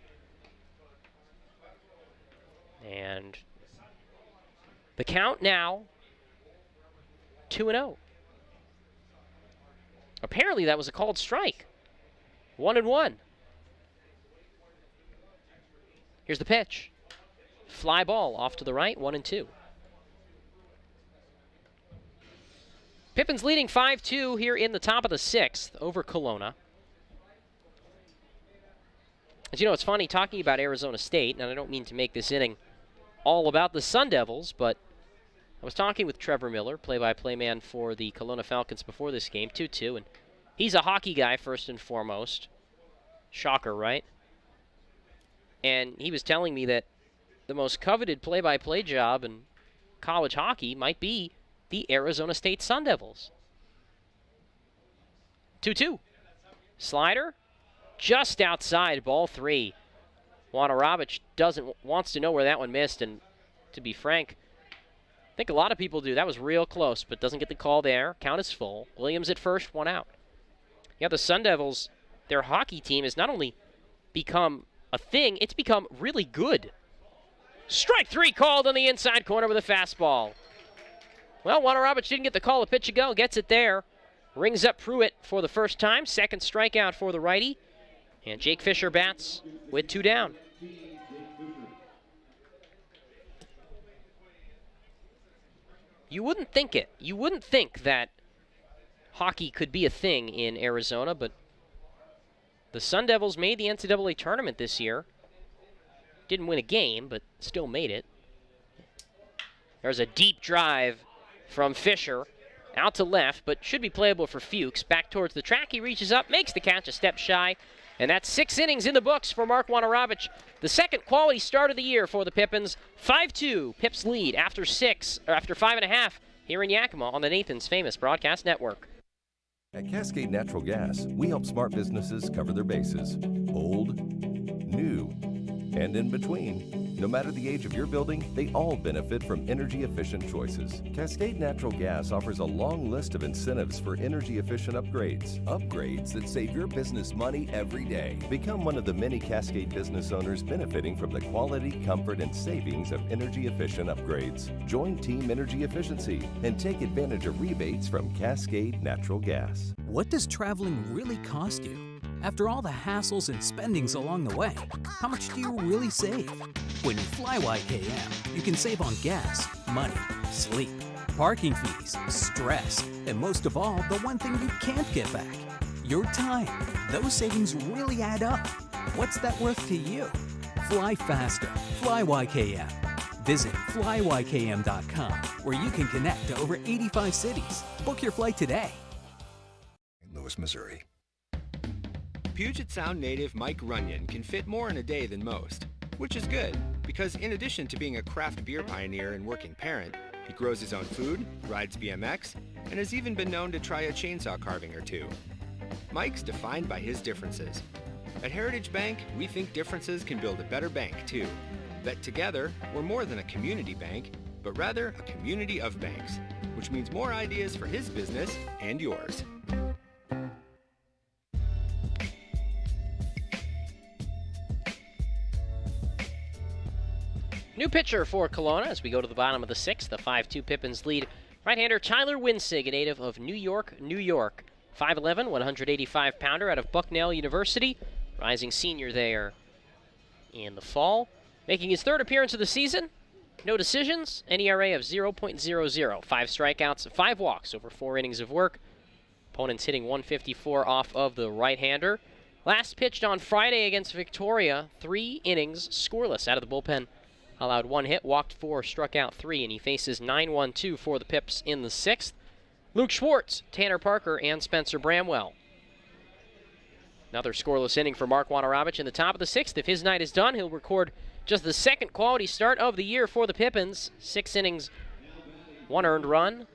And the count now 2-0. Apparently that was a called strike. 1-1. Here's the pitch. Fly ball off to the right, 1-2. Pippins leading 5-2 here in the top of the 6th over Kelowna. As you know, it's funny talking about Arizona State, and I don't mean to make this inning all about the Sun Devils, but I was talking with Trevor Miller, play-by-play man for the Kelowna Falcons before this game, 2-2, and he's a hockey guy first and foremost. Shocker, right? And he was telling me that the most coveted play-by-play job in college hockey might be the Arizona State Sun Devils. 2-2. Slider, just outside, ball 3. Wanarabich wants to know where that one missed, and to be frank, I think a lot of people do. That was real close, but doesn't get the call there. Count is full. Williams at first, 1 out. Yeah, the Sun Devils, their hockey team has not only become a thing, it's become really good. Strike 3 called on the inside corner with a fastball. Well, Wanarabich didn't get the call a pitch ago, gets it there. Rings up Pruitt for the first time. Second strikeout for the righty. And Jake Fisher bats with 2 down. You wouldn't think it. You wouldn't think that hockey could be a thing in Arizona, but the Sun Devils made the NCAA tournament this year. Didn't win a game, but still made it. There's a deep drive from Fisher. Out to left, but should be playable for Fuchs. Back towards the track, he reaches up, makes the catch a step shy. And that's 6 innings in the books for Mark Wanarabich. The second quality start of the year for the Pippins. 5-2, Pips lead after 5.5 here in Yakima on the Nathan's Famous Broadcast Network. At Cascade Natural Gas, we help smart businesses cover their bases. Old, new, and in between. No matter the age of your building, they all benefit from energy-efficient choices. Cascade Natural Gas offers a long list of incentives for energy-efficient upgrades. Upgrades that save your business money every day. Become one of the many Cascade business owners benefiting from the quality, comfort, and savings of energy-efficient upgrades. Join Team Energy Efficiency and take advantage of rebates from Cascade Natural Gas. What does traveling really cost you? After all the hassles and spendings along the way, how much do you really save? When you fly YKM, you can save on gas, money, sleep, parking fees, stress, and most of all, the one thing you can't get back, your time. Those savings really add up. What's that worth to you? Fly faster. Fly YKM. Visit flyykm.com, where you can connect to over 85 cities. Book your flight today. Louis, Missouri. Puget Sound native Mike Runyon can fit more in a day than most, which is good, because in addition to being a craft beer pioneer and working parent, he grows his own food, rides BMX, and has even been known to try a chainsaw carving or two. Mike's defined by his differences. At Heritage Bank, we think differences can build a better bank, too. That together, we're more than a community bank, but rather a community of banks, which means more ideas for his business and yours. New pitcher for Kelowna as we go to the bottom of the 6th. The 5-2 Pippins lead. Right-hander Tyler Winsig, a native of New York, New York. 5'11", 185-pounder out of Bucknell University. Rising senior there in the fall. Making his 3rd appearance of the season. No decisions, an ERA of 0.00. 5 strikeouts, 5 walks over 4 innings of work. Opponents hitting 154 off of the right-hander. Last pitched on Friday against Victoria. 3 innings, scoreless out of the bullpen. Allowed 1 hit, walked 4, struck out 3, and he faces 9-1-2 for the Pips in the 6th. Luke Schwartz, Tanner Parker, and Spencer Bramwell. Another scoreless inning for Mark Wanarabich in the top of the 6th. If his night is done, he'll record just the 2nd quality start of the year for the Pippins. 6 innings, 1 earned run,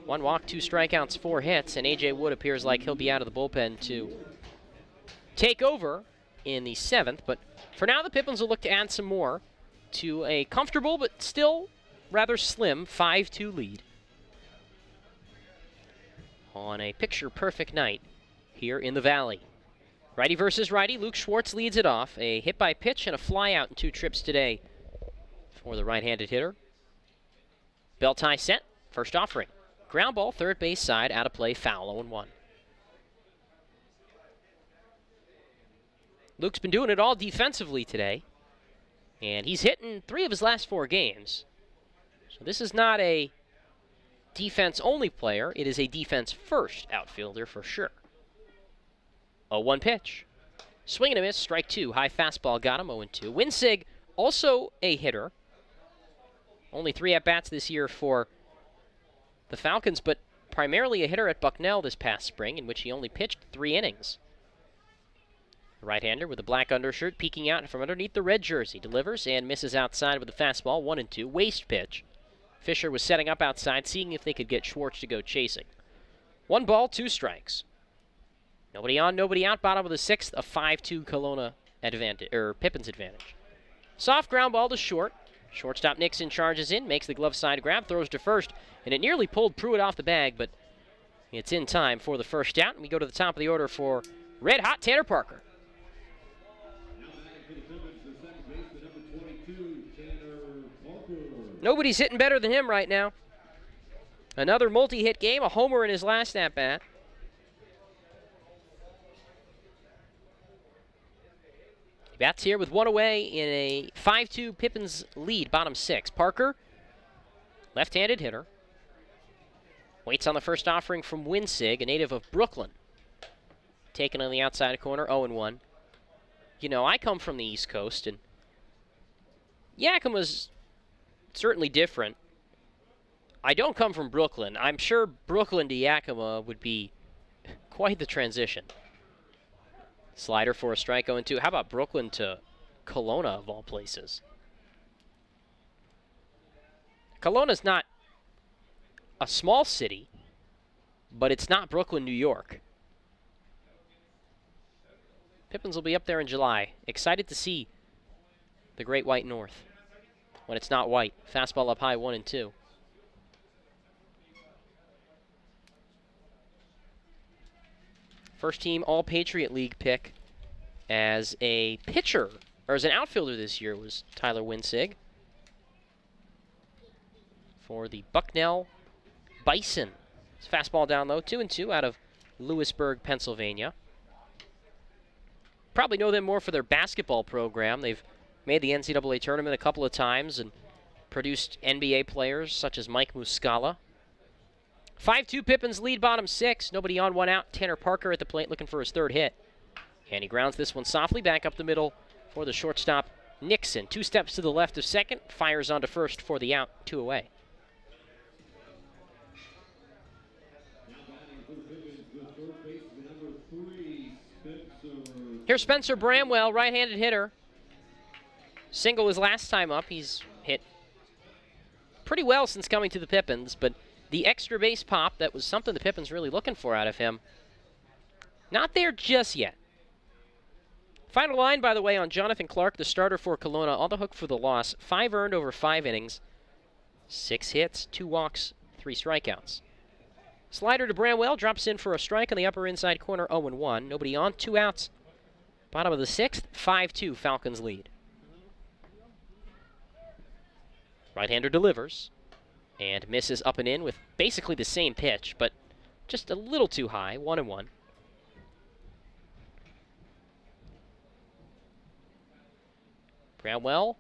1 walk, 2 strikeouts, 4 hits, and A.J. Wood appears like he'll be out of the bullpen to take over in the 7th. But for now, the Pippins will look to add some more to a comfortable but still rather slim 5-2 lead on a picture-perfect night here in the Valley. Righty versus righty, Luke Schwartz leads it off. A hit by pitch and a fly out in 2 trips today for the right-handed hitter. Bell tie set, first offering. Ground ball, third base side, out of play, foul, 0-1. Luke's been doing it all defensively today. And he's hit in 3 of his last 4 games. So this is not a defense-only player. It is a defense-first outfielder for sure. 0-1 pitch. Swing and a miss, strike two. High fastball got him, 0-2. Winsig, also a hitter. Only 3 at-bats this year for the Falcons, but primarily a hitter at Bucknell this past spring, in which he only pitched 3 innings. The right-hander with a black undershirt peeking out from underneath the red jersey. Delivers and misses outside with a fastball, 1-2. Waste pitch. Fisher was setting up outside, seeing if they could get Schwartz to go chasing. 1 ball, 2 strikes. Nobody on, nobody out. Bottom of the 6th, a 5-2 Kelowna advantage, or Pippins advantage. Soft ground ball to short. Shortstop Nixon charges in, makes the glove side grab, throws to first, and it nearly pulled Pruitt off the bag, but it's in time for the first out. And we go to the top of the order for red-hot Tanner Parker. Nobody's hitting better than him right now. Another multi-hit game, a homer in his last at-bat. He bats here with 1 away in a 5-2 Pippins lead, bottom 6. Parker, left-handed hitter. Waits on the first offering from Winsig, a native of Brooklyn. Taken on the outside corner, 0-1. You know, I come from the East Coast, and Yakima's certainly different. I don't come from Brooklyn. I'm sure Brooklyn to Yakima would be quite the transition. Slider for a strike, 0-2. How about Brooklyn to Kelowna, of all places? Kelowna's not a small city, but it's not Brooklyn, New York. Pippins will be up there in July. Excited to see the Great White North when it's not white. Fastball up high, 1-2. First team All-Patriot League pick as a pitcher, or as an outfielder this year, was Tyler Winsig for the Bucknell Bison. It's fastball down low, 2-2 out of Lewisburg, Pennsylvania. Probably know them more for their basketball program. They've made the NCAA tournament a couple of times and produced NBA players such as Mike Muscala. 5-2 Pippins lead, bottom 6. Nobody on, 1 out. Tanner Parker at the plate looking for his 3rd hit. And he grounds this one softly back up the middle for the shortstop, Nixon. 2 steps to the left of second, fires onto first for the out, 2 away. Here's Spencer Bramwell, right-handed hitter. Single his last time up. He's hit pretty well since coming to the Pippins, but the extra base pop, that was something the Pippins really looking for out of him. Not there just yet. Final line, by the way, on Jonathan Clark, the starter for Kelowna, on the hook for the loss. 5 earned over 5 innings. 6 hits, 2 walks, 3 strikeouts. Slider to Bramwell, drops in for a strike on the upper inside corner, 0-1. Nobody on, 2 outs. Bottom of the 6th, 5-2 Falcons lead. Right-hander delivers and misses up and in with basically the same pitch, but just a little too high, 1-1. Bramwell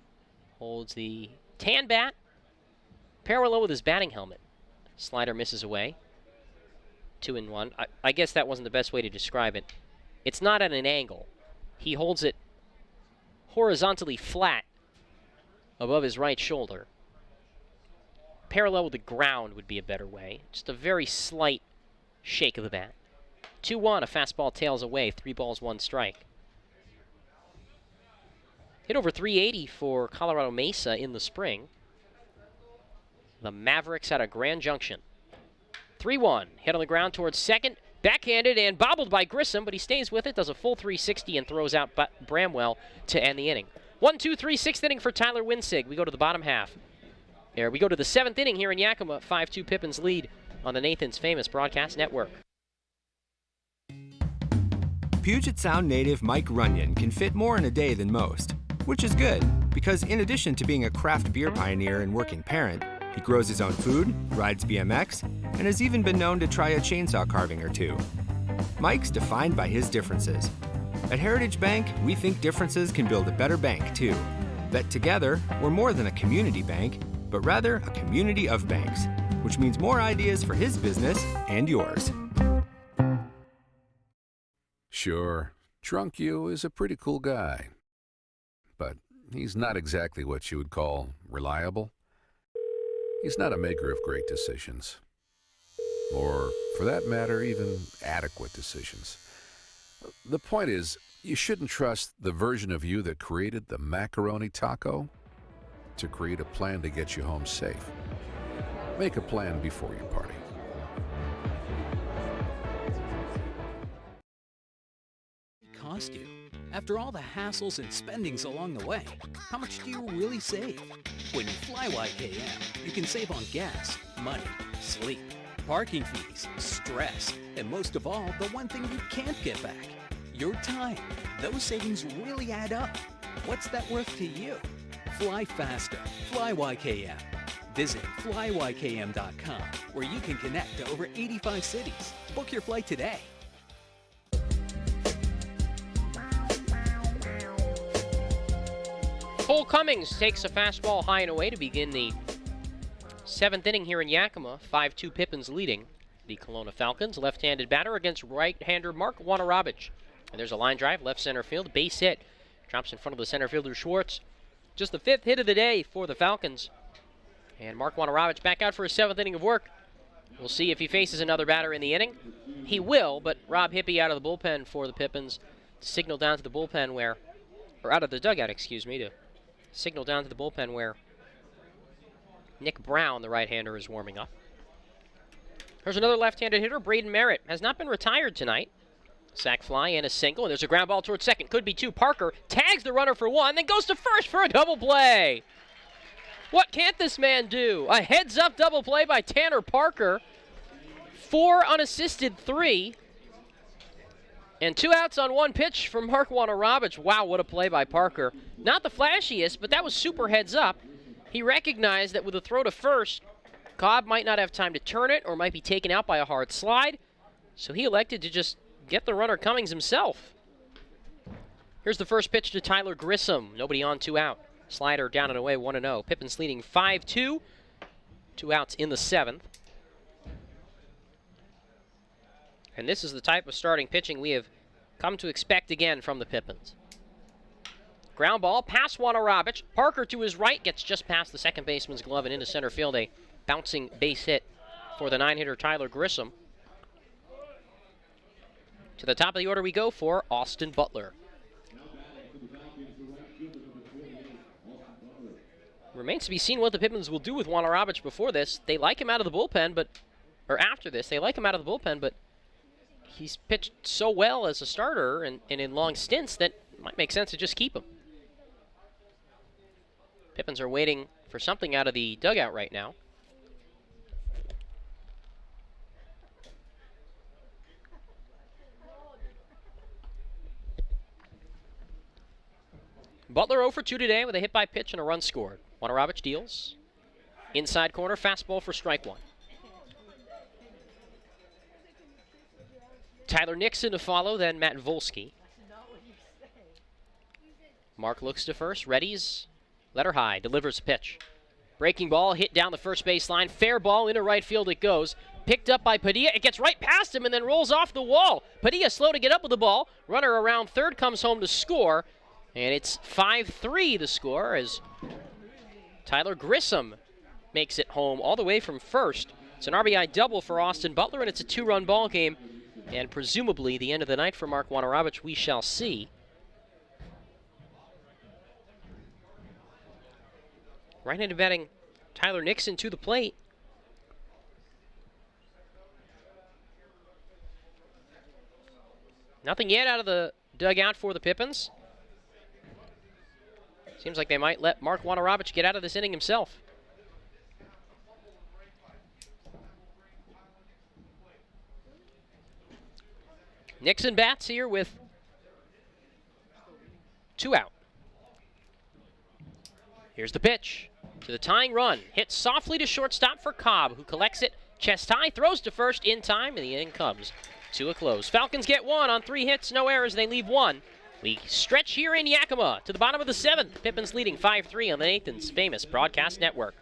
holds the tan bat parallel with his batting helmet. Slider misses away. 2-1. I guess that wasn't the best way to describe it. It's not at an angle. He holds it horizontally flat above his right shoulder. Parallel with the ground would be a better way. Just a very slight shake of the bat. 2-1, a fastball tails away, 3 balls, 1 strike. Hit over 380 for Colorado Mesa in the spring. The Mavericks out of Grand Junction. 3-1, hit on the ground towards second. Backhanded and bobbled by Grissom, but he stays with it, does a full 360 and throws out Bramwell to end the inning. 1-2-3, 6th inning for Tyler Winsig. We go to the bottom half. There we go to the 7th inning here in Yakima. 5-2 Pippins lead on the Nathan's Famous Broadcast Network. Puget Sound native Mike Runyon can fit more in a day than most, which is good, because in addition to being a craft beer pioneer and working parent, he grows his own food, rides BMX, and has even been known to try a chainsaw carving or 2. Mike's defined by his differences. At Heritage Bank, we think differences can build a better bank, too. That together, we're more than a community bank, but rather a community of banks, which means more ideas for his business and yours. Sure, Drunk you is a pretty cool guy, but he's not exactly what you would call reliable. He's not a maker of great decisions, or, for that matter, even adequate decisions. The point is, you shouldn't trust the version of you that created the macaroni taco to create a plan to get you home safe. Make a plan before you party. Cost you? After all the hassles and spendings along the way, how much do you really save? When you fly YKM, you can save on gas, money, sleep, parking fees, stress, and most of all, the one thing you can't get back, your time. Those savings really add up. What's that worth to you? Fly faster. Fly YKM. Visit flyykm.com, where you can connect to over 85 cities. Book your flight today. Cole Cummings takes a fastball high and away to begin the 7th inning here in Yakima. 5-2 Pippins leading the Kelowna Falcons. Left-handed batter against right-hander Mark Wanarabich. And there's a line drive, left center field, base hit. Drops in front of the center fielder Schwartz. Just the 5th hit of the day for the Falcons. And Mark Wanarabich back out for his 7th inning of work. We'll see if he faces another batter in the inning. He will, but Rob Hippie out of the bullpen for the Pippins to signal down to the bullpen where, or out of the dugout, excuse me, to signal down to the bullpen where Nick Brown, the right-hander, is warming up. There's another left-handed hitter, Braden Merritt. Has not been retired tonight. Sac fly and a single, and there's a ground ball towards second. Could be 2. Parker tags the runner for 1, then goes to first for a double play. What can't this man do? A heads-up double play by Tanner Parker. 4 unassisted, 3. And 2 outs on 1 pitch from Mark Wanarabich. Wow, what a play by Parker. Not the flashiest, but that was super heads up. He recognized that with a throw to first, Cobb might not have time to turn it or might be taken out by a hard slide. So he elected to just get the runner Cummings himself. Here's the first pitch to Tyler Grissom. Nobody on, 2 out. Slider down and away, 1-0. Pippins leading 5-2. 2 outs in the 7th. And this is the type of starting pitching we have come to expect again from the Pippins. Ground ball, past Wanarabich. Parker to his right, gets just past the second baseman's glove and into center field. A bouncing base hit for the 9-hitter Tyler Grissom. To the top of the order we go for Austin Butler. Remains to be seen what the Pippins will do with Wanarabich before this. They like him out of the bullpen, or after this, they like him out of the bullpen, but he's pitched so well as a starter and in long stints that it might make sense to just keep him. Pippins are waiting for something out of the dugout right now. Butler 0 for 2 today with a hit by pitch and a run scored. Wanarabich deals. Inside corner, fastball for strike 1. Tyler Nixon to follow, then Matt Volsky. Mark looks to first, readies, letter high, delivers a pitch. Breaking ball, hit down the first base line, fair ball, into right field it goes. Picked up by Padilla, it gets right past him and then rolls off the wall. Padilla slow to get up with the ball, runner around third comes home to score, and it's 5-3 the score as Tyler Grissom makes it home all the way from first. It's an RBI double for Austin Butler, and it's a 2-run ball game. And presumably the end of the night for Mark Wanarabich, we shall see. Right-handed batting Tyler Nixon to the plate. Nothing yet out of the dugout for the Pippins. Seems like they might let Mark Wanarabich get out of this inning himself. Nixon bats here with 2 out. Here's the pitch to the tying run. Hit softly to shortstop for Cobb, who collects it chest high, throws to first in time, and the inning comes to a close. Falcons get 1 on 3 hits, no errors. They leave 1. We stretch here in Yakima to the bottom of the 7th. Pippins leading 5-3 on the Nathan's famous broadcast network.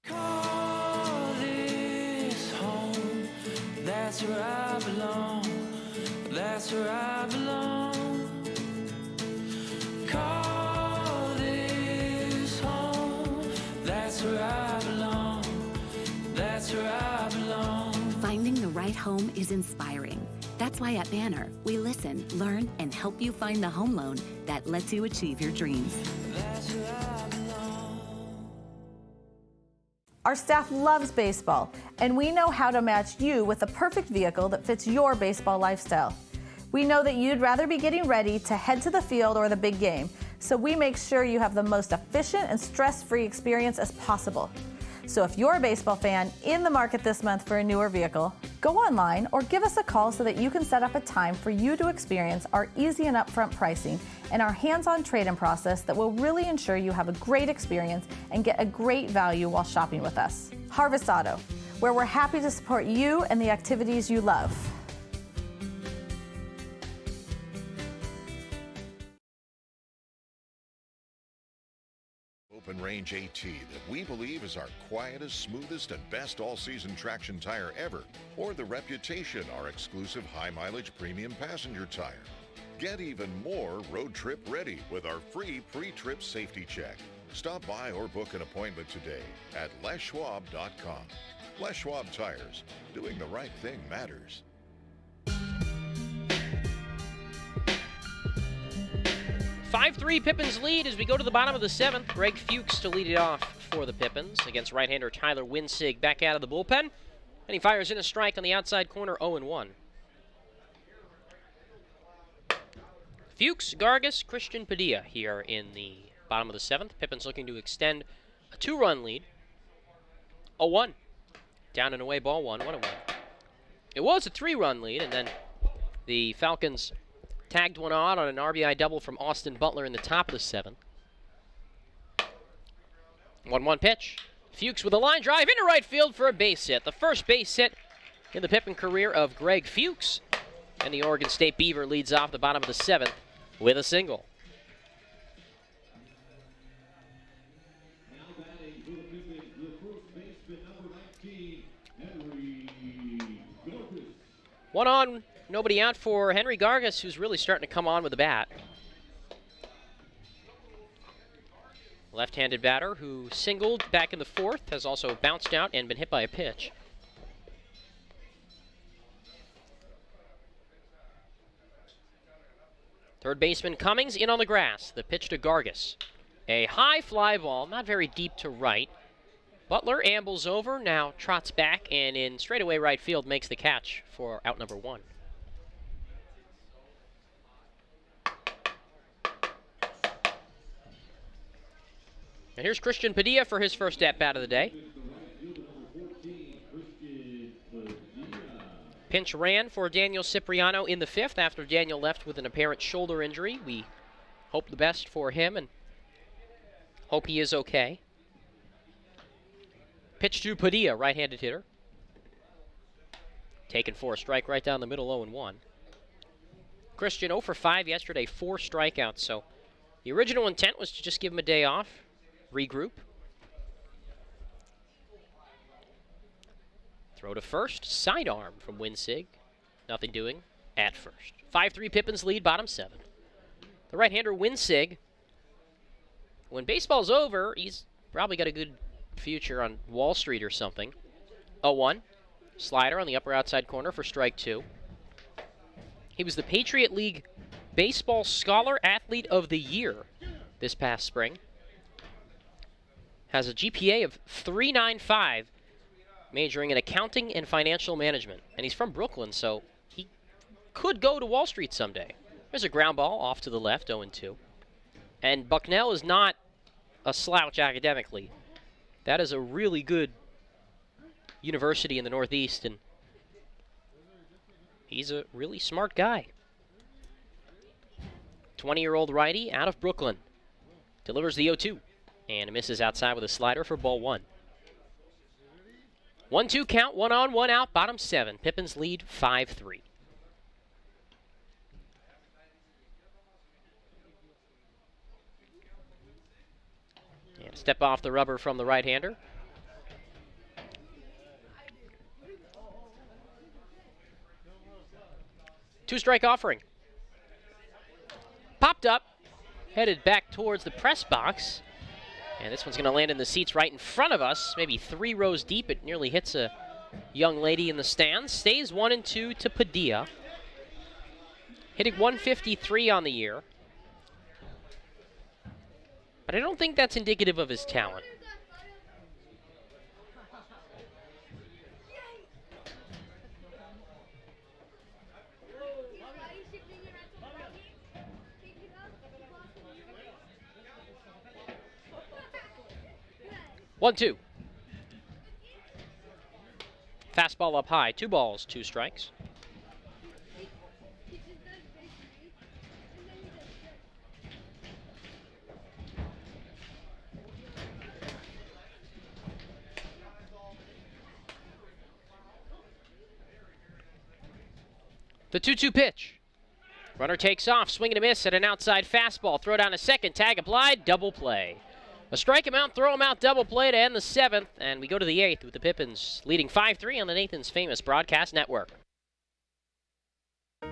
Call this home, that's where I belong. that's where I belong. Call this home, that's where I belong. That's where I belong. Finding the right home is inspiring. That's why at Banner, we listen, learn, and help you find the home loan that lets you achieve your dreams. That's where I belong. Our staff loves baseball, and we know how to match you with the perfect vehicle that fits your baseball lifestyle. We know that you'd rather be getting ready to head to the field or the big game, so we make sure you have the most efficient and stress-free experience as possible. So if you're a baseball fan in the market this month for a newer vehicle, go online or give us a call so that you can set up a time for you to experience our easy and upfront pricing and our hands-on trade-in process that will really ensure you have a great experience and get a great value while shopping with us. Harvest Auto, where we're happy to support you and the activities you love. Open Range AT that we believe is our quietest, smoothest, and best all-season traction tire ever, or the Reputation, our exclusive high-mileage premium passenger tire. Get even more road trip ready with our free pre-trip safety check. Stop by or book an appointment today at leschwab.com. Les Schwab Tires. Doing the right thing matters. 5-3 Pippins lead as we go to the bottom of the 7th. Greg Fuchs to lead it off for the Pippins against right-hander Tyler Winsig back out of the bullpen. And he fires in a strike on the outside corner, 0-1. Fuchs, Gargas, Christian Padilla here in the bottom of the 7th. Pippins looking to extend a 2-run lead. 0-1. Down and away, ball 1-1. It was a 3-run lead, and then the Falcons tagged one on an RBI double from Austin Butler in the top of the 7th. 1-1 pitch. Fuchs with a line drive into right field for a base hit. The first base hit in the Pippin career of Greg Fuchs. And the Oregon State Beaver leads off the bottom of the 7th with a single. Now batting for the Pippins, the first baseman, number 19, Henry Gargas. One on, nobody out for Henry Gargas, who's really starting to come on with the bat. Left-handed batter who singled back in the 4th, has also bounced out and been hit by a pitch. Third baseman Cummings in on the grass. The pitch to Gargas. A high fly ball, not very deep to right. Butler ambles over, now trots back, and in straightaway right field makes the catch for out number 1. And here's Christian Padilla for his first at-bat of the day. Pinch ran for Daniel Cipriano in the 5th after Daniel left with an apparent shoulder injury. We hope the best for him and hope he is okay. Pitch to Padilla, right-handed hitter. Taken for a strike right down the middle, 0-1. Christian 0 for 5 yesterday, 4 strikeouts. So the original intent was to just give him a day off, regroup. Throw to first, sidearm from Winsig. Nothing doing at first. 5-3 Pippins lead, bottom 7. The right-hander Winsig, when baseball's over, he's probably got a good future on Wall Street or something. 0-1. Slider on the upper outside corner for strike 2. He was the Patriot League Baseball Scholar Athlete of the Year this past spring. Has a GPA of 3.95, majoring in accounting and financial management. And he's from Brooklyn, so he could go to Wall Street someday. There's a ground ball off to the left, 0-2. And Bucknell is not a slouch academically. That is a really good university in the Northeast, and he's a really smart guy. 20-year-old righty out of Brooklyn. Delivers the 0-2 and misses outside with a slider for ball 1. 1-2 count, 1 on, 1 out, bottom 7. Pippins lead 5-3. And step off the rubber from the right-hander. Two-strike offering. Popped up, headed back towards the press box. And this one's going to land in the seats right in front of us, maybe 3 rows deep. It nearly hits a young lady in the stands. Stays 1-2 to Padilla. Hitting 153 on the year. But I don't think that's indicative of his talent. One, two. Fastball up high. 2 balls, 2 strikes. The 2-2 pitch. Runner takes off, swing and a miss at an outside fastball. Throw down a second, tag applied, double play. A strike him out, throw him out, double play to end the 7th, and we go to the 8th with the Pippins leading 5-3 on the Nathan's Famous Broadcast Network.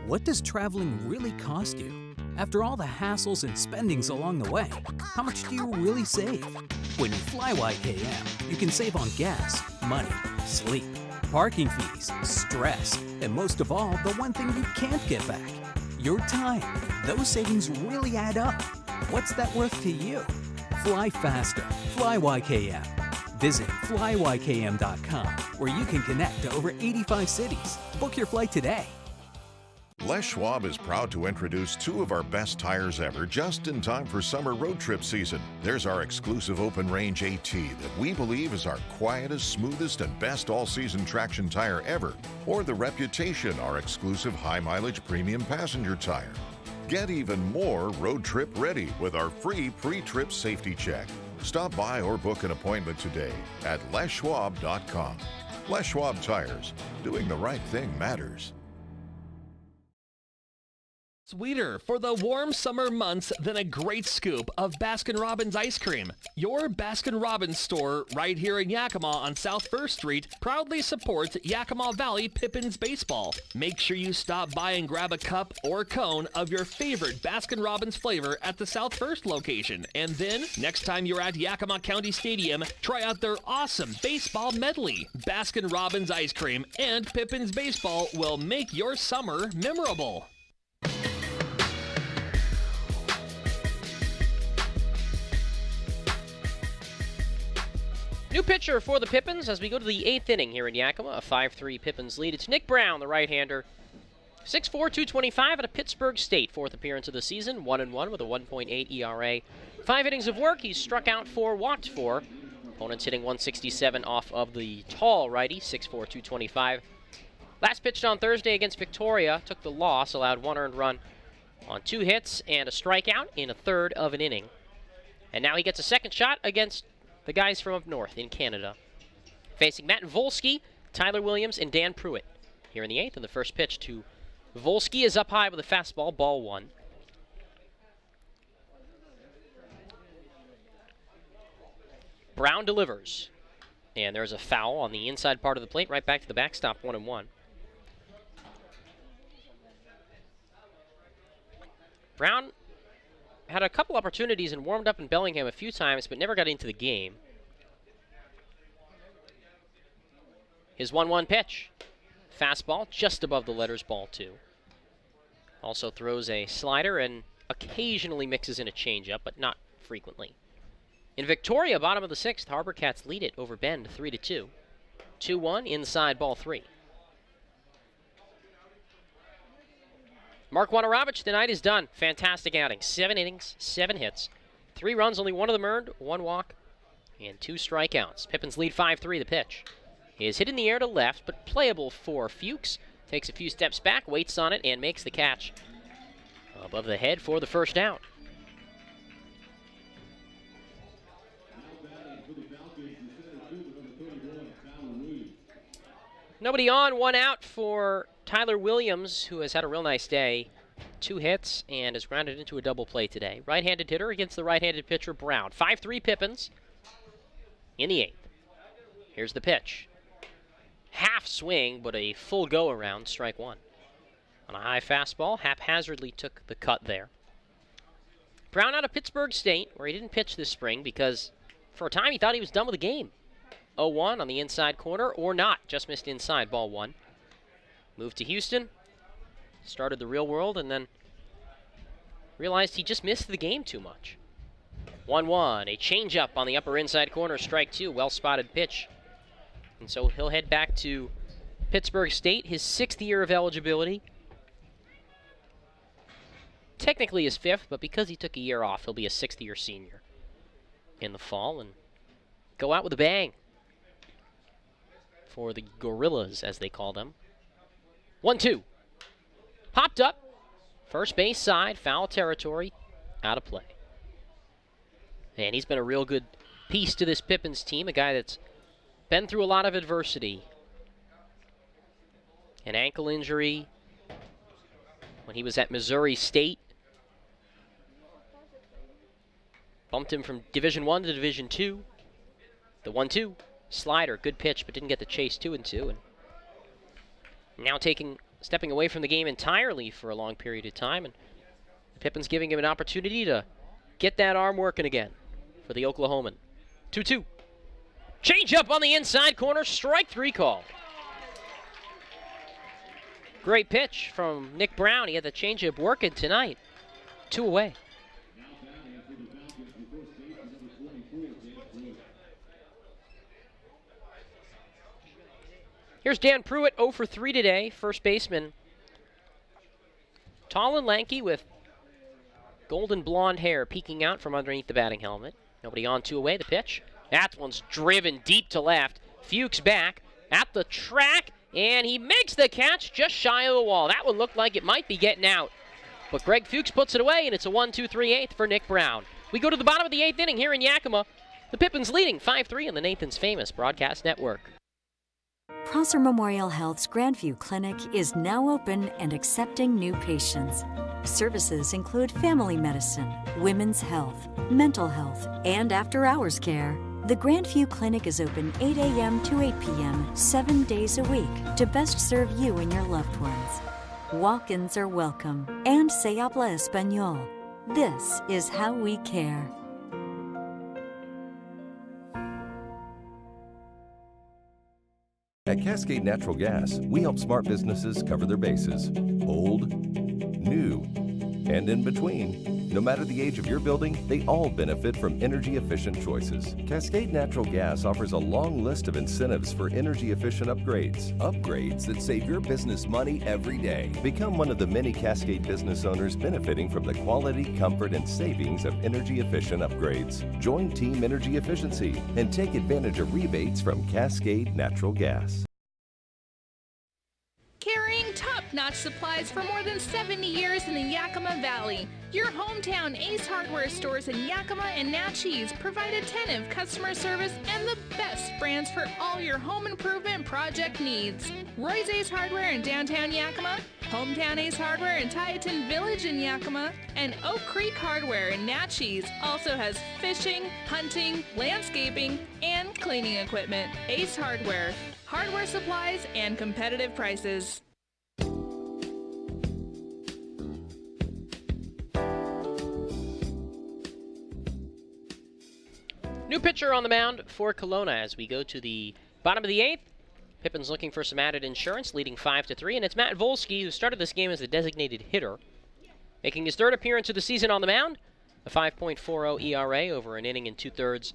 What does traveling really cost you? After all the hassles and spendings along the way, how much do you really save? When you fly YKM, you can save on gas, money, sleep, parking fees, stress, and most of all, the one thing you can't get back, your time. Those savings really add up. What's that worth to you? Fly faster. Fly YKM. Visit flyykm.com, where you can connect to over 85 cities. Book your flight today. Les Schwab is proud to introduce 2 of our best tires ever just in time for summer road trip season. There's our exclusive open range AT that we believe is our quietest, smoothest, and best all-season traction tire ever. Or the Reputation, our exclusive high-mileage premium passenger tire. Get even more road trip ready with our free pre-trip safety check. Stop by or book an appointment today at leschwab.com. Les Schwab Tires. Doing the right thing matters. Sweeter for the warm summer months than a great scoop of Baskin-Robbins ice cream. Your Baskin-Robbins store right here in Yakima on South 1st Street proudly supports Yakima Valley Pippins baseball. Make sure you stop by and grab a cup or cone of your favorite Baskin-Robbins flavor at the South 1st location. And then, next time you're at Yakima County Stadium, try out their awesome baseball medley. Baskin-Robbins ice cream and Pippins baseball will make your summer memorable. New pitcher for the Pippins as we go to the 8th inning here in Yakima. A 5-3 Pippins lead. It's Nick Brown, the right-hander. 6'4", 225 at a Pittsburgh State. 4th appearance of the season. 1-1 with a 1.8 ERA. 5 innings of work. He's struck out 4, walked 4. Opponents hitting 167 off of the tall righty. 6'4", 225. Last pitched on Thursday against Victoria. Took the loss. Allowed 1 earned run on 2 hits and a strikeout in a third of an inning. And now he gets a second shot against the guys from up north in Canada. Facing Matt Volsky, Tyler Williams, and Dan Pruitt here in the 8th. And the first pitch to Volsky is up high with a fastball, ball 1. Brown delivers. And there's a foul on the inside part of the plate, right back to the backstop, 1-1. Brown had a couple opportunities and warmed up in Bellingham a few times, but never got into the game. His 1-1 pitch. Fastball just above the letters, ball 2. Also throws a slider and occasionally mixes in a changeup, but not frequently. In Victoria, bottom of the 6th, Harbor Cats lead it over Bend 3-2. 2-1, inside, ball 3. Mark Wanarovich tonight is done. Fantastic outing. 7 innings, 7 hits, 3 runs, only 1 of them earned, 1 walk, and 2 strikeouts. Pippins lead 5-3. The pitch is hit in the air to left, but playable for Fuchs. Takes a few steps back, waits on it, and makes the catch above the head for the first out. Nobody on, 1 out for Tyler Williams, who has had a real nice day. 2 hits and has grounded into a double play today. Right-handed hitter against the right-handed pitcher, Brown. 5-3 Pippins in the 8th. Here's the pitch. Half swing, but a full go-around, strike 1. On a high fastball, haphazardly took the cut there. Brown out of Pittsburgh State, where he didn't pitch this spring because for a time he thought he was done with the game. 0-1 on the inside corner, or not. Just missed inside, ball 1. Moved to Houston, started the real world, and then realized he just missed the game too much. 1-1, a changeup on the upper inside corner, strike 2, well-spotted pitch. And so he'll head back to Pittsburgh State, his 6th year of eligibility. Technically his 5th, but because he took a year off, he'll be a 6th year senior in the fall and go out with a bang for the Gorillas, as they call them. 1-2. Popped up. First base side, foul territory, out of play. And he's been a real good piece to this Pippins team, a guy that's been through a lot of adversity. An ankle injury when he was at Missouri State. Bumped him from Division I to Division II. The 1-2. Slider, good pitch, but didn't get the chase 2-2. And now stepping away from the game entirely for a long period of time. And Pippins giving him an opportunity to get that arm working again for the Oklahoman. 2-2. Change up on the inside corner, strike 3 call. Great pitch from Nick Brown. He had the changeup working tonight. 2 away. Here's Dan Pruitt, 0 for 3 today, first baseman. Tall and lanky with golden blonde hair peeking out from underneath the batting helmet. Nobody on, 2 away, the pitch. That one's driven deep to left. Fuchs back at the track, and he makes the catch just shy of the wall. That one looked like it might be getting out. But Greg Fuchs puts it away, and it's a 1-2-3-8 for Nick Brown. We go to the bottom of the 8th inning here in Yakima. The Pippins leading 5-3 on the Nathan's Famous Broadcast Network. Prosser Memorial Health's Grandview Clinic is now open and accepting new patients. Services include family medicine, women's health, mental health, and after-hours care. The Grandview Clinic is open 8 a.m. to 8 p.m. 7 days a week to best serve you and your loved ones. Walk-ins are welcome, and se habla español. This is how we care. At Cascade Natural Gas, we help smart businesses cover their bases. Old, new, and in between. No matter the age of your building, they all benefit from energy-efficient choices. Cascade Natural Gas offers a long list of incentives for energy-efficient upgrades. Upgrades that save your business money every day. Become one of the many Cascade business owners benefiting from the quality, comfort, and savings of energy-efficient upgrades. Join Team Energy Efficiency and take advantage of rebates from Cascade Natural Gas. Carrying top-notch supplies for more than 70 years in the Yakima Valley. Your hometown Ace Hardware stores in Yakima and Natchez provide attentive customer service and the best brands for all your home improvement project needs. Roy's Ace Hardware in downtown Yakima, Hometown Ace Hardware in Tieton Village in Yakima, and Oak Creek Hardware in Natchez also has fishing, hunting, landscaping, and cleaning equipment. Ace Hardware. Hardware supplies and competitive prices. New pitcher on the mound for Kelowna as we go to the bottom of the 8th. Pippins looking for some added insurance, leading 5-3, and it's Matt Volsky who started this game as the designated hitter. Making his 3rd appearance of the season on the mound, a 5.40 ERA over an inning and 2/3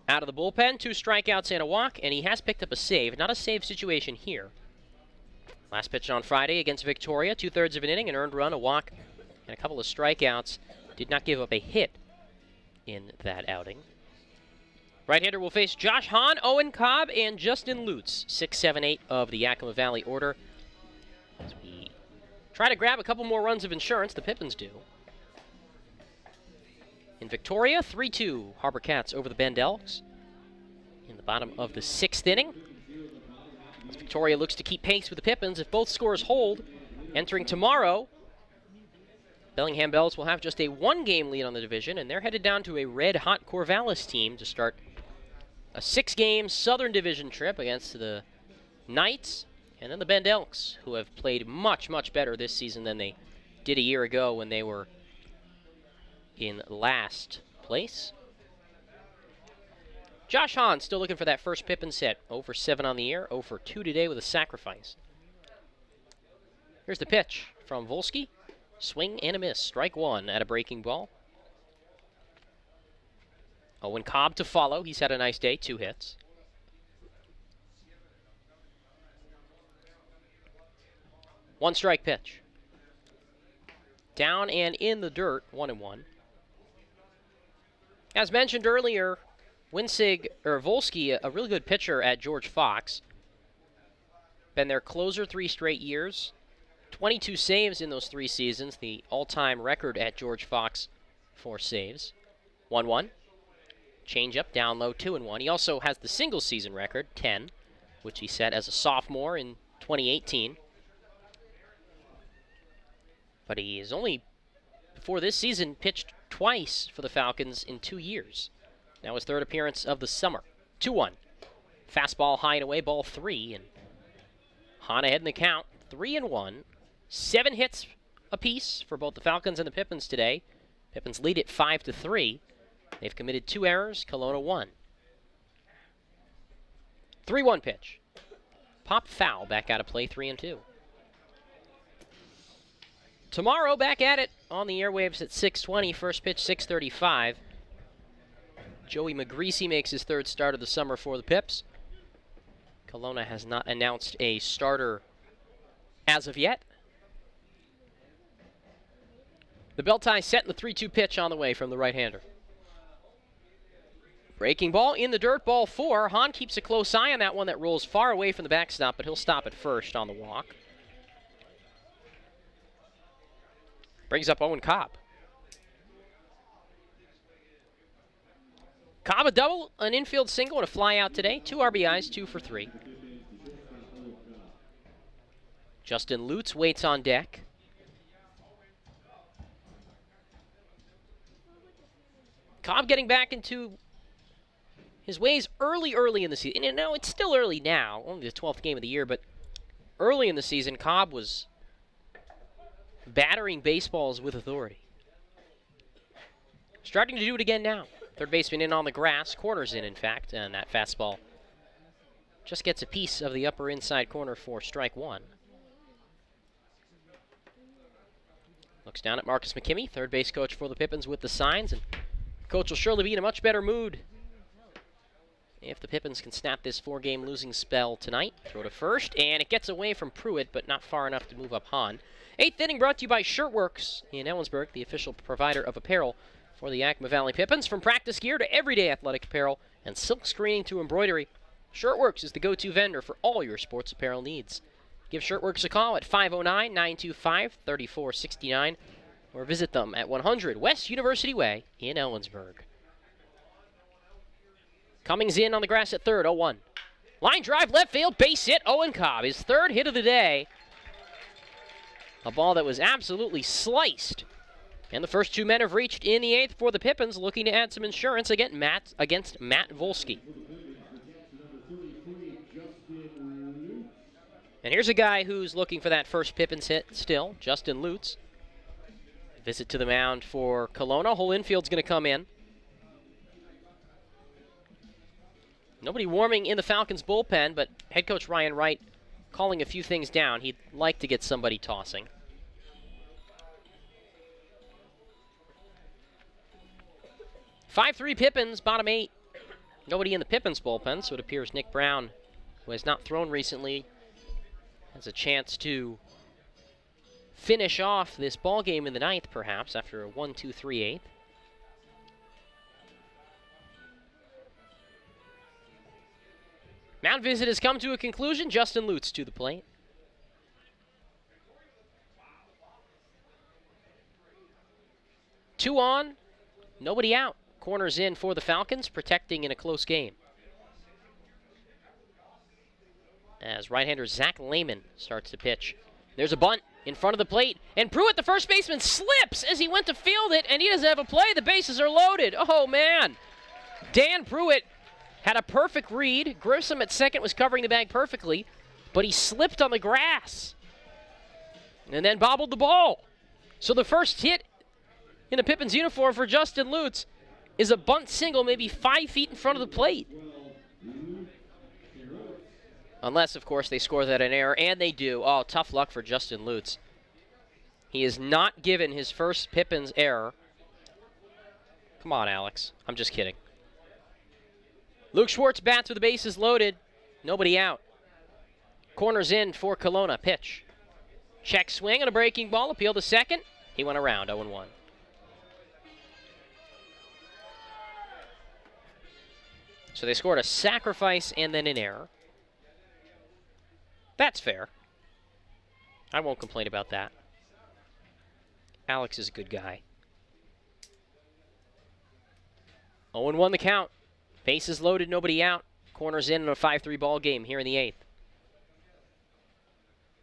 out of the bullpen, 2 strikeouts and a walk, and he has picked up a save. Not a save situation here. Last pitch on Friday against Victoria, 2/3 of an inning, an earned run, a walk, and a couple of strikeouts. Did not give up a hit in that outing. Right-hander will face Josh Hahn, Owen Cobb, and Justin Lutz, 6, 7, 8 of the Yakima Valley order. As we try to grab a couple more runs of insurance, the Pippins do. In Victoria, 3-2, Harbor Cats over the Bend Elks. In the bottom of the 6th inning, as Victoria looks to keep pace with the Pippins. If both scores hold, entering tomorrow, Bellingham Bells will have just a 1-game lead on the division, and they're headed down to a red-hot Corvallis team to start a 6-game Southern Division trip against the Knights And then the Bend Elks, who have played much, much better this season than they did a year ago when they were in last place. Josh Hahn still looking for that first Pippins hit. 0 for 7 on the year, 0 for 2 today with a sacrifice. Here's the pitch from Volsky. Swing and a miss. Strike one at a breaking ball. Owen Cobb to follow. He's had a nice day, 2 hits. One strike pitch. Down and in the dirt, 1-1. As mentioned earlier, Volsky, a really good pitcher at George Fox. Been their closer 3 straight years. 22 saves in those 3 seasons, the all-time record at George Fox for saves. 1-1. Change-up, down low, 2-1. He also has the single-season record, 10, which he set as a sophomore in 2018. But he has only, before this season, pitched twice for the Falcons in 2 years. Now his 3rd appearance of the summer. 2-1. Fastball high and away, ball 3. And Hahn ahead in the count, 3-1. 7 hits apiece for both the Falcons and the Pippins today. Pippins lead it 5-3. They've committed 2 errors, Kelowna 1. 3-1 pitch. Pop foul, back out of play, 3-2. Tomorrow, back at it on the airwaves at 6:20. First pitch, 6:35. Joey McGreasy makes his 3rd start of the summer for the Pips. Kelowna has not announced a starter as of yet. The bell tie set and the 3-2 pitch on the way from the right-hander. Breaking ball in the dirt, ball 4. Hahn keeps a close eye on that one that rolls far away from the backstop, but he'll stop at first on the walk. Brings up Owen Cobb. Cobb a double, an infield single, and a fly out today. 2 RBIs, 2 for 3. Justin Lutz waits on deck. Cobb getting back into his ways early in the season. And no, it's still early now, only the 12th game of the year, but early in the season, Cobb was battering baseballs with authority. Starting to do it again now. 3rd baseman in on the grass, corners in fact, and that fastball just gets a piece of the upper inside corner for strike 1. Looks down at Marcus McKimmey, 3rd base coach for the Pippins with the signs, and coach will surely be in a much better mood if the Pippins can snap this 4-game losing spell tonight. Throw to first, and it gets away from Pruitt, but not far enough to move up Hahn. 8th inning brought to you by Shirtworks in Ellensburg, the official provider of apparel for the Yakima Valley Pippins. From practice gear to everyday athletic apparel and silk screening to embroidery, Shirtworks is the go-to vendor for all your sports apparel needs. Give Shirtworks a call at 509-925-3469 or visit them at 100 West University Way in Ellensburg. Cummings in on the grass at 3rd, 0-1. Line drive, left field, base hit, Owen Cobb, his 3rd hit of the day. A ball that was absolutely sliced. And the first 2 men have reached in the 8th for the Pippins, looking to add some insurance against Matt Volsky. And here's a guy who's looking for that first Pippins hit still, Justin Lutz. Visit to the mound for Kelowna. Whole infield's going to come in. Nobody warming in the Falcons bullpen, but head coach Ryan Wright calling a few things down. He'd like to get somebody tossing. (5-3) Pippins, bottom 8. Nobody in the Pippins bullpen, so it appears Nick Brown, who has not thrown recently, has a chance to finish off this ball game in the 9th, perhaps, after a 1-2-3-8. Mound visit has come to a conclusion. Justin Lutz to the plate. Two on, nobody out. Corners in for the Falcons, protecting in a close game. As right-hander Zach Lehman starts to pitch. There's a bunt in front of the plate, and Pruitt, the first baseman, slips as he went to field it, and he doesn't have a play. The bases are loaded. Oh, man. Dan Pruitt had a perfect read. Grissom at second was covering the bag perfectly, but he slipped on the grass and then bobbled the ball. So the first hit in a Pippins uniform for Justin Lutz is a bunt single maybe 5 feet in front of the plate. Unless, of course, they score that an error, and they do. Oh, tough luck for Justin Lutz. He is not given his first Pippins error. Come on, Alex. I'm just kidding. Luke Schwartz bats with the bases loaded. Nobody out. Corners in for Kelowna. Pitch. Check swing on a breaking ball. Appeal to second. He went around 0-1. So they scored a sacrifice and then an error. That's fair. I won't complain about that. Alex is a good guy. 0-1 the count. Bases loaded, nobody out. Corners in a 5-3 ball game here in the 8th.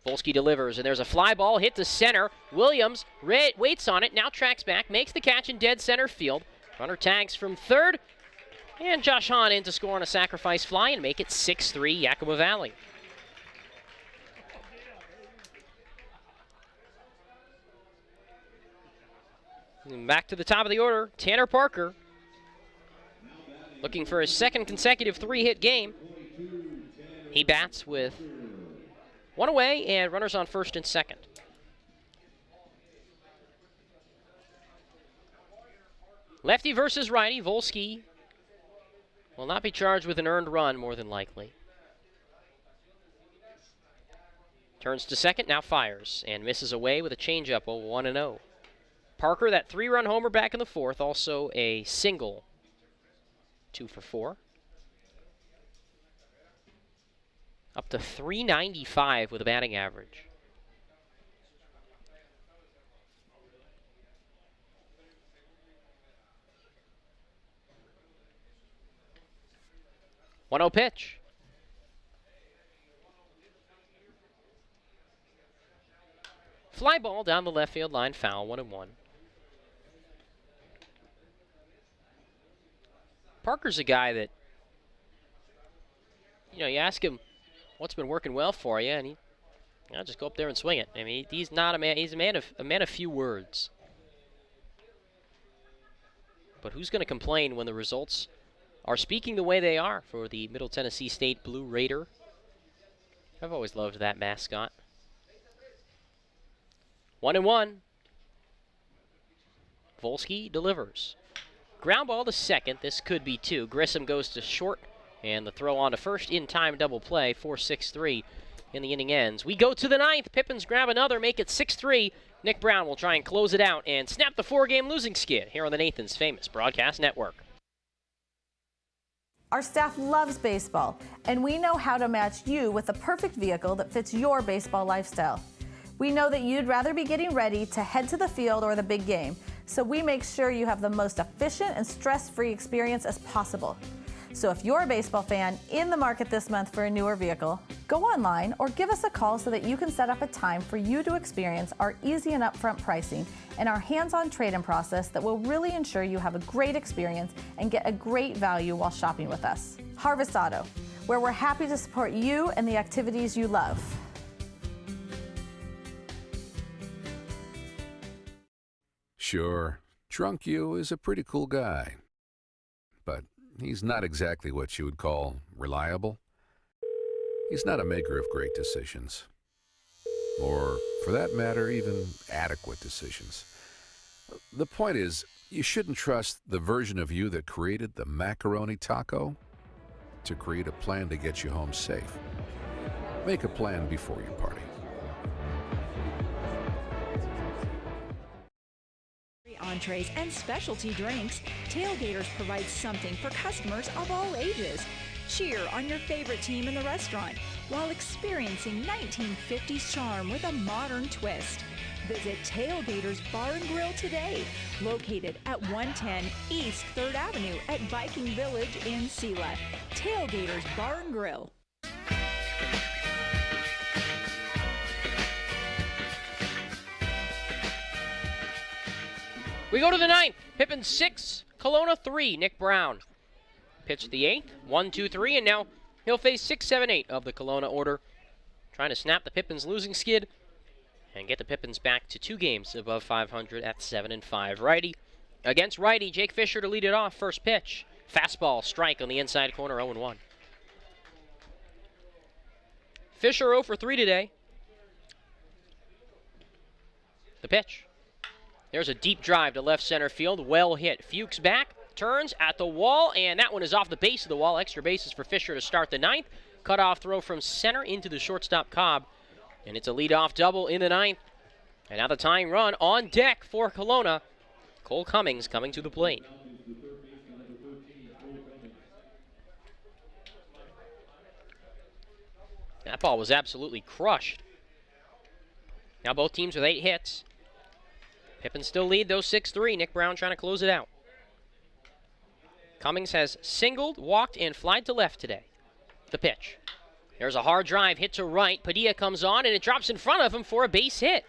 Volsky delivers, and there's a fly ball hit to center. Williams waits on it, now tracks back, makes the catch in dead center field. Runner tags from third, and Josh Hahn in to score on a sacrifice fly and make it 6-3 Yakima Valley. And back to the top of the order, Tanner Parker. Looking for his second consecutive 3-hit game. He bats with one away and runners on first and second. Lefty versus righty. Volsky will not be charged with an earned run, more than likely. Turns to second, now fires, and misses away with a changeup, 1-0. Parker, that 3-run homer back in the 4th, also a single. 2 for 4. Up to .395 with a batting average. One-0 pitch. Fly ball down the left field line, foul, 1-1. Parker's a guy that, you ask him what's been working well for you, and I'll just go up there and swing it. I mean, he's not a man. He's a man of few words. But who's going to complain when the results are speaking the way they are for the Middle Tennessee State Blue Raider? I've always loved that mascot. 1-1. Volsky delivers. Ground ball to second. This could be 2. Grissom goes to short, and the throw on to first in time double play. 4-6-3 in the inning ends. We go to the 9th. Pippins grab another, make it 6-3. Nick Brown will try and close it out and snap the 4-game losing skid here on the Nathan's Famous Broadcast Network. Our staff loves baseball, and we know how to match you with the perfect vehicle that fits your baseball lifestyle. We know that you'd rather be getting ready to head to the field or the big game, so we make sure you have the most efficient and stress-free experience as possible. So if you're a baseball fan in the market this month for a newer vehicle, go online or give us a call so that you can set up a time for you to experience our easy and upfront pricing and our hands-on trade-in process that will really ensure you have a great experience and get a great value while shopping with us. Harvest Auto, where we're happy to support you and the activities you love. Sure, Drunk You is a pretty cool guy, but he's not exactly what you would call reliable. He's not a maker of great decisions, or, for that matter, even adequate decisions. The point is, you shouldn't trust the version of you that created the macaroni taco to create a plan to get you home safe. Make a plan before you party. Entrees and specialty drinks, Tailgaters provide something for customers of all ages. Cheer on your favorite team in the restaurant while experiencing 1950s charm with a modern twist. Visit Tailgaters Bar and Grill today, located at 110 East 3rd Avenue at Viking Village in Sela. Tailgaters Bar and Grill. We go to the 9th. Pippins 6, Kelowna 3. Nick Brown pitched the 8th. 1, 2, 3, and now he'll face 6, 7, 8 of the Kelowna order. trying to snap the Pippins losing skid and get the Pippins back to 2 games above 500 at 7-5. Righty against righty, Jake Fisher to lead it off. First pitch, fastball, strike on the inside corner, 0-1. Fisher 0 for 3 today. The pitch. There's a deep drive to left center field, well hit. Fuchs back, turns at the wall, and that one is off the base of the wall. Extra bases for Fisher to start the 9th. Cutoff throw from center into the shortstop Cobb. And it's a leadoff double in the 9th. And now the tying run on deck for Kelowna. Cole Cummings coming to the plate. That ball was absolutely crushed. Now both teams with 8 hits. Pippins still lead, though 6-3. Nick Brown trying to close it out. Cummings has singled, walked, and flied to left today. The pitch. There's a hard drive, hit to right. Padilla comes on, and it drops in front of him for a base hit.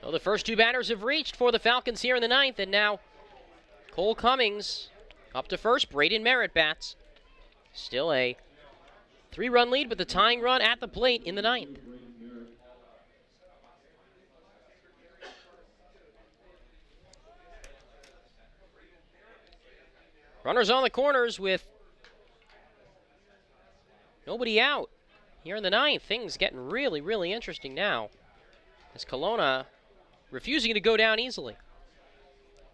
So the first 2 batters have reached for the Falcons here in the 9th, and now Cole Cummings up to first. Braden Merritt bats. Still a 3-run lead with the tying run at the plate in the 9th. Runners on the corners with nobody out here in the 9th. Things getting really, really interesting now as Kelowna refusing to go down easily.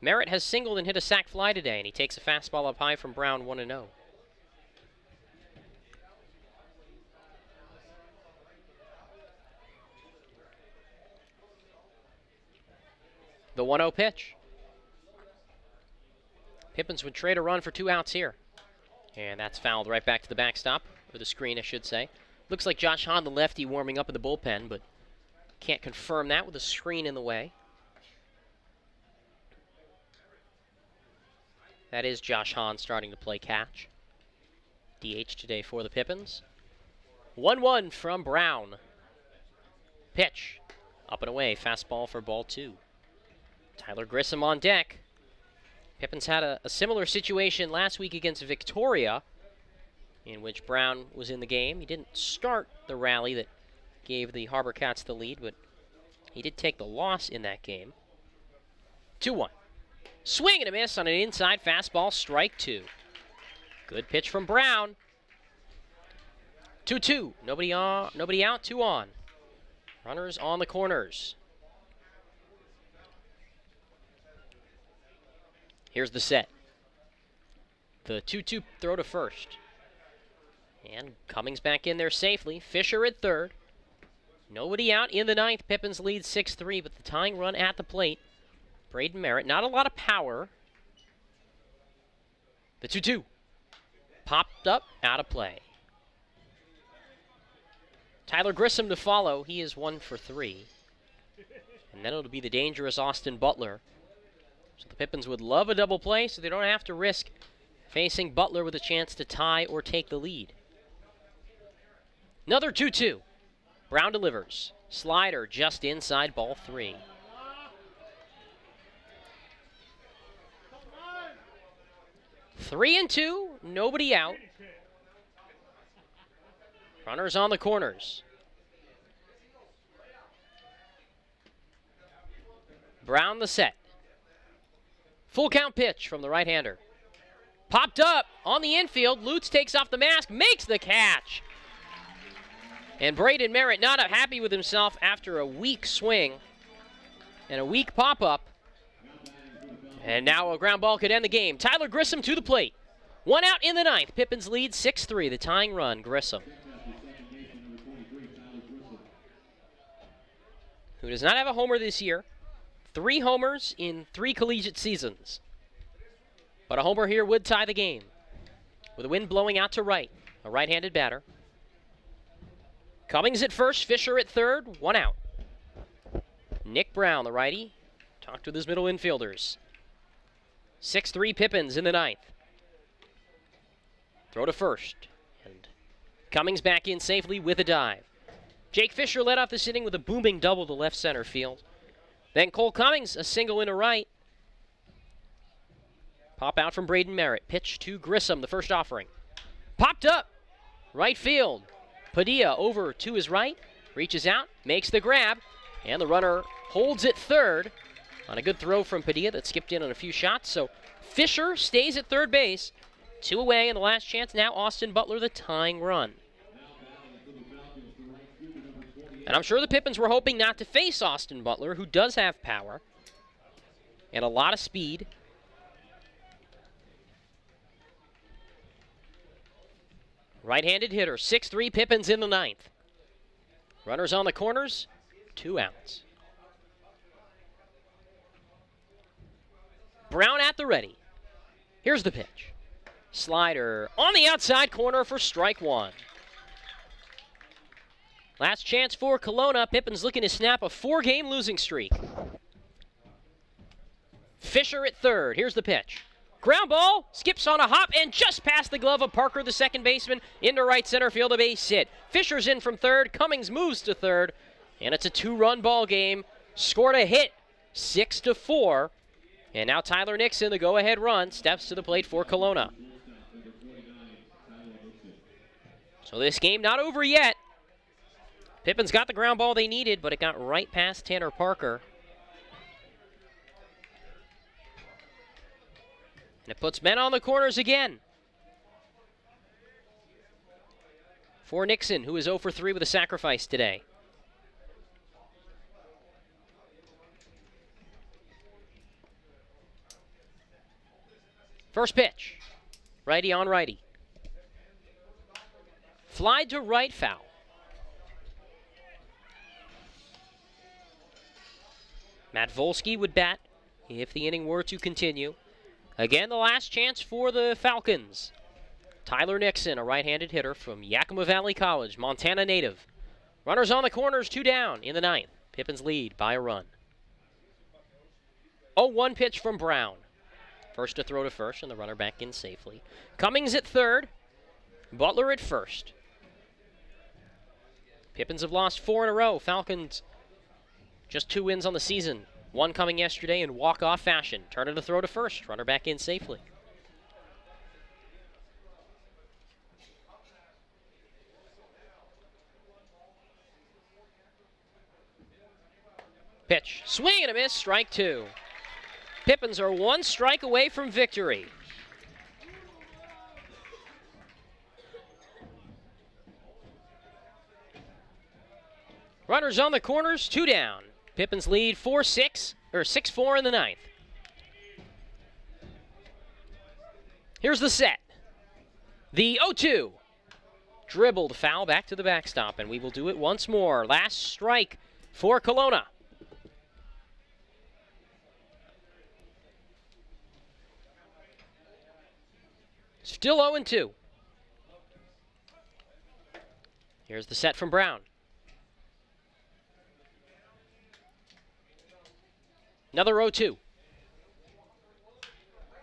Merritt has singled and hit a sac fly today, and he takes a fastball up high from Brown, 1-0. The 1-0 pitch. Pippins would trade a run for 2 outs here. And that's fouled right back to the backstop, or the screen, I should say. Looks like Josh Hahn, the lefty, warming up in the bullpen, but can't confirm that with a screen in the way. That is Josh Hahn starting to play catch. DH today for the Pippins. 1-1 from Brown. Pitch. Up and away. Fastball for ball 2. Tyler Grissom on deck. Pippins had a similar situation last week against Victoria, in which Brown was in the game. He didn't start the rally that gave the Harbor Cats the lead, but he did take the loss in that game. 2-1. Swing and a miss on an inside fastball, strike 2. Good pitch from Brown. 2-2. Nobody out, 2 on. Runners on the corners. Here's the set. The 2-2 throw to first. And Cummings back in there safely. Fisher at third. Nobody out in the 9th. Pippins lead 6-3, but the tying run at the plate. Braden Merritt, not a lot of power. The 2-2. Popped up, out of play. Tyler Grissom to follow. He is 1 for 3. And then it'll be the dangerous Austin Butler. So the Pippins would love a double play, so they don't have to risk facing Butler with a chance to tie or take the lead. Another 2-2. Brown delivers. Slider just inside ball 3. Three and 2, nobody out. Runners on the corners. Brown the set. Full count pitch from the right-hander. Popped up on the infield. Lutz takes off the mask, makes the catch. And Braden Merritt not happy with himself after a weak swing and a weak pop-up. And now a ground ball could end the game. Tyler Grissom to the plate. 1 out in the 9th. Pippins lead 6-3. The tying run, Grissom, who does not have a homer this year. 3 homers in 3 collegiate seasons. But a homer here would tie the game. With the wind blowing out to right. A right-handed batter. Cummings at first, Fisher at third, 1 out. Nick Brown, the righty, talked with his middle infielders. 6-3 Pippins in the 9th. Throw to first. And Cummings back in safely with a dive. Jake Fisher led off this inning with a booming double to left center field. Then Cole Cummings, a single into right. Pop out from Braden Merritt. Pitch to Grissom, the first offering. Popped up. Right field. Padilla over to his right. reaches out, makes the grab, and the runner holds it third on a good throw from Padilla that skipped in on a few shots. So Fisher stays at third base. 2 away, and the last chance now Austin Butler, the tying run. And I'm sure the Pippins were hoping not to face Austin Butler, who does have power and a lot of speed. Right-handed hitter, 6'3", Pippins in the ninth. Runners on the corners, 2 outs. Brown at the ready. Here's the pitch. Slider on the outside corner for strike 1. Last chance for Kelowna. Pippins looking to snap a 4-game losing streak. Fisher at third. Here's the pitch. Ground ball, skips on a hop and just past the glove of Parker, the second baseman, into right center field, a base hit. Fisher's in from third. Cummings moves to third, and it's a 2-run ball game. Scored a hit, 6-4. And now Tyler Nixon, the go-ahead run, steps to the plate for Kelowna. So this game not over yet. Pippins got the ground ball they needed, but it got right past Tanner Parker. And it puts men on the corners again. For Nixon, who is 0 for 3 with a sacrifice today. First pitch. Righty on righty. Fly to right, foul. Matt Volsky would bat if the inning were to continue. Again, the last chance for the Falcons. Tyler Nixon, a right-handed hitter from Yakima Valley College, Montana native. Runners on the corners, 2 down in the ninth. Pippins lead by a run. 0-1 pitch from Brown. First to throw to first, and the runner back in safely. Cummings at third. Butler at first. Pippins have lost 4 in a row. Falcons just 2 wins on the season. 1 coming yesterday in walk-off fashion. Turn to throw to first. Runner back in safely. Pitch. Swing and a miss. Strike 2. Pippins are 1 strike away from victory. Runners on the corners, 2 down. Pippins lead 6-4 in the ninth. Here's the set. The 0-2. Dribbled foul back to the backstop, and we will do it once more. Last strike for Kelowna. Still 0-2. Here's the set from Brown. Another 0-2.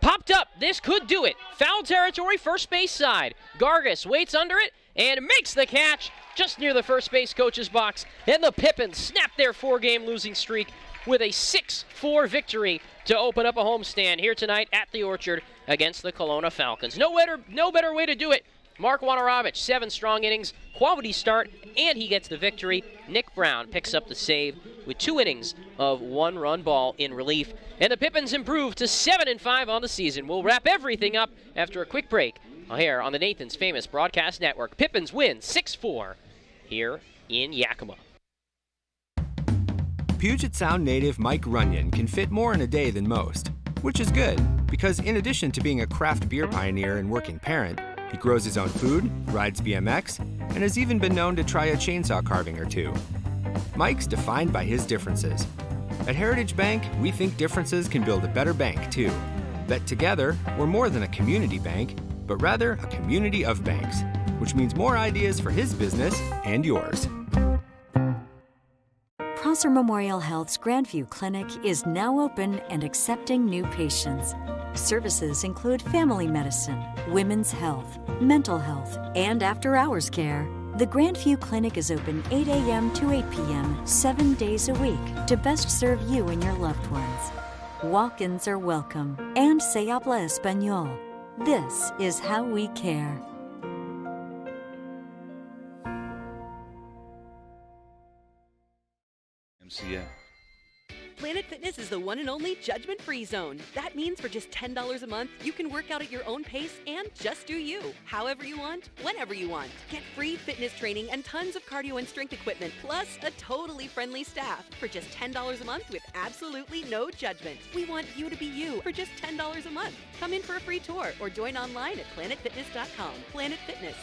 Popped up. This could do it. Foul territory, first base side. Gargas waits under it and makes the catch just near the first base coach's box. And the Pippins snap their 4-game losing streak with a 6-4 victory to open up a homestand here tonight at the Orchard against the Kelowna Falcons. No better way to do it. Mark Wanarovich, 7 strong innings, quality start, and he gets the victory. Nick Brown picks up the save with 2 innings of 1-run ball in relief. And the Pippins improve to 7-5 on the season. We'll wrap everything up after a quick break here on the Nathan's Famous Broadcast Network. Pippins win 6-4 here in Yakima. Puget Sound native Mike Runyon can fit more in a day than most, which is good, because in addition to being a craft beer pioneer and working parent, he grows his own food, rides BMX, and has even been known to try a chainsaw carving or 2. Mike's defined by his differences. At Heritage Bank, we think differences can build a better bank, too. That together, we're more than a community bank, but rather a community of banks, which means more ideas for his business and yours. Prosser Memorial Health's Grandview Clinic is now open and accepting new patients. Services include family medicine, women's health, mental health, and after-hours care. The Grandview Clinic is open 8 a.m. to 8 p.m. 7 days a week to best serve you and your loved ones. Walk-ins are welcome, and se habla español. This is how we care. YMCA. Planet Fitness is the one and only judgment-free zone. That means for just $10 a month, you can work out at your own pace and just do you. However you want, whenever you want. Get free fitness training and tons of cardio and strength equipment, plus a totally friendly staff for just $10 a month with absolutely no judgment. We want you to be you for just $10 a month. Come in for a free tour or join online at planetfitness.com. Planet Fitness.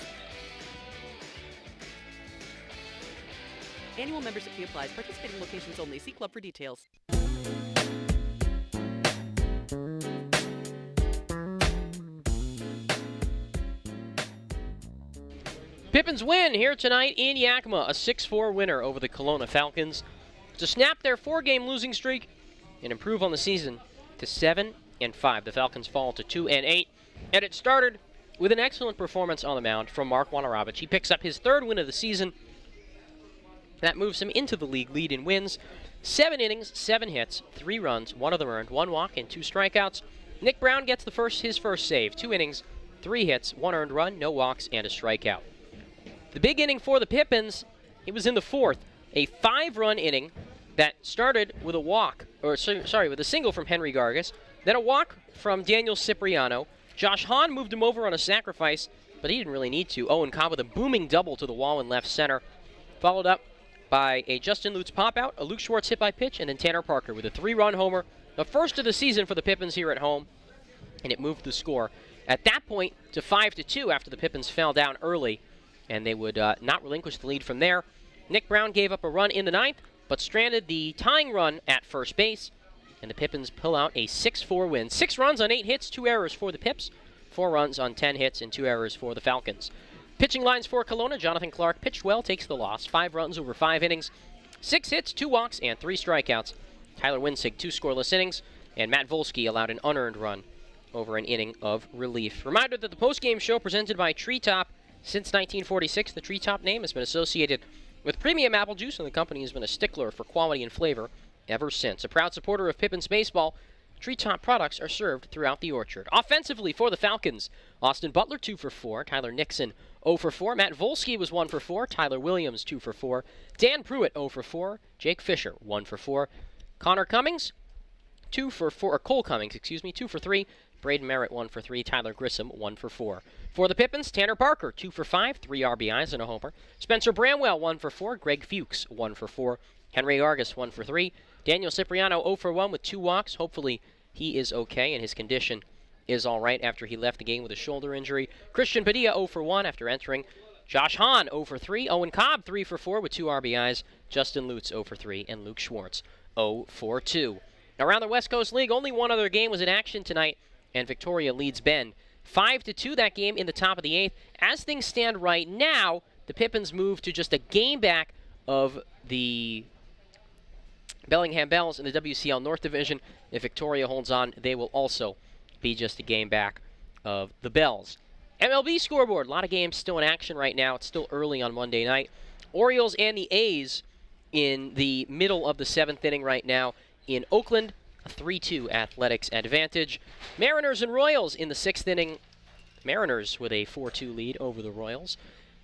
Annual membership fee applies. Participating locations only. See club for details. Pippins win here tonight in Yakima, a 6-4 winner over the Kelowna Falcons to snap their 4-game losing streak and improve on the season to 7-5. The Falcons fall to 2-8, and it started with an excellent performance on the mound from Mark Wanarovich. He picks up his 3rd win of the season. That moves him into the league lead in wins. 7 innings, 7 hits, 3 runs, 1 of them earned, 1 walk, and 2 strikeouts. Nick Brown gets his first save. 2 innings, 3 hits, 1 earned run, no walks, and a strikeout. The big inning for the Pippins, it was in the 4th. A 5-run inning that started with with a single from Henry Gargas, then a walk from Daniel Cipriano. Josh Hahn moved him over on a sacrifice, but he didn't really need to. Owen Cobb with a booming double to the wall in left center, followed up by a Justin Lutz pop-out, a Luke Schwartz hit by pitch, and then Tanner Parker with a 3-run homer, the first of the season for the Pippins here at home, and it moved the score at that point to 5-2 after the Pippins fell down early, and they would not relinquish the lead from there. Nick Brown gave up a run in the 9th, but stranded the tying run at first base, and the Pippins pull out a 6-4 win. 6 runs on 8 hits, 2 errors for the Pips, 4 runs on 10 hits, and 2 errors for the Falcons. Pitching lines for Kelowna, Jonathan Clark pitched well, takes the loss. 5 runs over 5 innings, 6 hits, 2 walks, and 3 strikeouts. Tyler Winsig, 2 scoreless innings, and Matt Volsky allowed an unearned run over an inning of relief. Reminder that the postgame show presented by Treetop. Since 1946, the Treetop name has been associated with premium apple juice, and the company has been a stickler for quality and flavor ever since. A proud supporter of Pippins baseball, Treetop products are served throughout the orchard. Offensively for the Falcons, Austin Butler 2 for 4, Tyler Nixon 0 for 4, Matt Volsky was 1 for 4, Tyler Williams 2 for 4, Dan Pruitt 0 for 4, Jake Fisher 1 for 4, Connor Cummings 2 for 4, or Cole Cummings, 2 for 3, Braden Merritt 1 for 3, Tyler Grissom 1 for 4. For the Pippins, Tanner Parker 2 for 5, 3 RBIs and a homer, Spencer Bramwell 1 for 4, Greg Fuchs 1 for 4, Henry Argus 1 for 3, Daniel Cipriano 0 for 1 with 2 walks. Hopefully he is okay and his condition is all right after he left the game with a shoulder injury. Christian Padilla 0 for 1 after entering. Josh Hahn 0 for 3. Owen Cobb 3 for 4 with 2 RBIs. Justin Lutz 0 for 3. And Luke Schwartz 0 for 2. Now, around the West Coast League, only one other game was in action tonight, and Victoria leads Bend 5-2 that game in the top of the 8th. As things stand right now, the Pippins move to just a game back of the Bellingham Bells in the WCL North Division. If Victoria holds on, they will also be just a game back of the Bells. MLB scoreboard, a lot of games still in action right now. It's still early on Monday night. Orioles and the A's in the middle of the 7th inning right now in Oakland. A 3-2 Athletics advantage. Mariners and Royals in the 6th inning. Mariners with a 4-2 lead over the Royals.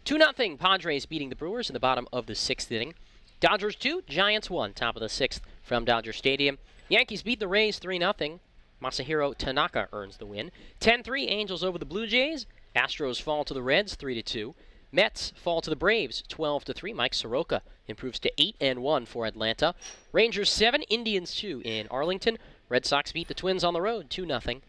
2-0 Padres beating the Brewers in the bottom of the 6th inning. Dodgers 2, Giants 1, top of the 6th from Dodger Stadium. Yankees beat the Rays 3-0. Masahiro Tanaka earns the win. 10-3 Angels over the Blue Jays. Astros fall to the Reds 3-2. Mets fall to the Braves 12-3. Mike Soroka improves to 8-1 for Atlanta. Rangers 7, Indians 2 in Arlington. Red Sox beat the Twins on the road 2-0.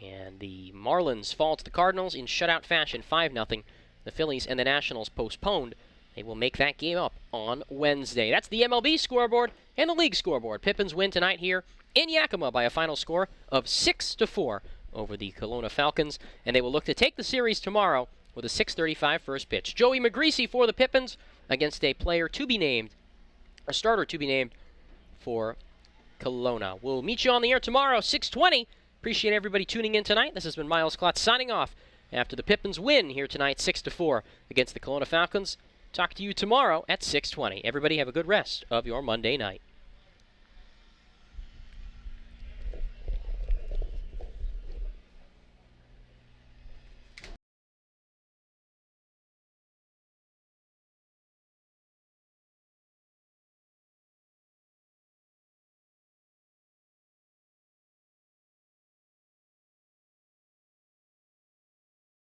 And the Marlins fall to the Cardinals in shutout fashion 5-0. The Phillies and the Nationals postponed. They will make that game up on Wednesday. That's the MLB scoreboard and the league scoreboard. Pippins win tonight here in Yakima by a final score of 6-4 over the Kelowna Falcons, and they will look to take the series tomorrow with a 6:35 first pitch. Joey McGreasy for the Pippins against a starter to be named for Kelowna. We'll meet you on the air tomorrow, 6:20. Appreciate everybody tuning in tonight. This has been Miles Klotz signing off after the Pippins win here tonight, 6-4 against the Kelowna Falcons. Talk to you tomorrow at 6:20. Everybody have a good rest of your Monday night.